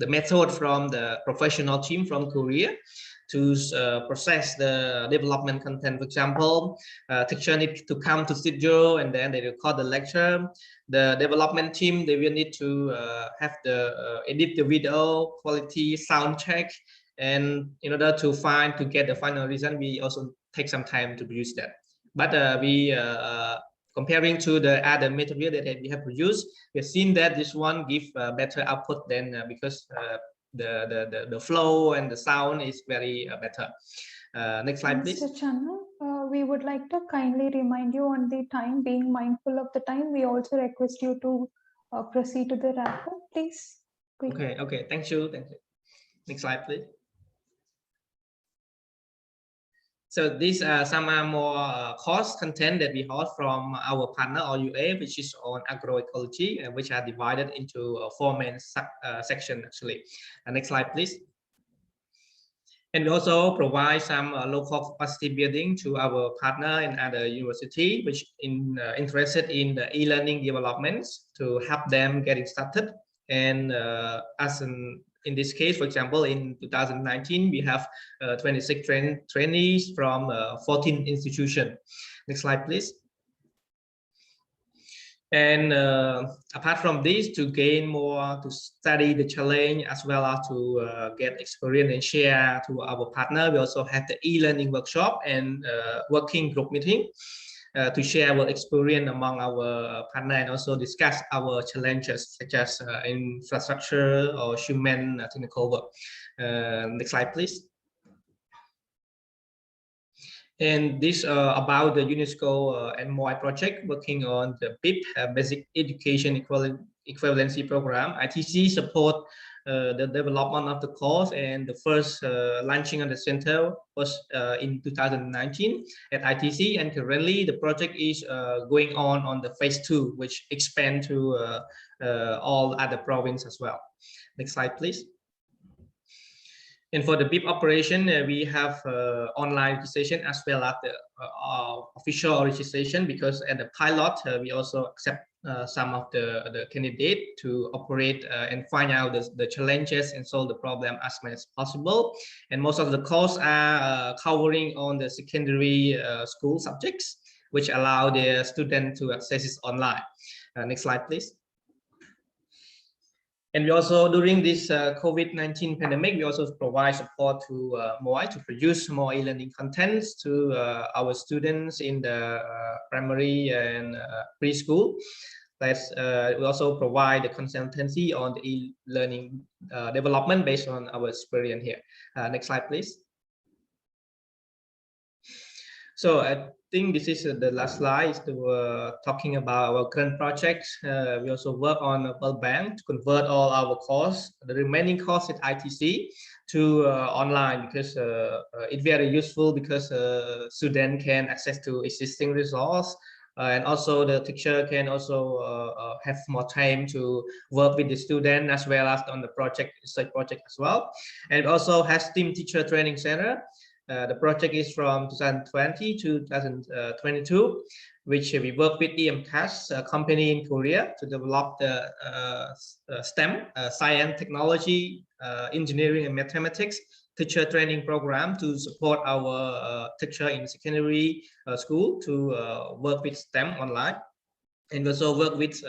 method from the professional team from Korea to process the development content. For example, teacher need to come to studio and then they record the lecture. The development team, they will need to have the edit the video, quality, sound check, and in order to get the final result, we also take some time to produce that. But we comparing to the other material that we have produced, we have seen that this one give better output than because the flow and the sound is very better. Next slide, please. Mr. Channa, we would like to kindly remind you on the time, being mindful of the time. We also request you to proceed to the wrap up, please. Okay, thank you. Next slide, please. So these are some more course content that we hold from our partner OUA, which is on agroecology, which are divided into 4 main sections actually. Next slide, please. And we also provide some local capacity building to our partner and other university, which interested in the e-learning developments to help them getting started. And in this case, for example, in 2019, we have 26 trainees from 14 institutions. Next slide, please. And apart from this, to gain more, to study the challenge, as well as to get experience and share to our partner, we also have the e-learning workshop and working group meeting to share our experience among our partner and also discuss our challenges such as infrastructure or human technical work. Next slide, please. And this about the UNESCO and MOI project working on the BIP Basic Education Equivalency Program. ITC support the development of the course, and the first launching of the center was in 2019 at ITC, and currently the project is going on the phase 2, which expand to all other provinces as well. Next slide, please. And for the BIP operation, we have online registration as well as the official registration, because at the pilot, we also accept some of the candidate to operate and find out the challenges and solve the problem as much as possible. And most of the courses are covering on the secondary school subjects, which allow the student to access it online. Next slide, please. And we also, during this COVID-19 pandemic, we also provide support to MOI to produce more e-learning contents to our students in the primary and preschool. We also provide the consultancy on the e-learning development based on our experience here. Next slide, please. So I think this is the last slide to talking about our current projects. We also work on a World Bank to convert all our courses, the remaining courses at ITC, to online, because it's very useful, because students can access to existing resource, and also the teacher can also have more time to work with the student as well as on the project, research project as well. And it also has STEAM Teacher Training Center. The project is from 2020 to 2022, which we work with EMCAS, a company in Korea, to develop the STEM, science, technology, engineering, and mathematics teacher training program to support our teacher in secondary school to work with STEM online, and also work with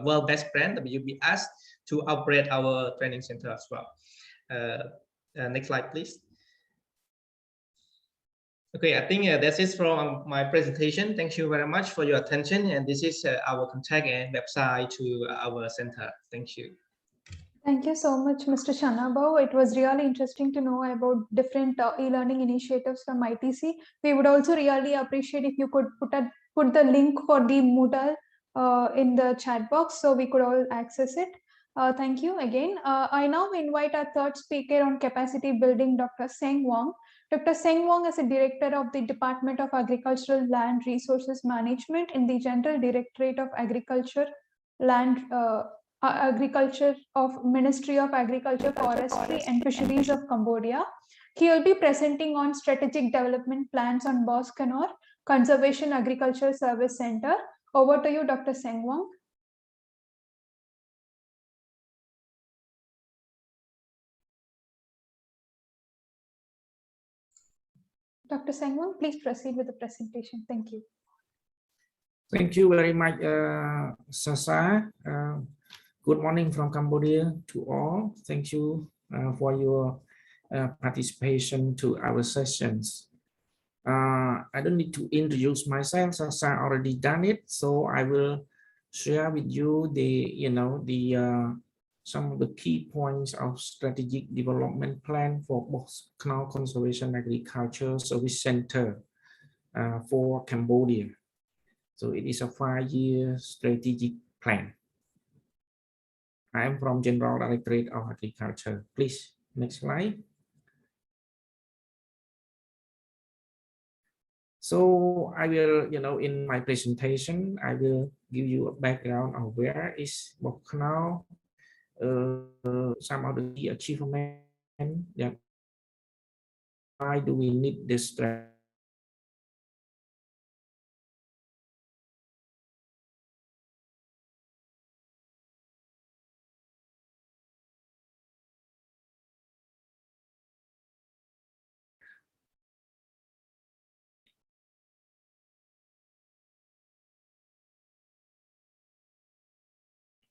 World Best Brand, WBS, to operate our training center as well. Next slide, please. Okay, I think that's it from my presentation. Thank you very much for your attention. And this is our contact and website to our center. Thank you. Thank you so much, Mr. Chanabao. It was really interesting to know about different e-learning initiatives from ITC. We would also really appreciate if you could put the link for the Moodle in the chat box so we could all access it. Thank you again. I now invite our third speaker on capacity building, Dr. Seng Wong. Dr. Seng Wong is a director of the Department of Agricultural Land Resources Management in the General Directorate of Agriculture, Agriculture of Ministry of Agriculture, Forestry and Fisheries of Cambodia. He will be presenting on strategic development plans on Bos Kanor Conservation Agriculture Service Center. Over to you, Dr. Seng Wong. Dr. Sengwon, please proceed with the presentation. Thank you. Thank you very much, Sasa. Good morning from Cambodia to all. Thank you for your participation to our sessions. I don't need to introduce myself. Sasa already done it, so I will share with you some of the key points of strategic development plan for both Canal Conservation Agriculture Service Center for Cambodia. So it is a 5-year strategic plan. I am from General Directorate of Agriculture. Please, next slide. So I will, in my presentation, I will give you a background of where is Boknal, some of the key achievements, that why do we need this strategy.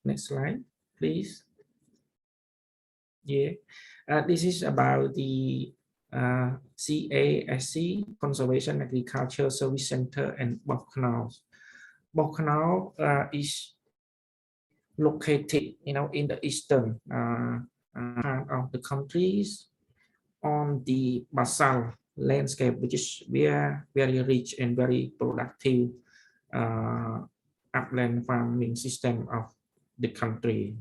Next slide, please. Yeah, this is about the CASC, Conservation Agriculture Service Center, and Boknal. Boknal is located, in the eastern part of the countries on the basalt landscape, which is very rich and very productive upland farming system of the country.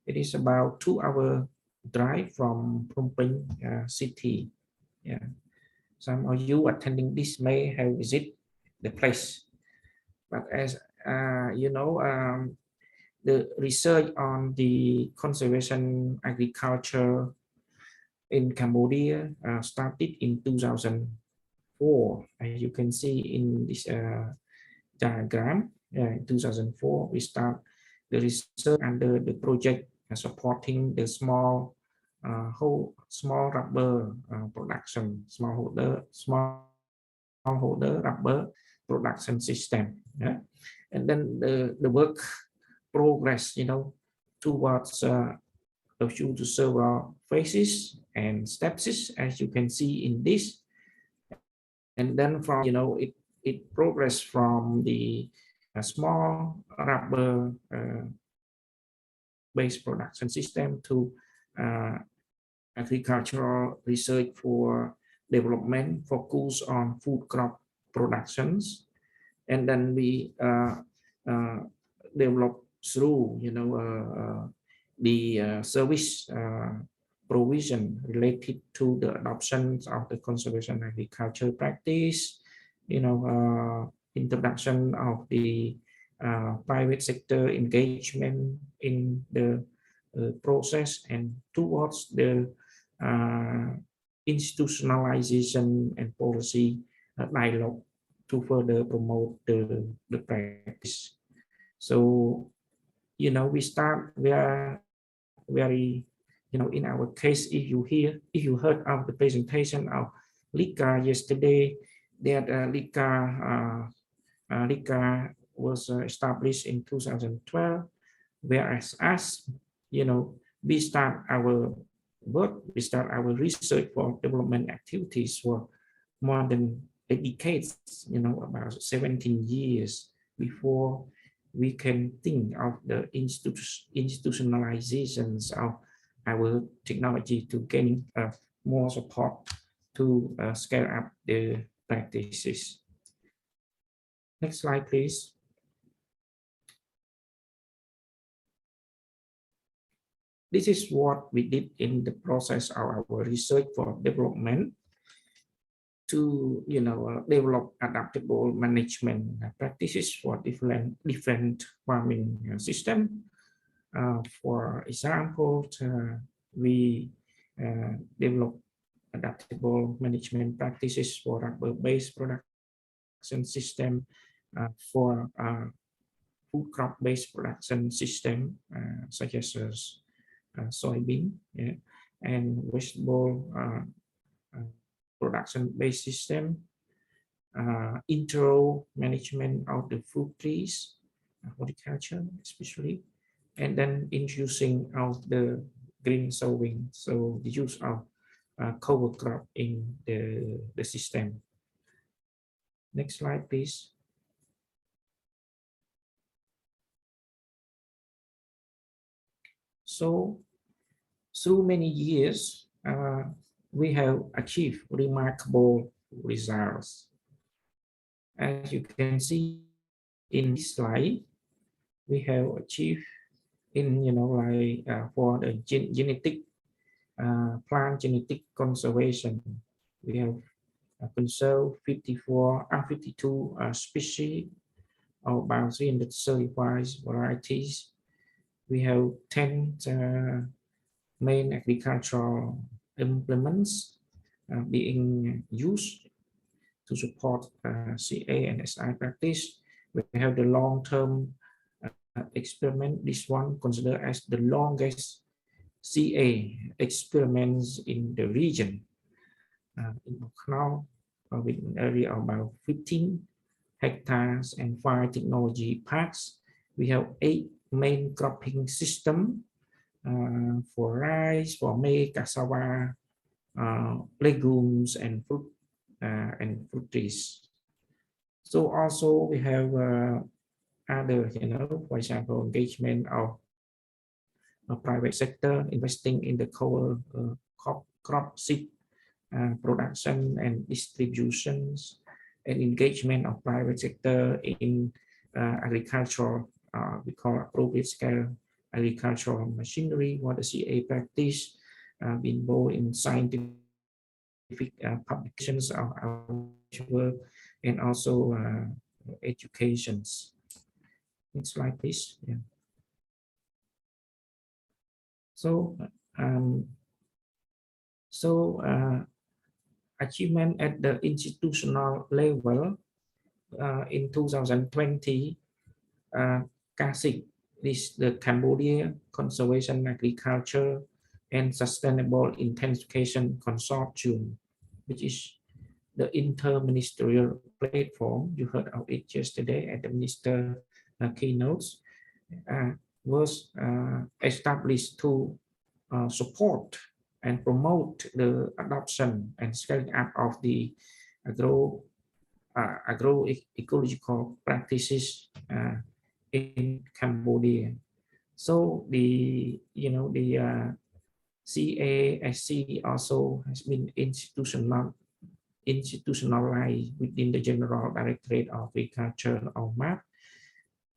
It is about 2-hour drive from Phnom Penh city. Yeah, some of you attending this may have visited the place, but as the research on the conservation agriculture in Cambodia started in 2004. As you can see in this diagram, in 2004 we start the research under the project supporting the small rubber production, smallholder rubber production system. Yeah? And then the work progress, towards the few to several phases and steps, as you can see in this. And then from, it progressed from the small rubber based production system to agricultural research for development focus on food crop productions. And then we develop through, the service provision related to the adoption of the conservation agriculture practice, introduction of the private sector engagement in the process, and towards the institutionalization and policy dialogue to further promote the practice. So, we start very, in our case, if you heard of the presentation of LICA yesterday, that LICA was established in 2012, whereas us, we start our work, we start our research for development activities for more than a decade, about 17 years before we can think of the institutionalizations of our technology to gain more support to scale up the practices. Next slide, please. This is what we did in the process of our research for development to develop adaptable management practices for different farming system. For example, we develop adaptable management practices for rubber-based production system, for food crop-based production system, such as soybean, yeah, and vegetable production-based system, intro management of the fruit trees, horticulture especially, and then introducing of the green sowing, so the use of cover crop in the system. Next slide, please. So through many years, we have achieved remarkable results. As you can see in this slide, we have achieved in, for the genetic plant genetic conservation, we have conserved 52 species of about 335 varieties. We have 10 main agricultural implements being used to support CA and SI practice. We have the long-term experiment, this one considered as the longest CA experiments in the region. In Boknau, with an area of about 15 hectares and 5 technology parks. We have 8 main cropping system for rice, for maize, cassava, legumes, and fruit trees. So also we have other, for example, engagement of private sector investing in the cover crop seed production and distributions, and engagement of private sector in agricultural, we call appropriate scale agricultural machinery, what the CA practice, involved in scientific publications of our work, and also educations. Next slide, please. Yeah. So, achievement at the institutional level in 2020, CASIC is the Cambodia Conservation Agriculture and Sustainable Intensification Consortium, which is the interministerial platform. You heard of it yesterday at the minister keynotes. Was established to support and promote the adoption and scaling up of the agroecological practices in Cambodia. So the CASC also has been institutionalized within the General Directorate of Agriculture of MAP,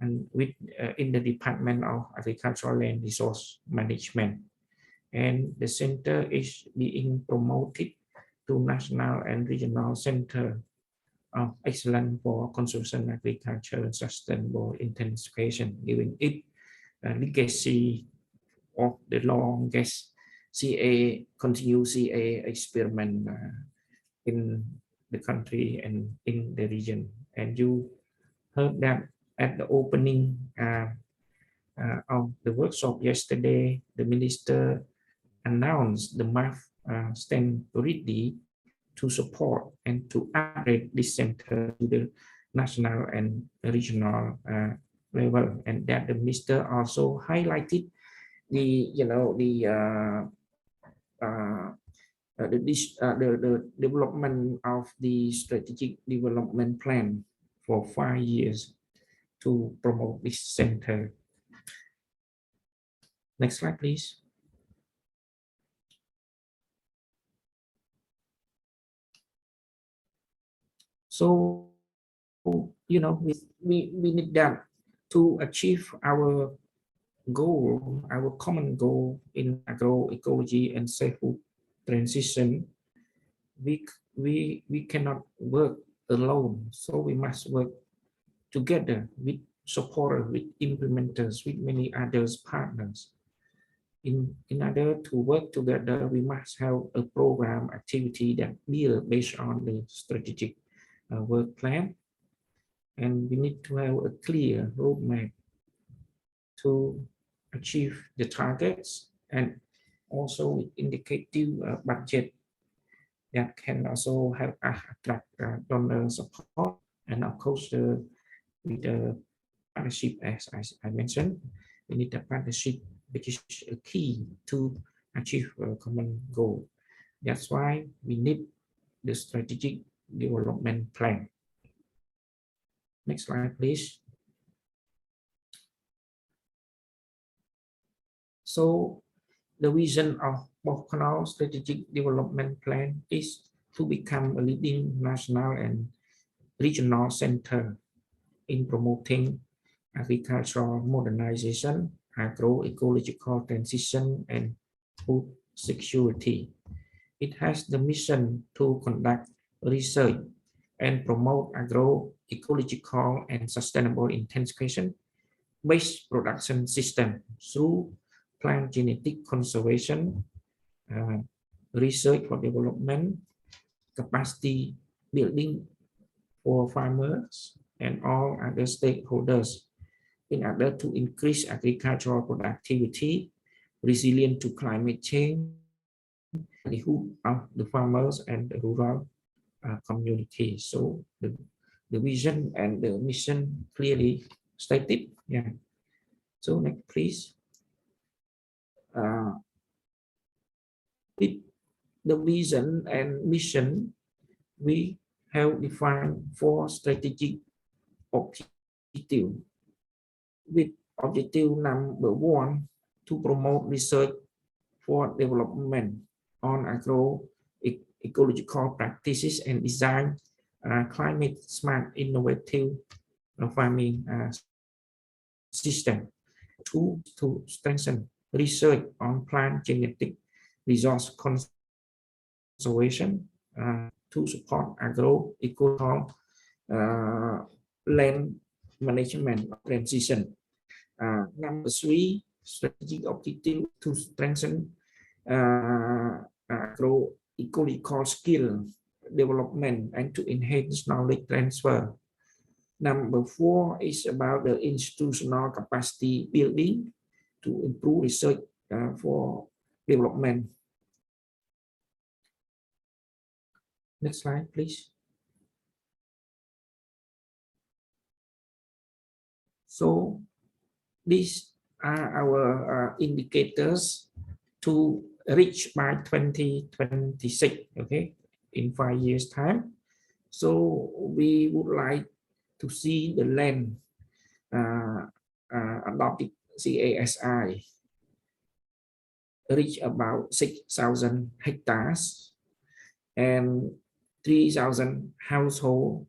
and with in the Department of Agricultural Land Resource Management. And the center is being promoted to national and regional center of excellence for conservation agriculture and sustainable intensification, giving it a legacy of the longest continuous CA experiment in the country and in the region. And you heard that at the opening of the workshop yesterday, the minister announced the MAF stand ready to support and to upgrade this center to the national and regional level, and that the minister also highlighted the development of the strategic development plan for 5 years to promote this center. Next slide, please. So, we need that to achieve our goal, our common goal in agroecology and safe food transition. We cannot work alone, so we must work together with supporters, with implementers, with many others partners. In order to work together, we must have a program activity that build based on the strategic work plan, and we need to have a clear roadmap to achieve the targets, and also indicative budget that can also help attract donor support, and of course with the partnership, as I mentioned, we need a partnership which is a key to achieve a common goal. That's why we need the strategic development plan. Next slide, please. So the vision of Boknal Strategic Development Plan is to become a leading national and regional center in promoting agricultural modernization, agroecological transition, and food security. It has the mission to conduct research and promote agroecological and sustainable intensification-based production system through plant genetic conservation, research for development, capacity building for farmers and all other stakeholders in order to increase agricultural productivity, resilient to climate change, livelihood of the farmers and the rural community. So the vision and the mission clearly stated. Yeah. So next, please. With the vision and mission, we have defined 4 strategic objectives. With objective number 1, to promote research for development on agroecological practices and design climate smart innovative farming system. 2, to strengthen research on plant genetic resource conservation to support agroecological land management transition. Number 3, strategic objective to strengthen agroecological skill development and to enhance knowledge transfer. Number 4 is about the institutional capacity building to improve research for development. Next slide, please. So these are our indicators to reach by 2026, okay, in 5 years' time. So we would like to see the land adopted CASI reach about 6,000 hectares and 3,000 household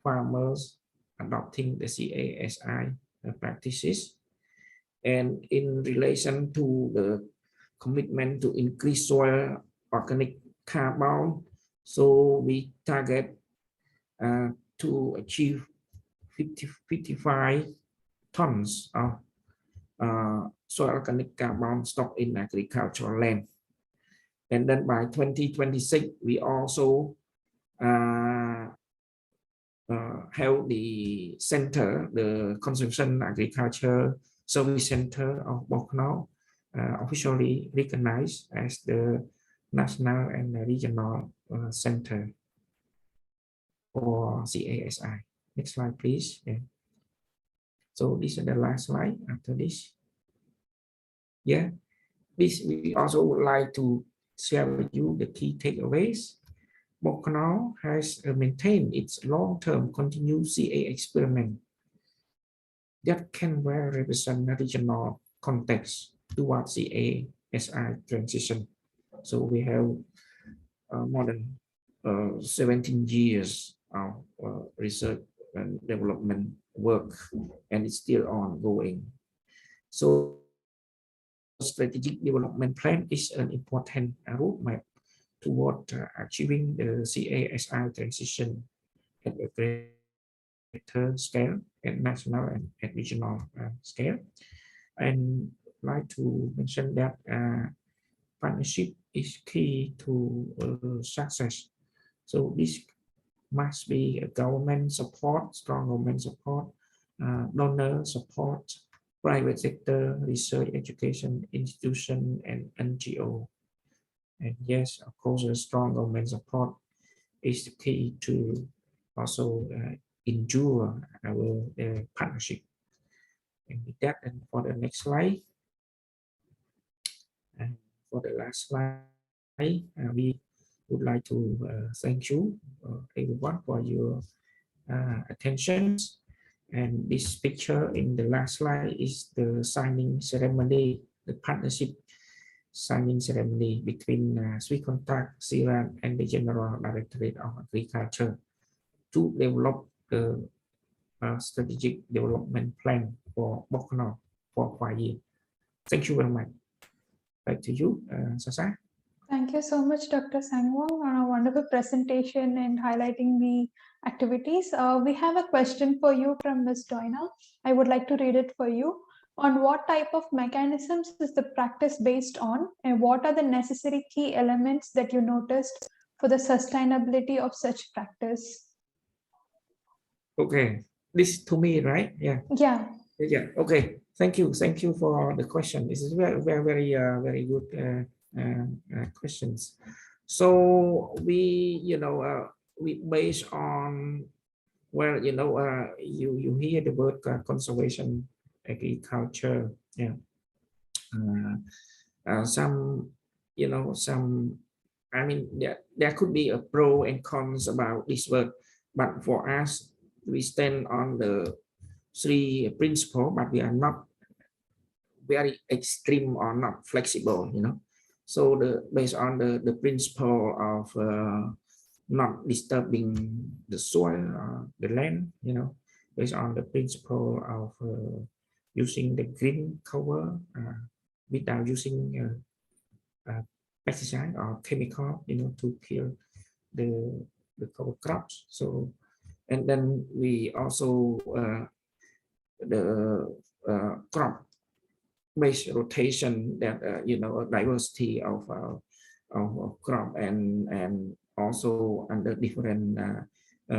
farmers adopting the CASI practices. And in relation to the commitment to increase soil organic carbon, so we target to achieve 55 tons of soil organic carbon stock in agricultural land. And then by 2026, we also have the center, the Conservation Agriculture Service Center of Boknal, officially recognized as the national and regional center for CASI. Next slide, please. Yeah. So this is the last slide after this. Yeah, this we also would like to share with you the key takeaways. Boknal has maintained its long-term continuous CA experiment that can well represent a regional context towards the ASI transition. So we have more than 17 years of research and development work, and it's still ongoing. So strategic development plan is an important roadmap toward achieving the CASI transition at a greater scale, at national and at regional scale. And I'd like to mention that partnership is key to success. So this must be a government support, strong government support, donor support, private sector, research, education institution, and NGO. And yes, of course, a strong government support is the key to also endure our partnership. And with that, and for the next slide, and for the last slide, we would like to thank you everyone for your attentions. And this picture in the last slide is the signing ceremony, the partnership signing ceremony between Swiss Contact, ASEAN, and the General Directorate of Agriculture to develop the strategic development plan for Bokno for 5 years. Thank you very much. Back to you, Sasa. Thank you so much, Dr. Sangwon, on a wonderful presentation and highlighting the activities. We have a question for you from Ms. Doina. I would like to read it for you. On what type of mechanisms is the practice based on, and what are the necessary key elements that you noticed for the sustainability of such practice? Okay, this to me, right? Yeah. Yeah. Yeah. Okay. Thank you. Thank you for the question. This is very good questions. So we, we based on where you hear the word conservation agriculture. Yeah. Some, some. I mean, there could be a pro and cons about this word, but for us, we stand on the 3 principles, but we are not very extreme or not flexible, So based on the principle of not disturbing the soil or the land, based on the principle of using the green cover without using pesticide or chemical, to kill the cover crops. So, and then we also the crop based rotation that a diversity of crop and also under different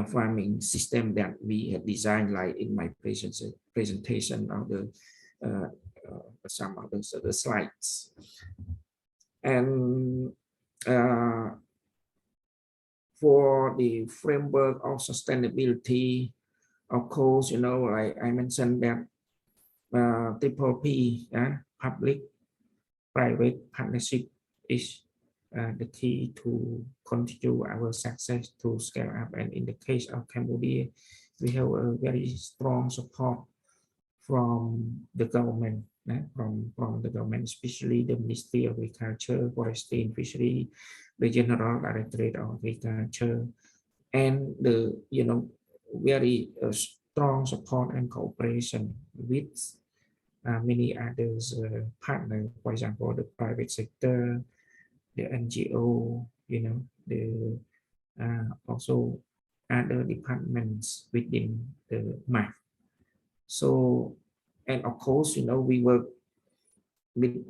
farming system that we have designed, like in my presentation of the some of the slides. And for the framework of sustainability, of course, like I mentioned that triple P, public-private partnership is the key to continue our success to scale up. And in the case of Cambodia, we have a very strong support from the government, from the government, especially the Ministry of Agriculture, Forestry and Fishery, the General Directorate of Agriculture, and the very strong support and cooperation with many others partners, for example, the private sector, the NGO, the also other departments within the MAF. So, and of course, we work with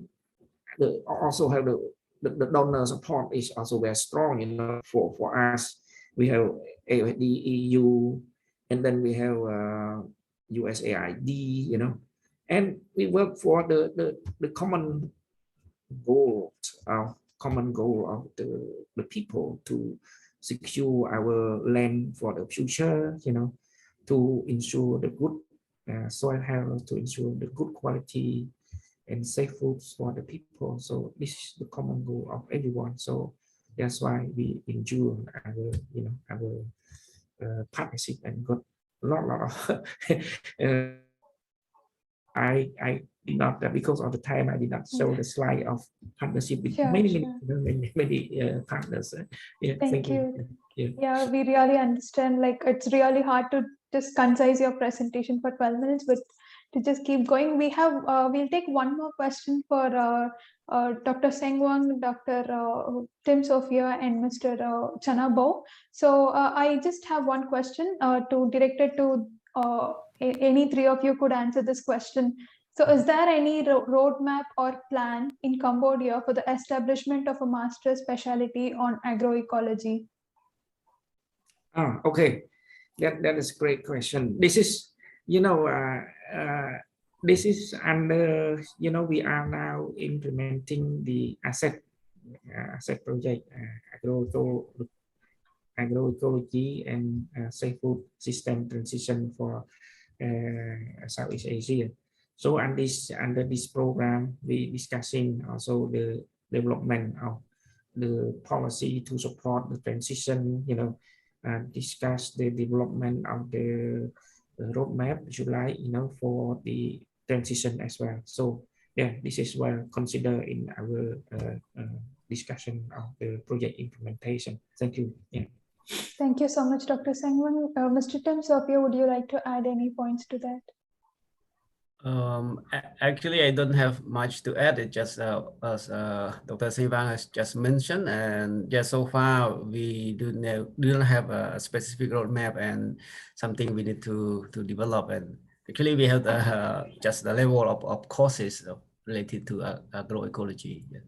also have the donor support is also very strong, for us. We have AFD, EU, and then we have USAID, and we work for the common goal of the people to secure our land for the future, to ensure the good soil health, to ensure the good quality and safe foods for the people. So this is the common goal of everyone. So that's why we endure our partnership and got a lot of I did not, because of the time, I did not show the slide of partnership with many partners. Yeah, thank you. Yeah. Yeah, we really understand, like it's really hard to just concise your presentation for 12 minutes, but to just keep going, we'll take one more question for Dr. Sengwang, Dr. Tim Sophia, and Mr. Chanabo. So I just have one question directed to any 3 of you could answer this question. So is there any roadmap or plan in Cambodia for the establishment of a master's specialty on agroecology? Okay, that is a great question. This is, this is under, we are now implementing the asset asset project, agroecology and safe food system transition for Southeast Asia. So under this program, we discussing also the development of the policy to support the transition, discuss the development of the roadmap, July, for the transition as well. So yeah, this is well considered in our discussion of the project implementation. Thank you. Yeah. Thank you so much, Dr. Sangwan. Mr. Tim Sophia, would you like to add any points to that? Actually, I don't have much to add. It just as Dr. Sangwan has just mentioned, and just so far we do not have a specific roadmap and something we need to develop. And actually, we have just the level of courses related to agroecology. Yeah.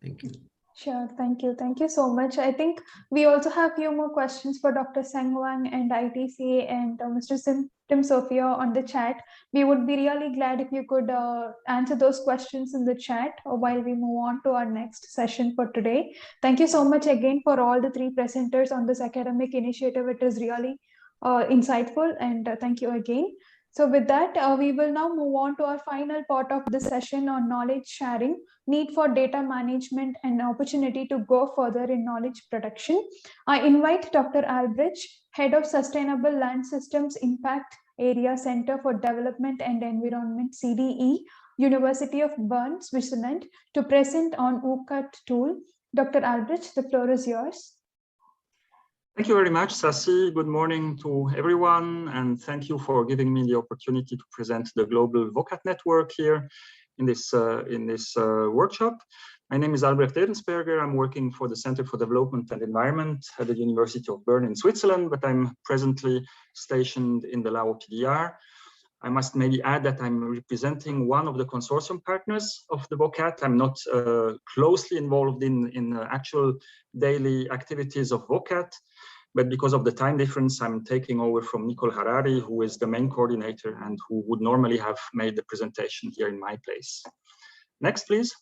Thank you. Sure, thank you. Thank you so much. I think we also have a few more questions for Dr. Sangwan and ITC and Mr. Tim Sophia on the chat. We would be really glad if you could answer those questions in the chat while we move on to our next session for today. Thank you so much again for all the three presenters on this academic initiative. It is really insightful, and thank you again. So with that, we will now move on to our final part of the session on knowledge sharing, need for data management, and opportunity to go further in knowledge production. I invite Dr. Albrecht, Head of Sustainable Land Systems Impact Area Center for Development and Environment, CDE, University of Bern, Switzerland, to present on OCAT tool. Dr. Albrecht, the floor is yours. Thank you very much, Sasi. Good morning to everyone, and thank you for giving me the opportunity to present the global VOCAT network here in this workshop. My name is Albrecht Edensberger. I'm working for the Center for Development and Environment at the University of Bern in Switzerland, but I'm presently stationed in the Lao PDR. I must maybe add that I'm representing one of the consortium partners of the VOCAT. I'm not closely involved in actual daily activities of VOCAT, but because of the time difference, I'm taking over from Nicole Harari, who is the main coordinator and who would normally have made the presentation here in my place. Next, please.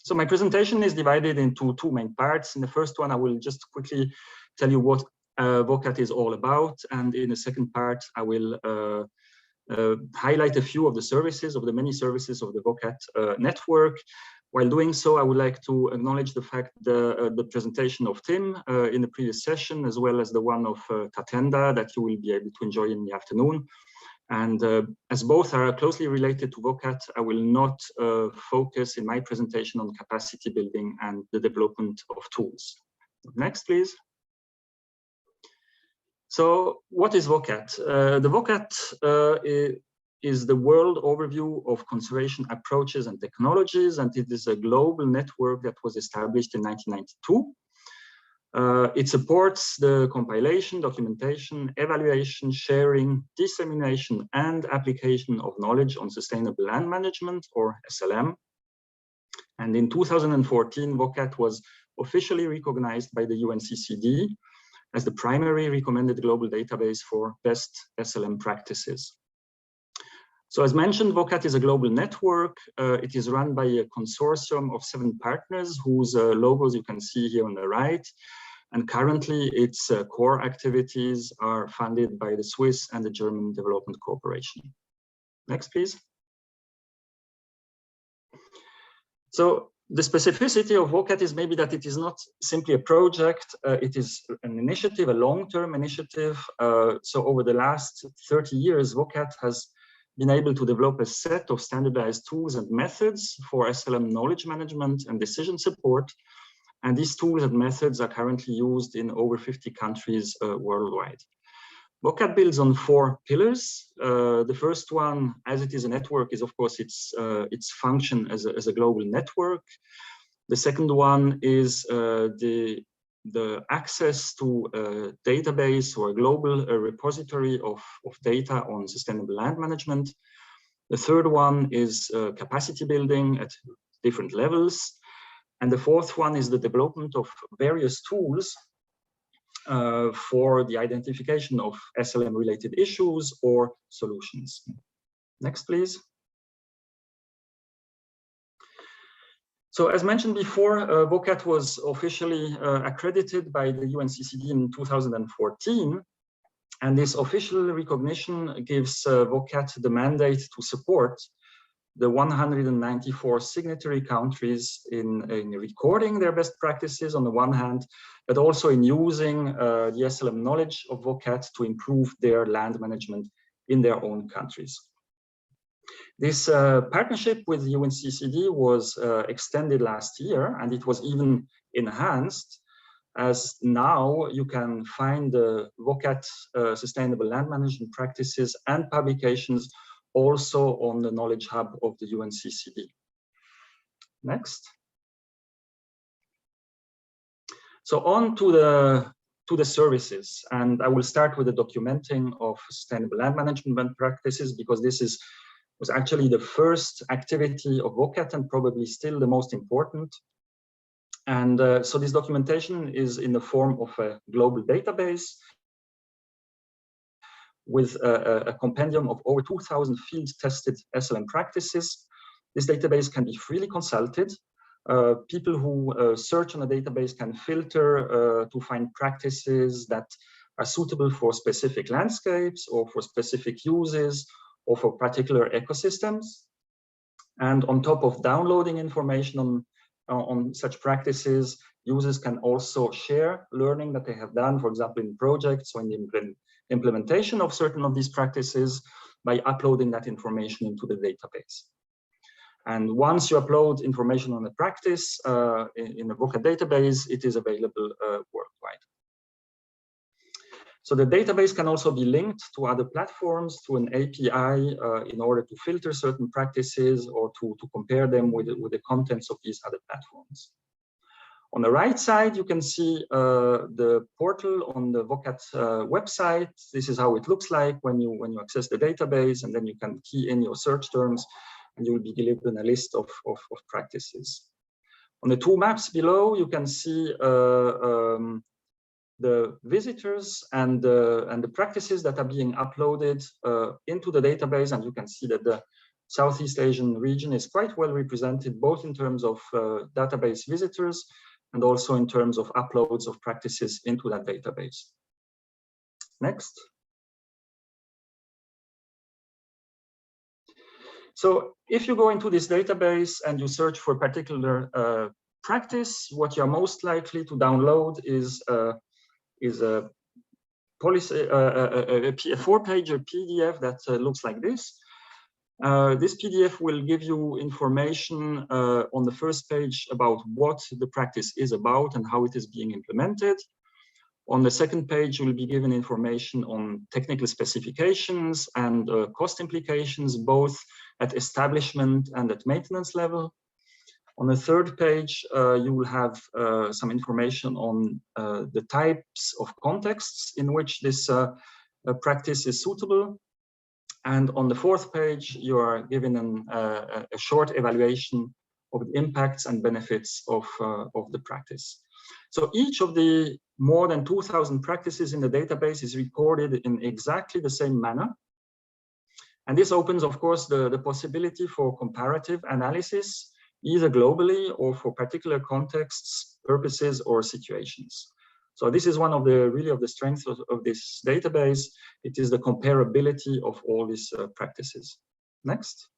So my presentation is divided into two main parts. In the first one, I will just quickly tell you what VOCAT is all about. And in the second part, I will highlight a few of the services, of the many services of the VOCAT network. While doing so, I would like to acknowledge the fact the presentation of Tim in the previous session, as well as the one of Tatenda that you will be able to enjoy in the afternoon. And as both are closely related to VOCAT, I will not focus in my presentation on capacity building and the development of tools. Next, please. So what is VOCAT? The VOCAT is the world overview of conservation approaches and technologies, and it is a global network that was established in 1992. It supports the compilation, documentation, evaluation, sharing, dissemination, and application of knowledge on sustainable land management, or SLM. And in 2014, VOCAT was officially recognized by the UNCCD as the primary recommended global database for best SLM practices. So as mentioned, VOCAT is a global network. It is run by a consortium of 7 partners whose logos you can see here on the right. And currently its core activities are funded by the Swiss and the German Development Cooperation. Next, please. So the specificity of VOCAT is maybe that it is not simply a project, it is an initiative, a long-term initiative. So over the last 30 years, VOCAT has been able to develop a set of standardized tools and methods for SLM knowledge management and decision support. And these tools and methods are currently used in over 50 countries worldwide. VOCAT builds on 4 pillars. The first one, as it is a network, is of course its function as a global network. The second one is the access to a database or a global repository of data on sustainable land management. The third one is capacity building at different levels. And the fourth one is the development of various tools for the identification of SLM-related issues or solutions. Next, please. So as mentioned before, VOCAT was officially accredited by the UNCCD in 2014. And this official recognition gives VOCAT the mandate to support the 194 signatory countries in recording their best practices on the one hand, but also in using the SLM knowledge of VOCAT to improve their land management in their own countries. This partnership with UNCCD was extended last year, and it was even enhanced, as now you can find the VOCAT sustainable land management practices and publications also on the Knowledge Hub of the UNCCD. Next. So on to the services, and I will start with the documenting of sustainable land management practices, because this was actually the first activity of VOCAT and probably still the most important. And so this documentation is in the form of a global database with a compendium of over 2,000 field-tested SLM practices. This database can be freely consulted. People who search on a database can filter to find practices that are suitable for specific landscapes or for specific uses or for particular ecosystems. And on top of downloading information on such practices, users can also share learning that they have done, for example, in projects or in the implementation of certain of these practices by uploading that information into the database. And once you upload information on the practice in the VOCAT database, it is available worldwide. So the database can also be linked to other platforms through an API in order to filter certain practices or to compare them with the contents of these other platforms. On the right side, you can see the portal on the VOCAT website. This is how it looks like when you access the database, and then you can key in your search terms and you will be given a list of practices. On the two maps below, you can see the visitors and the practices that are being uploaded into the database, and you can see that the Southeast Asian region is quite well represented, both in terms of database visitors and also in terms of uploads of practices into that database. Next. So if you go into this database and you search for a particular practice, what you're most likely to download is a policy, a 4-pager PDF that looks like this. This PDF will give you information on the first page about what the practice is about and how it is being implemented. On the second page, you will be given information on technical specifications and cost implications, both at establishment and at maintenance level. On the third page, you will have some information on the types of contexts in which this practice is suitable. And on the fourth page, you are given a short evaluation of the impacts and benefits of the practice. So each of the more than 2,000 practices in the database is recorded in exactly the same manner. And this opens, of course, the possibility for comparative analysis, either globally or for particular contexts, purposes, or situations. So this is one of the strengths of this database. It is the comparability of all these practices. Next.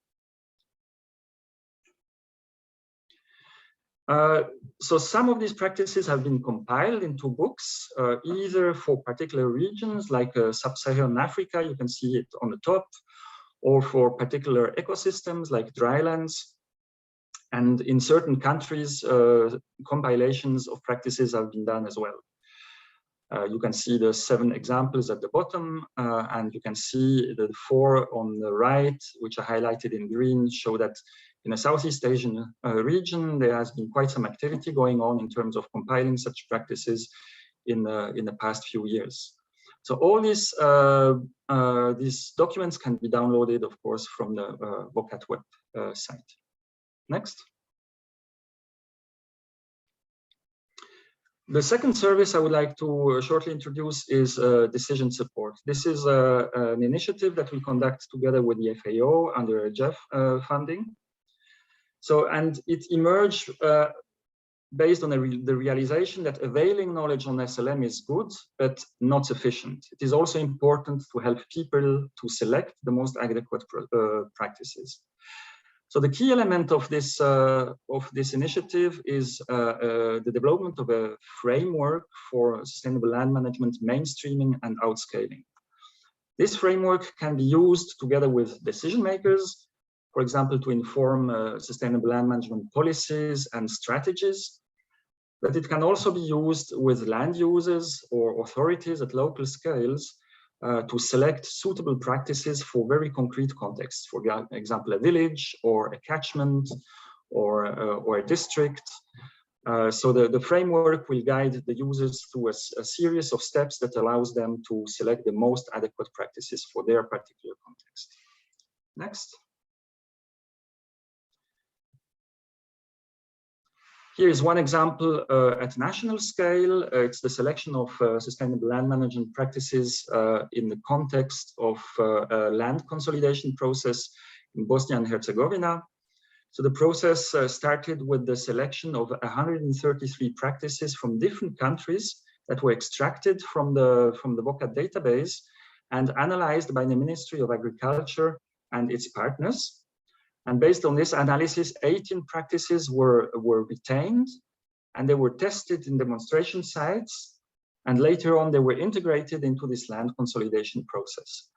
So some of these practices have been compiled into books, either for particular regions like Sub-Saharan Africa, you can see it on the top, or for particular ecosystems like drylands. And in certain countries, compilations of practices have been done as well. You can see the 7 examples at the bottom, and you can see the 4 on the right, which are highlighted in green, show that in the Southeast Asian region, there has been quite some activity going on in terms of compiling such practices in the past few years. So all these documents can be downloaded, of course, from the VOCAT web site. Next. The second service I would like to shortly introduce is decision support. This is an initiative that we conduct together with the FAO under JEF funding. So, and it emerged based on the realization that availing knowledge on SLM is good, but not sufficient. It is also important to help people to select the most adequate practices. So the key element of this initiative is the development of a framework for sustainable land management mainstreaming and outscaling. This framework can be used together with decision makers, for example, to inform sustainable land management policies and strategies. But it can also be used with land users or authorities at local scales to select suitable practices for very concrete contexts, for example, a village or a catchment or a district. So the framework will guide the users through a series of steps that allows them to select the most adequate practices for their particular context. Next. Here is one example at national scale. It's the selection of sustainable land management practices in the context of a land consolidation process in Bosnia and Herzegovina. So the process started with the selection of 133 practices from different countries that were extracted from the VOCAT database and analyzed by the Ministry of Agriculture and its partners. And based on this analysis, 18 practices were retained, and they were tested in demonstration sites. And later on, they were integrated into this land consolidation process.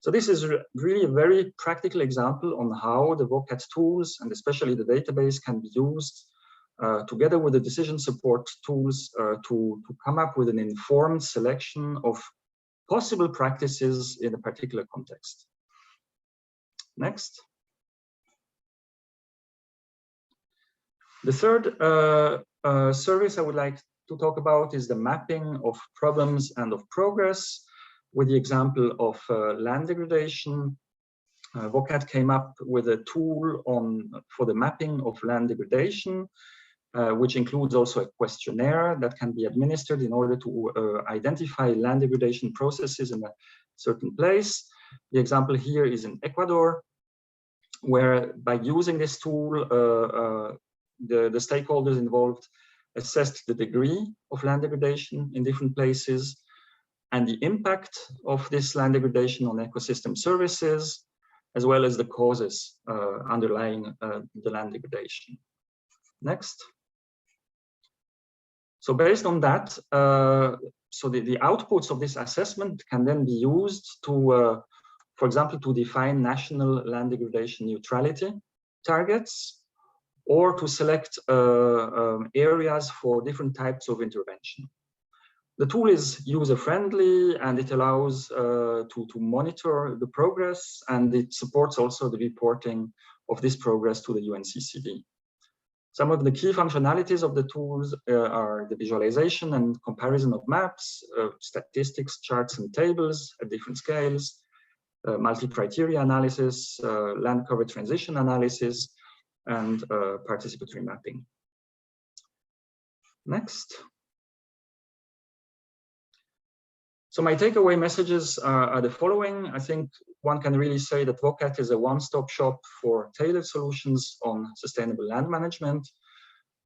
So this is really a very practical example on how the VOCAT tools, and especially the database, can be used together with the decision support tools to come up with an informed selection of possible practices in a particular context. Next. The third service I would like to talk about is the mapping of problems and of progress with the example of land degradation. VOCAT came up with a tool for the mapping of land degradation, which includes also a questionnaire that can be administered in order to identify land degradation processes in a certain place. The example here is in Ecuador, where by using this tool, the stakeholders involved assessed the degree of land degradation in different places and the impact of this land degradation on ecosystem services, as well as the causes underlying the land degradation. Next. So based on that, so the outputs of this assessment can then be used to, for example, to define national land degradation neutrality targets, or to select areas for different types of intervention. The tool is user-friendly and it allows to monitor the progress, and it supports also the reporting of this progress to the UNCCD. Some of the key functionalities of the tools are the visualization and comparison of maps, statistics, charts and tables at different scales, multi-criteria analysis, land cover transition analysis, and participatory mapping. Next. So my takeaway messages are the following. I think one can really say that VOCAT is a one-stop shop for tailored solutions on sustainable land management.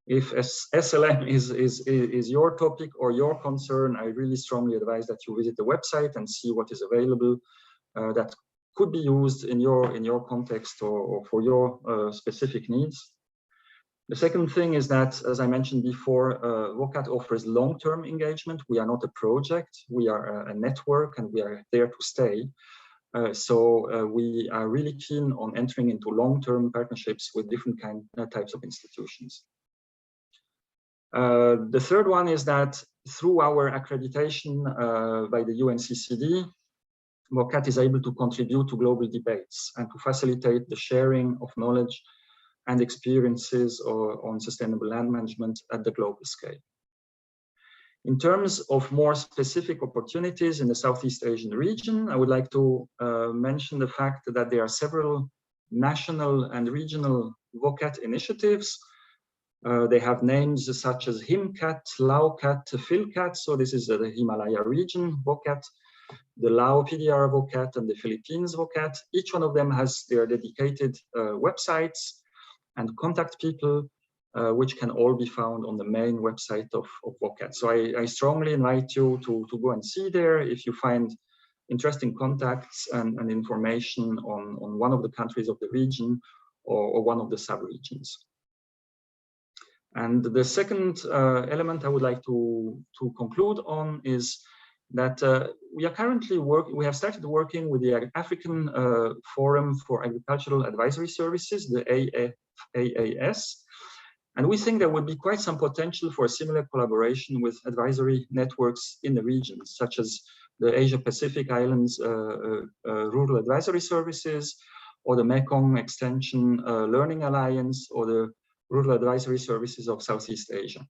If SLM is your topic or your concern, I really strongly advise that you visit the website and see what is available that could be used in your context or for your specific needs. The second thing is that, as I mentioned before, VOCAT offers long-term engagement. We are not a project, we are a network, and we are there to stay. So we are really keen on entering into long-term partnerships with different types of institutions. The third one is that through our accreditation by the UNCCD, VOCAT is able to contribute to global debates and to facilitate the sharing of knowledge and experiences on sustainable land management at the global scale. In terms of more specific opportunities in the Southeast Asian region, I would like to mention the fact that there are several national and regional VOCAT initiatives. They have names such as HIMCAT, LAOCAT, PhilCat, so this is the Himalaya region VOCAT, the Lao PDR VOCAT, and the Philippines VOCAT. Each one of them has their dedicated websites and contact people, which can all be found on the main website of VOCAT. So I strongly invite you to go and see there if you find interesting contacts and information on one of the countries of the region or one of the sub-regions. And the second element I would like to conclude on is that we have started working with the African Forum for Agricultural Advisory Services, the AAS, and we think there would be quite some potential for a similar collaboration with advisory networks in the region, such as the Asia-Pacific Islands Rural Advisory Services, or the Mekong Extension Learning Alliance, or the Rural Advisory Services of Southeast Asia.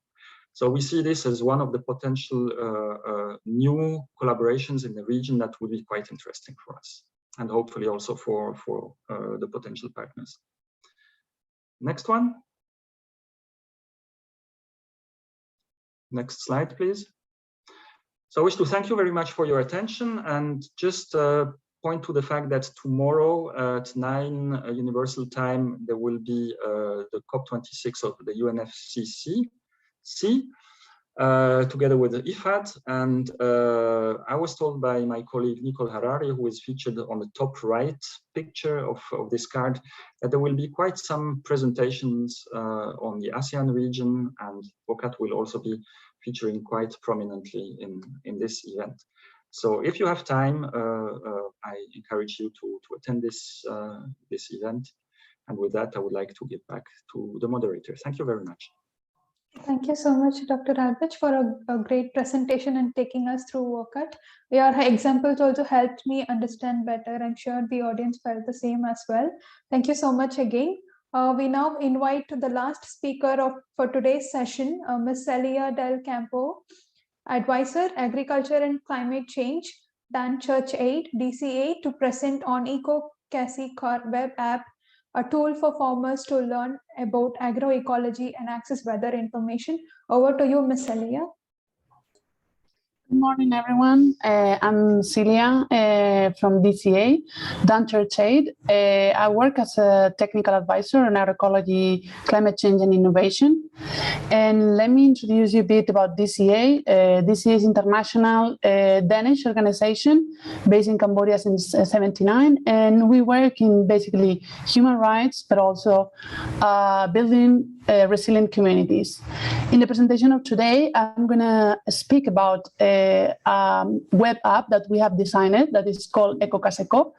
So we see this as one of the potential new collaborations in the region that would be quite interesting for us, and hopefully also for the potential partners. Next one. Next slide, please. So I wish to thank you very much for your attention, and just point to the fact that tomorrow at 9 Universal Time, there will be the COP26 of the UNFCCC, together with the IFAD. And I was told by my colleague Nicole Harari, who is featured on the top right picture of this card, that there will be quite some presentations on the ASEAN region, and VOCAT will also be featuring quite prominently in this event. So if you have time, I encourage you to attend this event. And with that, I would like to give back to the moderator. Thank you very much. Thank you so much, Dr. Albert, for a great presentation and taking us through VOCAT. Your examples also helped me understand better. I'm sure the audience felt the same as well. Thank you so much again. We now invite the last speaker for today's session, Ms. Celia Del Campo, Advisor, Agriculture and Climate Change, Dan Church Aid, DCA, to present on EcoCasiCar web app, a tool for farmers to learn about agroecology and access weather information. Over to you, Ms. Celia. Good morning, everyone. I'm Celia from DCA, Dan Church Aid. I work as a technical advisor on agroecology, climate change, and innovation. And let me introduce you a bit about DCA. DCA is international Danish organization based in Cambodia since '79, and we work in basically human rights, but also building resilient communities. In the presentation of today, I'm going to speak about a web app that we have designed that is called EcoCasiCar,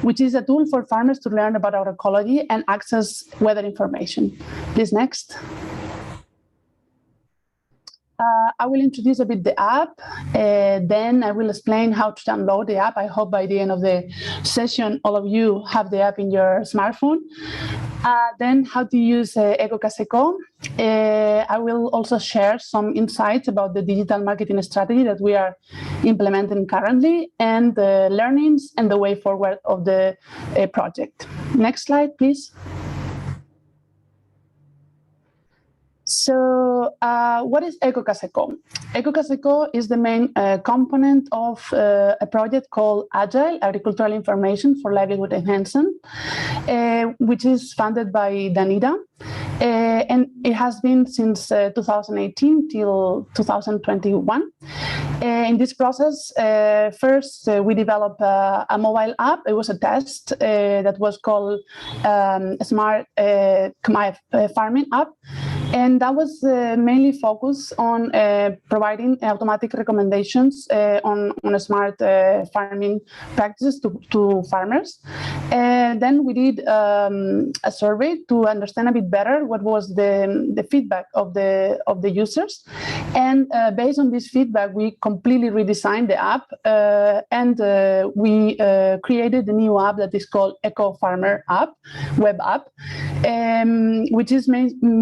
which is a tool for farmers to learn about agroecology and access weather information. Please, next. I will introduce a bit the app, then I will explain how to download the app. I hope by the end of the session, all of you have the app in your smartphone. Then how to use EcoCasiCar. I will also share some insights about the digital marketing strategy that we are implementing currently, and the learnings and the way forward of the project. Next slide, please. So what is EcoCasiCar? EcoCasiCar is the main component of a project called Agile, Agricultural Information for Livelihood Enhancement, which is funded by Danida. And it has been since 2018 till 2021. In this process, first we developed a mobile app. It was a test that was called Smart Farming App. And that was mainly focused on providing automatic recommendations on a smart farming practices to farmers. And then we did a survey to understand a bit better what was the feedback of the users. And based on this feedback, we completely redesigned the app, and we created a new app that is called Eco Farmer app, web app, which is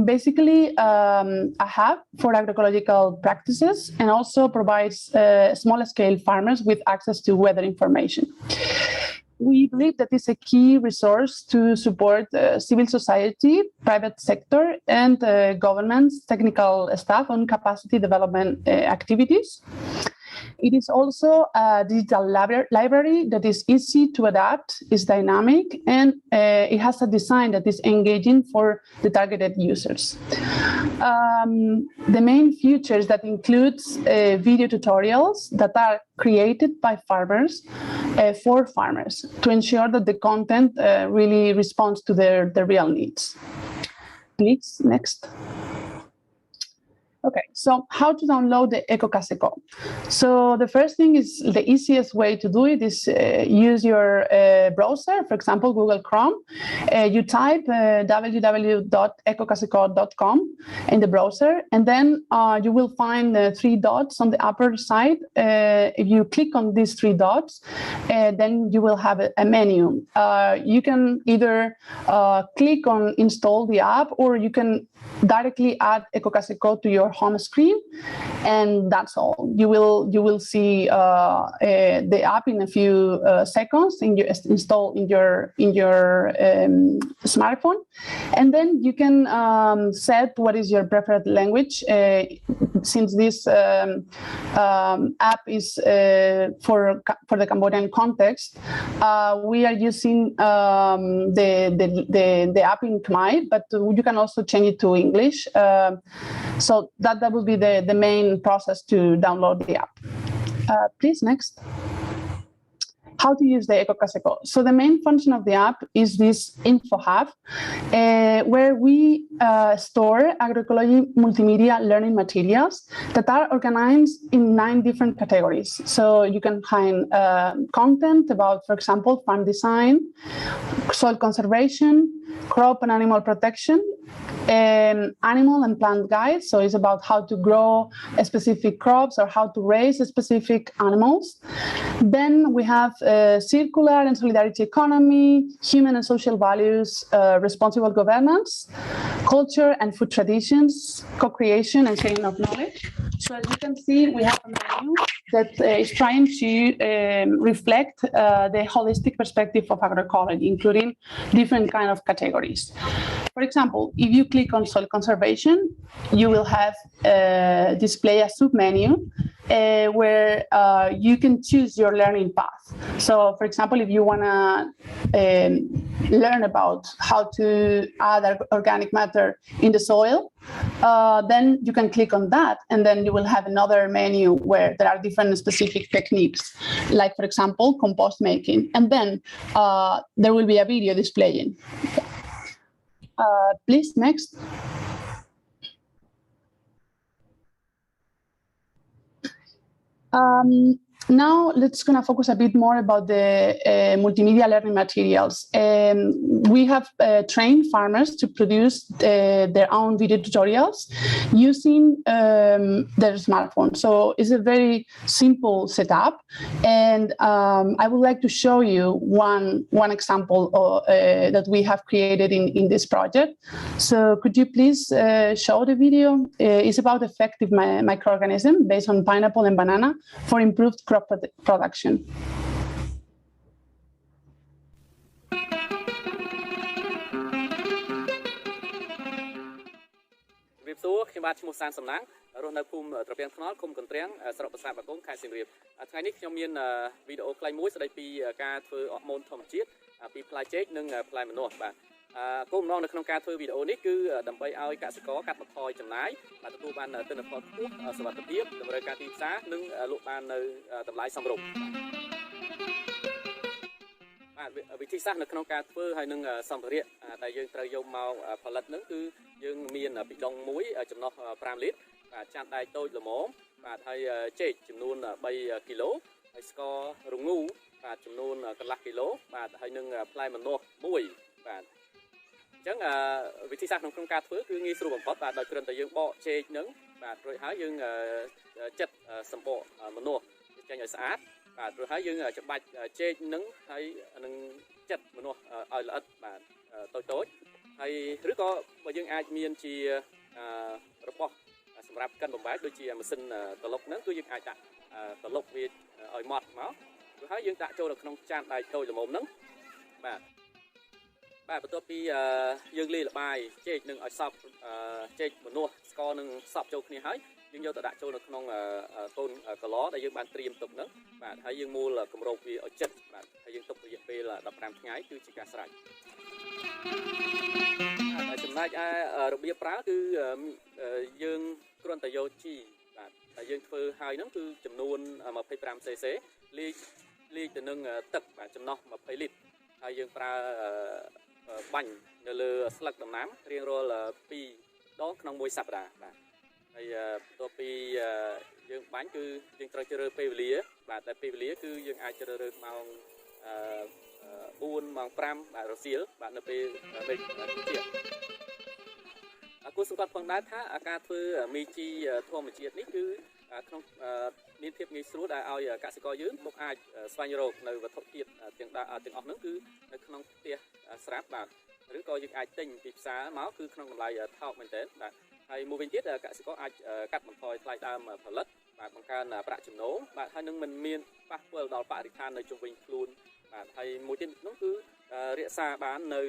basically a hub for agroecological practices, and also provides small-scale farmers with access to weather information. We believe that it's a key resource to support civil society, private sector, and government's technical staff on capacity development activities. It is also a digital library that is easy to adapt, is dynamic, and it has a design that is engaging for the targeted users. The main features that includes video tutorials that are created by farmers for farmers to ensure that the content really responds to their real needs. Please, next. Okay, so how to download the EcoCaseco? So the first thing is the easiest way to do it is use your browser, for example, Google Chrome. You type www.ecocaseco.com in the browser, and then you will find the 3 dots on the upper side. If you click on these 3 dots, then you will have a menu. You can either click on install the app, or you can directly add EcoCaseco to your home screen, and that's all. You will see the app in a few seconds install in your smartphone, and then you can set what is your preferred language. Since this app is for the Cambodian context, we are using the app in Khmer, but you can also change it to English. So that will be the main process to download the app. Please, next. How to use the EcoCaseco. So the main function of the app is this info hub, where we store agroecology multimedia learning materials that are organized in 9 different categories. So you can find content about, for example, farm design, soil conservation, crop and animal protection, animal and plant guides. So it's about how to grow specific crops or how to raise specific animals. Then we have circular and solidarity economy, human and social values, responsible governance, culture and food traditions, co-creation and sharing of knowledge. So as you can see, we have a menu that is trying to reflect the holistic perspective of agroecology, including different kind of categories. For example, if you click on soil conservation, you will have display a submenu where you can choose your learning path. So, for example, if you want to learn about how to add organic matter in the soil, then you can click on that, and then you will have another menu where there are different specific techniques, like, for example, compost making, and then there will be a video displaying. Please, next. Now let's gonna focus a bit more about the multimedia learning materials. We have trained farmers to produce their own video tutorials using their smartphone. So it's a very simple setup, and I would like to show you one example that we have created in this project. So could you please show the video? It's about effective microorganism based on pineapple and banana for improved crop production. សួរខ្ញុំបាទឈ្មោះសានសំណាងរស់នៅភូមិត្រពាំងថ្នល់ឃុំកន្ទ្រាំងស្រុកប្រាសាទបាគងខេត្តសៀមរាបថ្ងៃនេះខ្ញុំមានវីដេអូខ្លីមួយស្ដីពីការធ្វើអរម៉ូនធម្មជាតិពីផ្លែចេកនិងផ្លែម្នាស់បាទគោលបំណងនៅក្នុងការធ្វើវីដេអូនេះគឺដើម្បីឲ្យកសិករកាត់បន្ថយចំណាយបាទទទួលបានទិន្នផលខ្ពស់សុវត្ថិភាពតម្រូវការទីផ្សារនិងលក់បាននៅតម្លៃសមរម្យវិធីសាស្ត្រនៅក្នុងការធ្វើហើយនឹងសម្ភារៈដែលយើងត្រូវយកមកផលិតហ្នឹងគឺយើងមានពីដុំមួយចំណុះ5លីត្របាទចានដែកតូចល្មមបាទហើយចេកចំនួន3គីឡូហើយស្កររងូបាទចំនួនកន្លះគីឡូបាទហើយនឹងផ្លែម្នាស់មួយបាទអញ្ចឹងវិធីសាស្ត្រក្នុងការធ្វើគឺងាយស្រួលបំផុតបាទដោយគ្រាន់តែយើងបកចេកហ្នឹងបាទរួចហើយយើងចិតសម្បកម្នាស់ចេញឲ្យស្អាតបាទរួចហើយយើងច្បាច់ចេកហ្នឹងហើយនឹងចិតម្នាស់ឲ្យល្អិតបាទតូចហើយឬក៏បើយើងអាចមានជារបស់សម្រាប់កិនបំបែកដូចជាម៉ាស៊ីនត្រឡុកហ្នឹងគឺយើងអាចដាក់ត្រឡុកវាឲ្យម៉ត់មករួចហើយយើងដាក់ចូលនៅក្នុងចានដែកតូចល្មមហ្នឹងបាទ បាទបន្ទាប់ពីយើងលាយល្បាយចេកនឹងឲ្យសព្វចេកម្នាស់ស្ករនឹងសព្វចូលគ្នាហើយយើងយកទៅដាក់ចូលនៅក្នុងកូនកឡដែលយើងបានត្រៀមទុកហ្នឹងបាទហើយយើងមូលគម្របវាឲ្យជិតបាទហើយយើងទុករយៈពេល15ថ្ងៃគឺជាការស្រេចចំណែកឯរបៀបប្រើគឺយើងគ្រាន់តែយកជីបាទតែយើងធ្វើហើយហ្នឹងគឺចំនួន 25cc លាយទៅនឹងទឹកបាទចំណុះ20លីត្រហើយយើងប្រើបាញ់នៅលើស្លឹកដំណាំរៀងរាល់2ដងក្នុងមួយសប្តាហ៍បាទហើយបន្ទាប់ពីយើងបាញ់គឺយើងត្រូវជ្រើសរើសពេលវេលាបាទតែពេលវេលាគឺយើងអាចជ្រើសរើសម៉ោង4ម៉ោង5បាទរសៀលបាទនៅពេលមេឃជាគួរសង្កត់ផងដែរថាការធ្វើមីជីធម្មជាតិនេះគឺក្នុងមានភាពងាយស្រួលដែលឲ្យកសិករយើងមកអាចស្វែងរកនៅវត្ថុធាតុទាំងអស់ហ្នឹងគឺនៅក្នុងផ្ទះស្រាប់បាទឬក៏យើងអាចទិញពីផ្សារមកគឺក្នុងតម្លៃថោកមែនទែនបាទហើយមួយវិញទៀតកសិករអាចកាត់បន្ថយថ្លៃដើមផលិតបាទបង្កើនប្រាក់ចំណូលបាទហើយនឹងមិនមានប៉ះពាល់ដល់បរិស្ថាននៅជុំវិញខ្លួនបាទហើយមួយទៀតនោះគឺរក្សាបាននៅ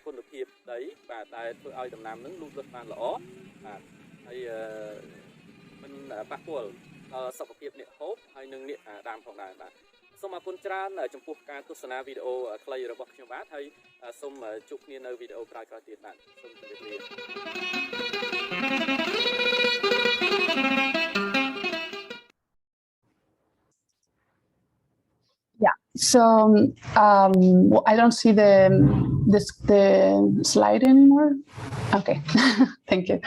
គុណភាពដីបាទដែលធ្វើឲ្យដំណាំនឹងលូតលាស់បានល្អបាទហើយមិនប៉ះពាល់ដល់សុខភាពអ្នកហូបហើយនិងអ្នកដាំផងដែរបាទសូមអរគុណច្រើនចំពោះការទស្សនាវីដេអូខ្លីរបស់ខ្ញុំបាទហើយសូមជួបគ្នានៅវីដេអូក្រោយៗទៀតបាទសូមជម្រាបលា Yeah, so I don't see the slide anymore. Okay, thank you.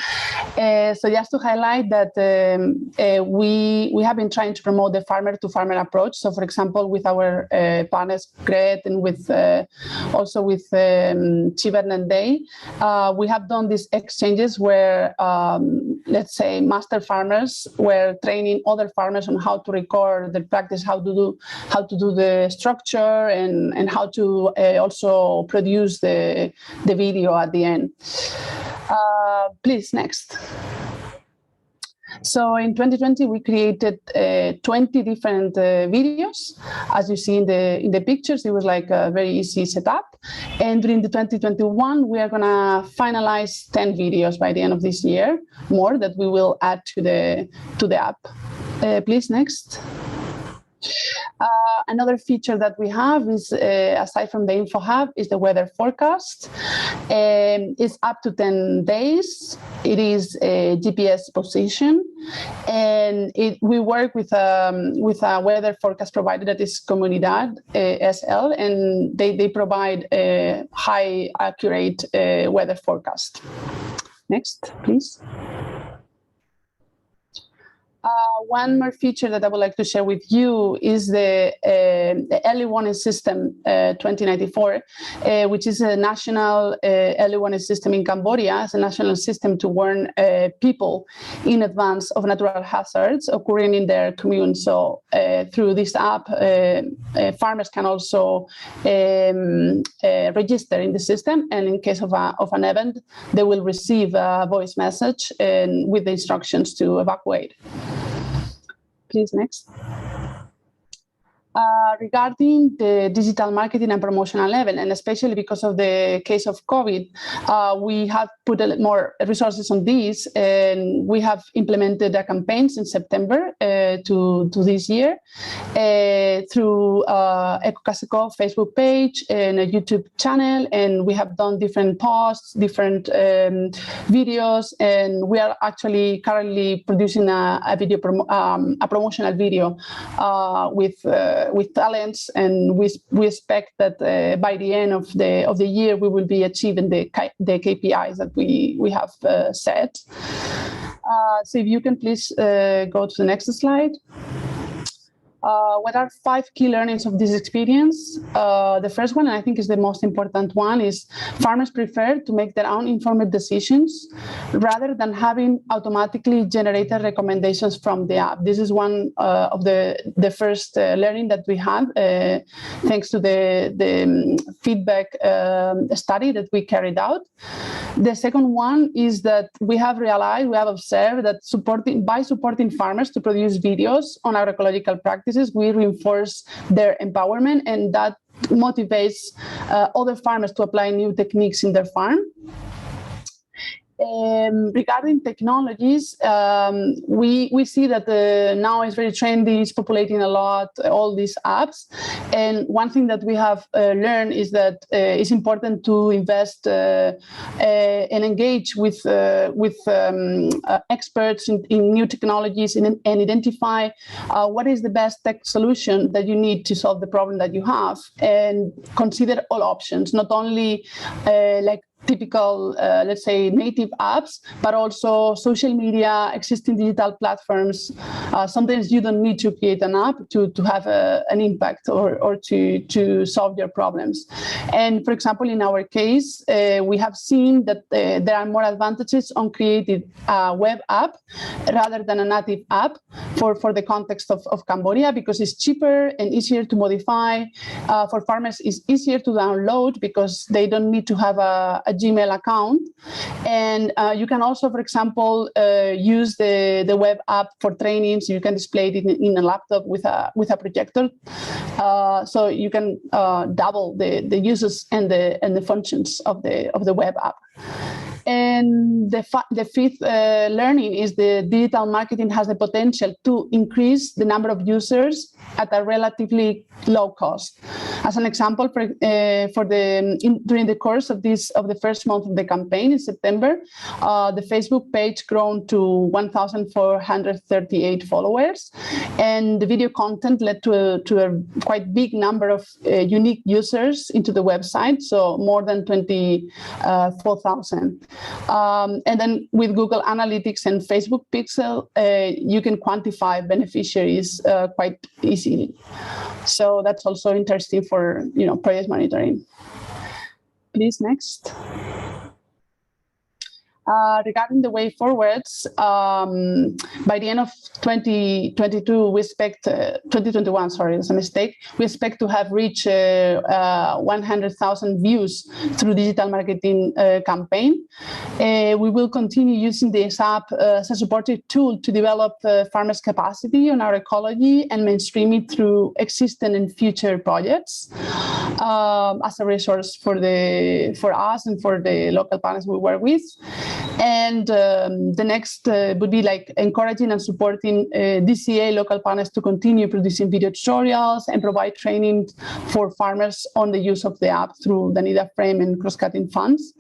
So just to highlight that we have been trying to promote the farmer-to-farmer approach. So, for example, with our partners Gret and with also with Chibern and Day, we have done these exchanges where, let's say, master farmers were training other farmers on how to record the practice, how to do the structure and how to also produce the video at the end. Please, next. So in 2020, we created 20 different videos. As you see in the pictures, it was like a very easy setup. And during the 2021, we are going to finalize 10 videos by the end of this year, more that we will add to the app. Please, next. Another feature that we have is, aside from the info hub, is the weather forecast. It's up to 10 days. It is a GPS position, and we work with a weather forecast provider that is Comunidad SL, and they provide a high accurate weather forecast. Next, please. One more feature that I would like to share with you is the early warning system 2094, which is a national early warning system in Cambodia. It's a national system to warn people in advance of natural hazards occurring in their commune. So through this app, farmers can also register in the system, and in case of an event, they will receive a voice message and with the instructions to evacuate. Please, next. Regarding the digital marketing and promotional level, and especially because of the case of COVID, we have put a lot more resources on this, and we have implemented a campaign since September to this year through Agroecology Facebook page and a YouTube channel, and we have done different posts, different videos, and we are actually currently producing a video a promotional video with talents, and we expect that by the end of the year we will be achieving the KPIs that we have set. So if you can please go to the next slide. What are 5 key learnings of this experience? The first one, and I think is the most important one, is farmers prefer to make their own informed decisions rather than having automatically generated recommendations from the app. This is one of the first learning that we had, thanks to the feedback study that we carried out. The second one is that we have observed that by supporting farmers to produce videos on agroecological practices, we reinforce their empowerment, and that motivates other farmers to apply new techniques in their farm. Regarding technologies, we see that now it's very trendy, it's populating a lot, all these apps. And one thing that we have learned is that it's important to invest and engage with experts in new technologies and identify what is the best tech solution that you need to solve the problem that you have, and consider all options, not only like typical, let's say, native apps, but also social media, existing digital platforms. Sometimes you don't need to create an app to have an impact or to solve your problems. And for example, in our case, we have seen that there are more advantages on creating a web app rather than a native app for the context of Cambodia, because it's cheaper and easier to modify. For farmers, it's easier to download because they don't need to have a Gmail account. And you can also, for example, use the web app for training, so you can display it in a laptop with a projector. So you can double the uses and the functions of the web app. And the fifth learning is the digital marketing has the potential to increase the number of users at a relatively low cost. As an example, during the course of the first month of the campaign in September, the Facebook page grown to 1,438 followers, and the video content led to a quite big number of unique users into the website, so more than 24,000. And then with Google Analytics and Facebook Pixel, you can quantify beneficiaries quite easily. So that's also interesting for project monitoring. Please, next. Regarding the way forwards, by the end of 2022, we expect 2021. Sorry, that's a mistake. We expect to have reached 100,000 views through digital marketing campaign. We will continue using this app as a supportive tool to develop farmers' capacity on agroecology and mainstream it through existing and future projects as a resource for us and for the local partners we work with. And the next would be like encouraging and supporting DCA local partners to continue producing video tutorials and provide training for farmers on the use of the app through the NIDA frame and cross-cutting funds.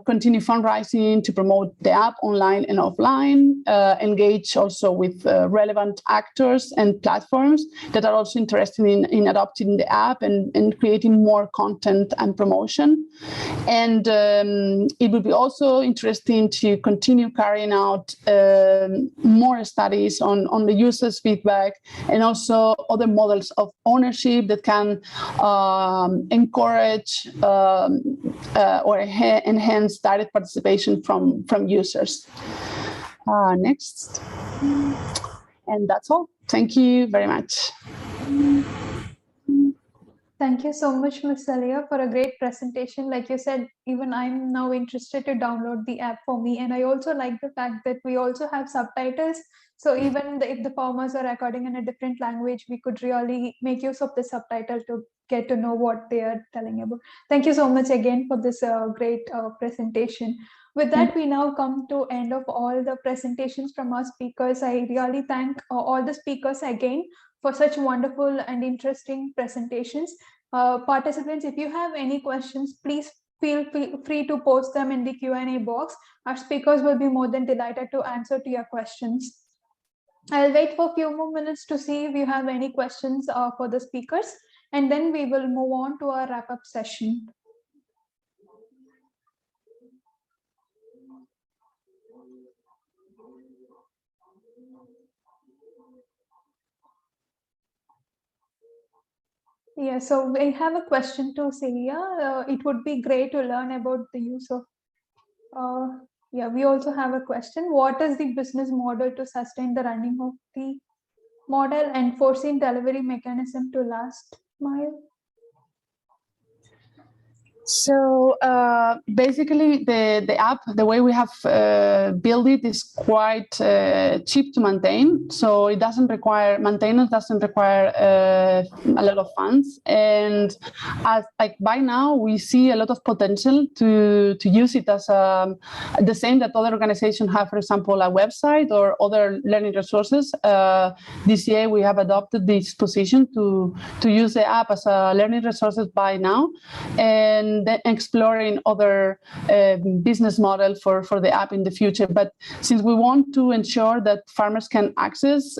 Continue fundraising to promote the app online and offline. Engage also with relevant actors and platforms that are also interested in adopting the app and creating more content and promotion. And it would be also interesting to continue carrying out more studies on the users' feedback and also other models of ownership that can encourage or enhance direct participation from users. Next. And that's all. Thank you very much. Thank you so much, Ms. Celia, for a great presentation. Like you said, even I'm now interested to download the app for me. And I also like the fact that we also have subtitles. So even if the farmers are recording in a different language, we could really make use of the subtitle to get to know what they are telling about. Thank you so much again for this great presentation. With that, we now come to end of all the presentations from our speakers. I really thank all the speakers again for such wonderful and interesting presentations. Participants, if you have any questions, please feel free to post them in the Q&A box. Our speakers will be more than delighted to answer to your questions. I'll wait for a few more minutes to see if you have any questions for the speakers, and then we will move on to our wrap-up session. Yeah, so we have a question to Celia. It would be great to learn about the use of, yeah, we also have a question. What is the business model to sustain the running of the model and foreseen delivery mechanism to last mile? So basically, the app, the way we have built it is quite cheap to maintain. So it doesn't require maintenance, doesn't require a lot of funds. And like by now, we see a lot of potential to use it as the same that other organizations have, for example, a website or other learning resources. This year, we have adopted this position to use the app as a learning resources by now, and then exploring other business model for the app in the future. But since we want to ensure that farmers can access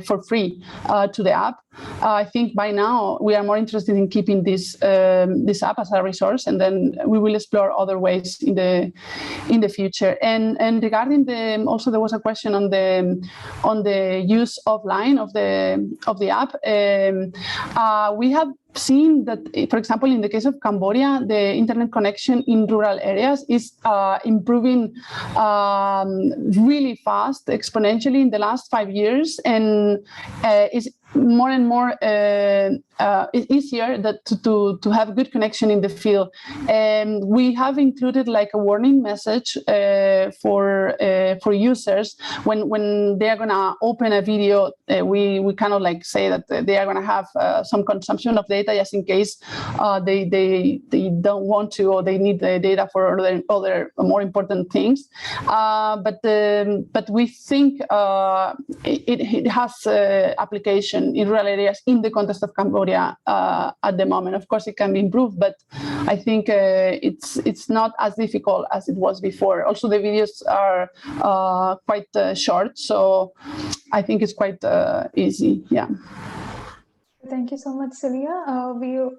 for free to the app, I think by now we are more interested in keeping this this app as a resource, and then we will explore other ways in the future. And regarding also there was a question on the use offline of the app. We have seen that, for example, in the case of Cambodia, the internet connection in rural areas is improving really fast, exponentially in the last 5 years, and is more and more easier to have good connection in the field. And we have included like a warning message for users when they are gonna open a video. We kind of like say that they are gonna have some consumption of data just in case they don't want to, or they need the data for other more important things. But we think it has application in rural areas in the context of Cambodia at the moment. Of course, it can be improved, but I think it's not as difficult as it was before. Also, the videos are quite short, so I think it's quite easy. Yeah. Thank you so much, Celia.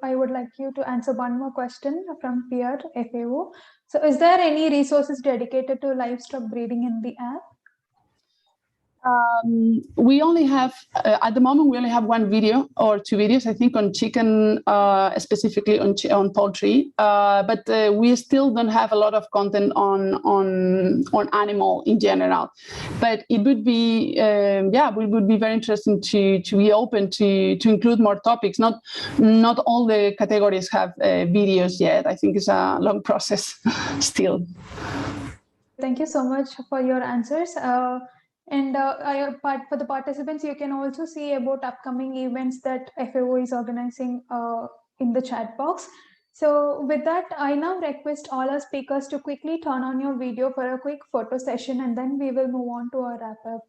I would like you to answer one more question from Pierre, FAO. So is there any resources dedicated to livestock breeding in the app? We only have, at the moment, we only have one video or two videos, I think, on chicken, specifically on poultry. But we still don't have a lot of content on animal in general. But it would be, yeah, it would be very interesting to be open to include more topics. Not all the categories have videos yet. I think it's a long process still. Thank you so much for your answers. And for the participants, you can also see about upcoming events that FAO is organizing in the chat box. So with that, I now request all our speakers to quickly turn on your video for a quick photo session, and then we will move on to our wrap-up.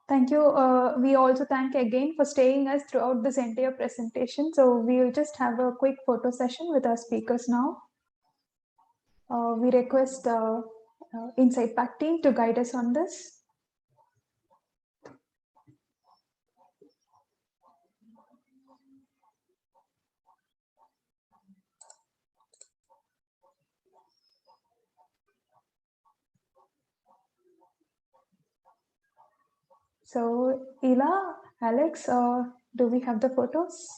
Thank you. We also thank again for staying us throughout this entire presentation. So we will just have a quick photo session with our speakers now. We request Insight Pack team to guide us on this. So Ela, Alex, do we have the photos?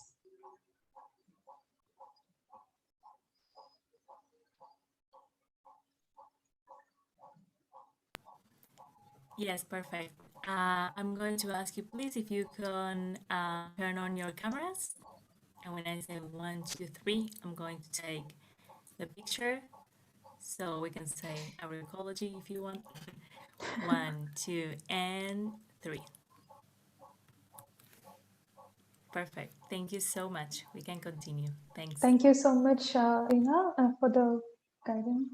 Yes, perfect. I'm going to ask you, please, if you can turn on your cameras. And when I say 1, 2, 3, I'm going to take the picture. So we can say agroecology if you want. 1, 2, and 3. Perfect. Thank you so much. We can continue. Thanks. Thank you so much, Ina, for the guidance.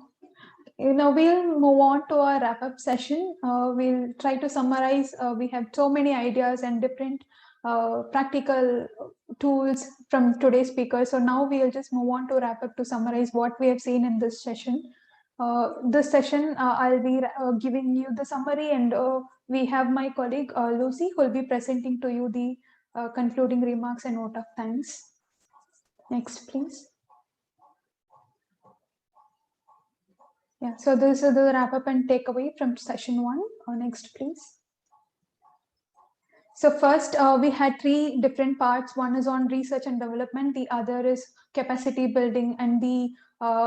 We'll move on to our wrap-up session. We'll try to summarize. We have so many ideas and different practical tools from today's speakers. So now we'll just move on to wrap up to summarize what we have seen in this session. This session, I'll be giving you the summary, and we have my colleague Lucy, who will be presenting to you the concluding remarks and vote of thanks. Next, please. Yeah, so this is the wrap up and takeaway from session 1. Next, please. So first, we had 3 different parts. One is on research and development. The other is capacity building and the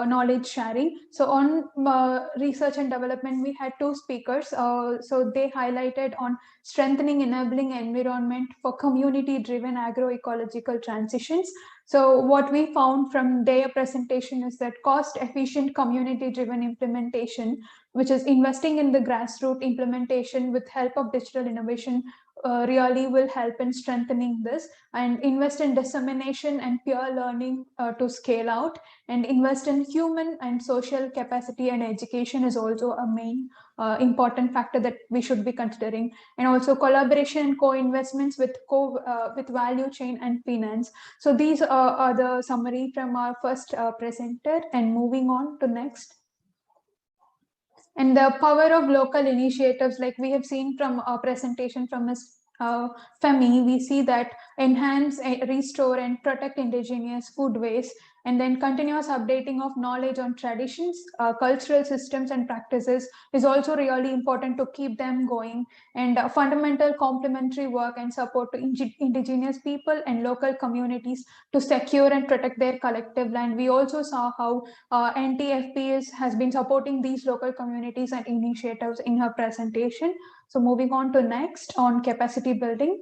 knowledge sharing. So on research and development, we had two speakers. So they highlighted on strengthening enabling environment for community-driven agroecological transitions. So what we found from their presentation is that cost-efficient community-driven implementation, which is investing in the grassroots implementation with help of digital innovation, really will help in strengthening this, and invest in dissemination and peer learning to scale out, and invest in human and social capacity and education is also a main important factor that we should be considering, and also collaboration and co-investments with value chain and finance. So these are the summary from our first presenter, and moving on to next. And the power of local initiatives, like we have seen from our presentation from Ms. Femi, we see that enhance, restore, and protect indigenous foodways, and then continuous updating of knowledge on traditions, cultural systems, and practices is also really important to keep them going. And fundamental complementary work and support to indigenous people and local communities to secure and protect their collective land. We also saw how NTFP has been supporting these local communities and initiatives in her presentation. So moving on to next on capacity building.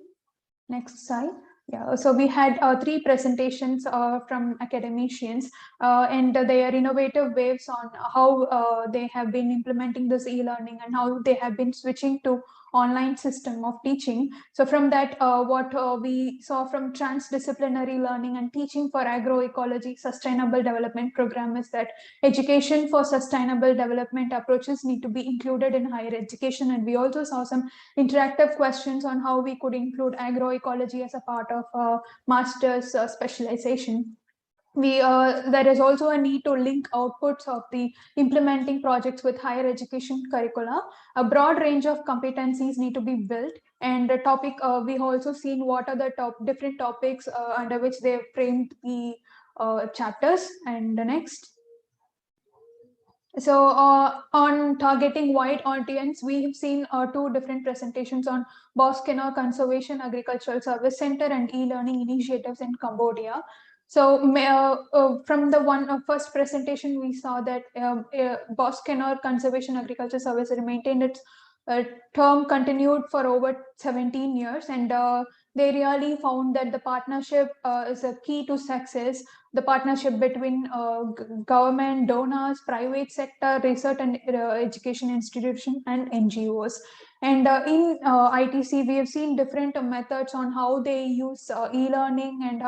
Next slide. Yeah, so we had 3 presentations from academicians, and their innovative waves on how they have been implementing this e-learning and how they have been switching to online system of teaching. So from that, what we saw from transdisciplinary learning and teaching for agroecology sustainable development program is that education for sustainable development approaches need to be included in higher education. And we also saw some interactive questions on how we could include agroecology as a part of master's specialization. There is also a need to link outputs of the implementing projects with higher education curricula. A broad range of competencies need to be built, and the topic we have also seen what are the different topics under which they have framed the chapters. And the next. So on targeting wide audience, we have seen 2 different presentations on Boskenor Conservation Agricultural Service Center and e-learning initiatives in Cambodia. So from the first presentation, we saw that Boskenor Conservation Agriculture Service maintained its term continued for over 17 years, and they really found that the partnership is a key to success. The partnership between government, donors, private sector, research and education institutions, and NGOs. And in ITC, we have seen different methods on how they use e-learning and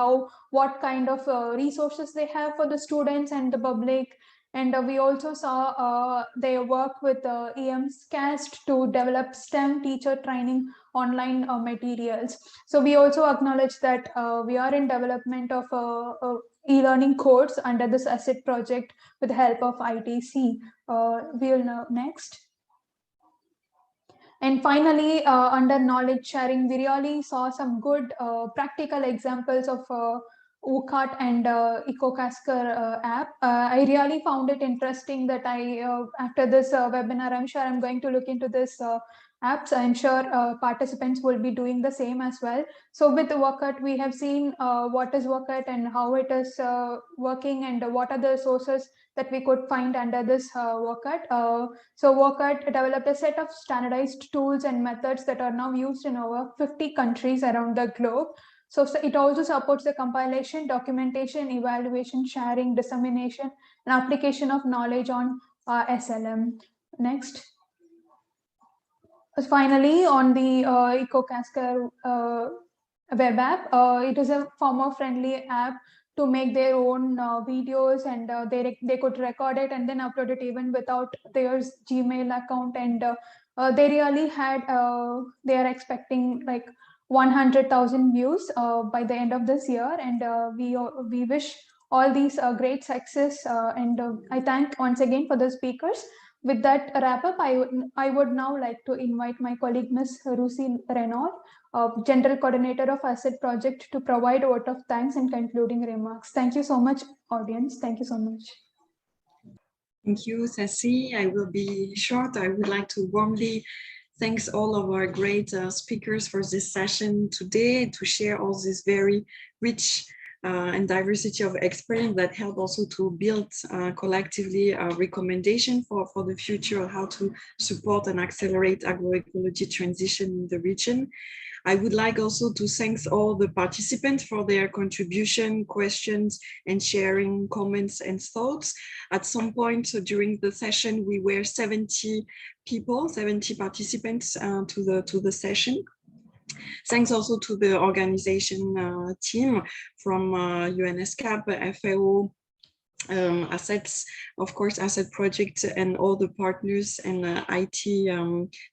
what kind of resources they have for the students and the public. And we also saw they work with ESCAP to develop STEM teacher training online materials. So we also acknowledge that we are in development of e-learning course under this ASEAN project with the help of ITC. We will now next. And finally, under knowledge sharing, we really saw some good practical examples of WCAT and EcoCasker app. I really found it interesting that after this webinar, I'm sure I'm going to look into this apps. I'm sure participants will be doing the same as well. So with WCAT, we have seen what is WCAT and how it is working, and what are the sources that we could find under this WCAT. So WCAT developed a set of standardized tools and methods that are now used in over 50 countries around the globe. So it also supports the compilation, documentation, evaluation, sharing, dissemination, and application of knowledge on SLM. Next. Finally, on the EcoCasker web app, it is a farmer-friendly app to make their own videos, and they could record it and then upload it even without their Gmail account. And they really had, they are expecting like 100,000 views by the end of this year. And we wish all these great success. And I thank once again for the speakers. With that wrap up, I would now like to invite my colleague, Ms. Rusi Renaud, General Coordinator of ASEAN Project, to provide a vote of thanks and concluding remarks. Thank you so much, audience. Thank you so much. Thank you, Sassi. I will be short. I would like to warmly thank all of our great speakers for this session today, to share all this very rich and diversity of experience that help also to build collectively a recommendation for the future of how to support and accelerate agroecology transition in the region. I would like also to thank all the participants for their contribution, questions, and sharing comments and thoughts. At some point during the session, we were 70 people, 70 participants to the session. Thanks also to the organization team from ESCAP, FAO, assets, of course, asset project, and all the partners and IT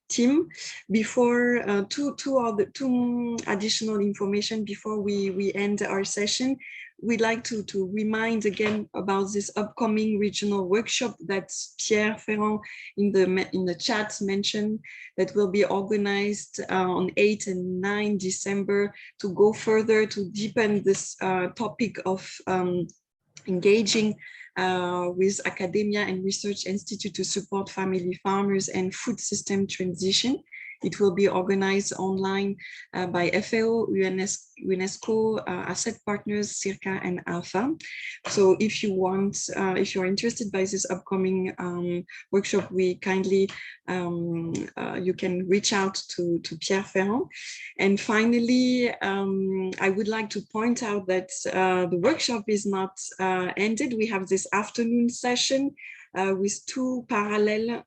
team. Before two additional information before we end our session, we'd like to remind again about this upcoming regional workshop that Pierre Ferrand in the chat mentioned, that will be organized on 8 and 9 December to go further to deepen this topic of engaging with academia and research institute to support family farmers and food system transition. It will be organized online by FAO, UNESCO, asset partners, Circa and Alpha. So if you want, if you're interested by this upcoming workshop, we kindly, you can reach out to Pierre Ferrand. And finally, I would like to point out that the workshop is not ended. We have this afternoon session with two parallel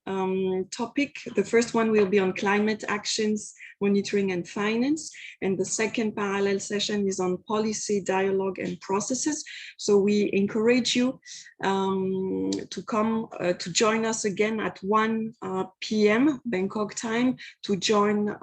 topics. The first one will be on climate actions, monitoring and finance. And the second parallel session is on policy, dialogue and processes. So we encourage you to come to join us again at 1 p.m. Bangkok time to join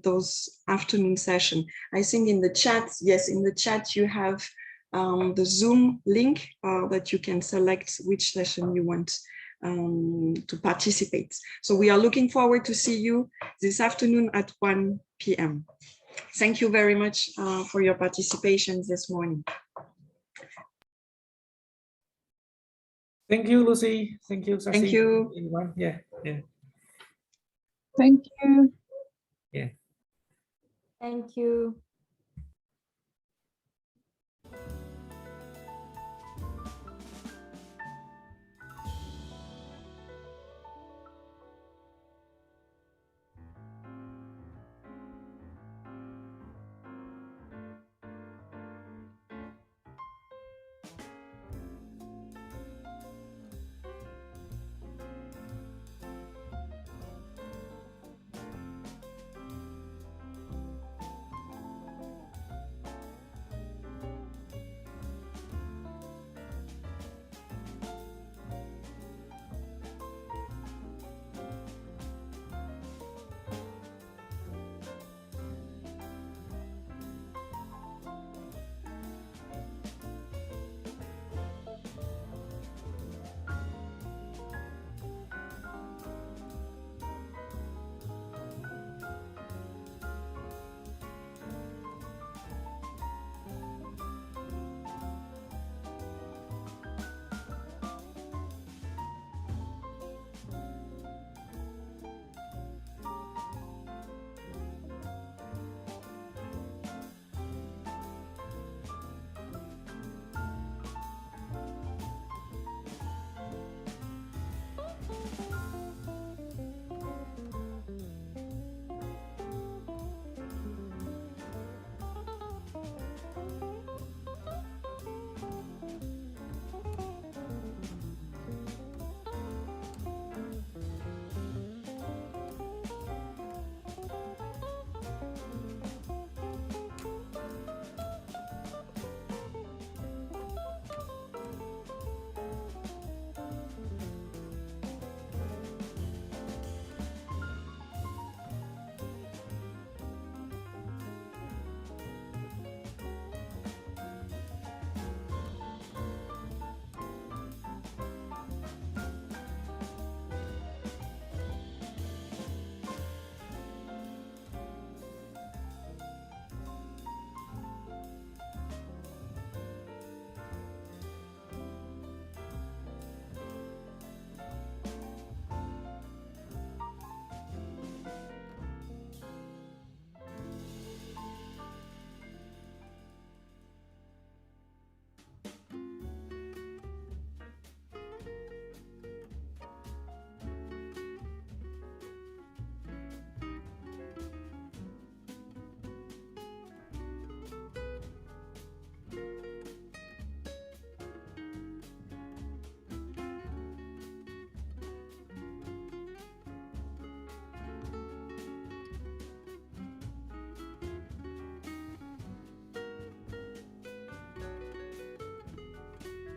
those afternoon session. I think in the chat, yes, in the chat you have the Zoom link that you can select which session you want to participate. So we are looking forward to see you this afternoon at 1 p.m. Thank you very much for your participation this morning. Thank you, Lucy. Thank you, Sasi. Thank you. Yeah. Thank you. Yeah. Thank you.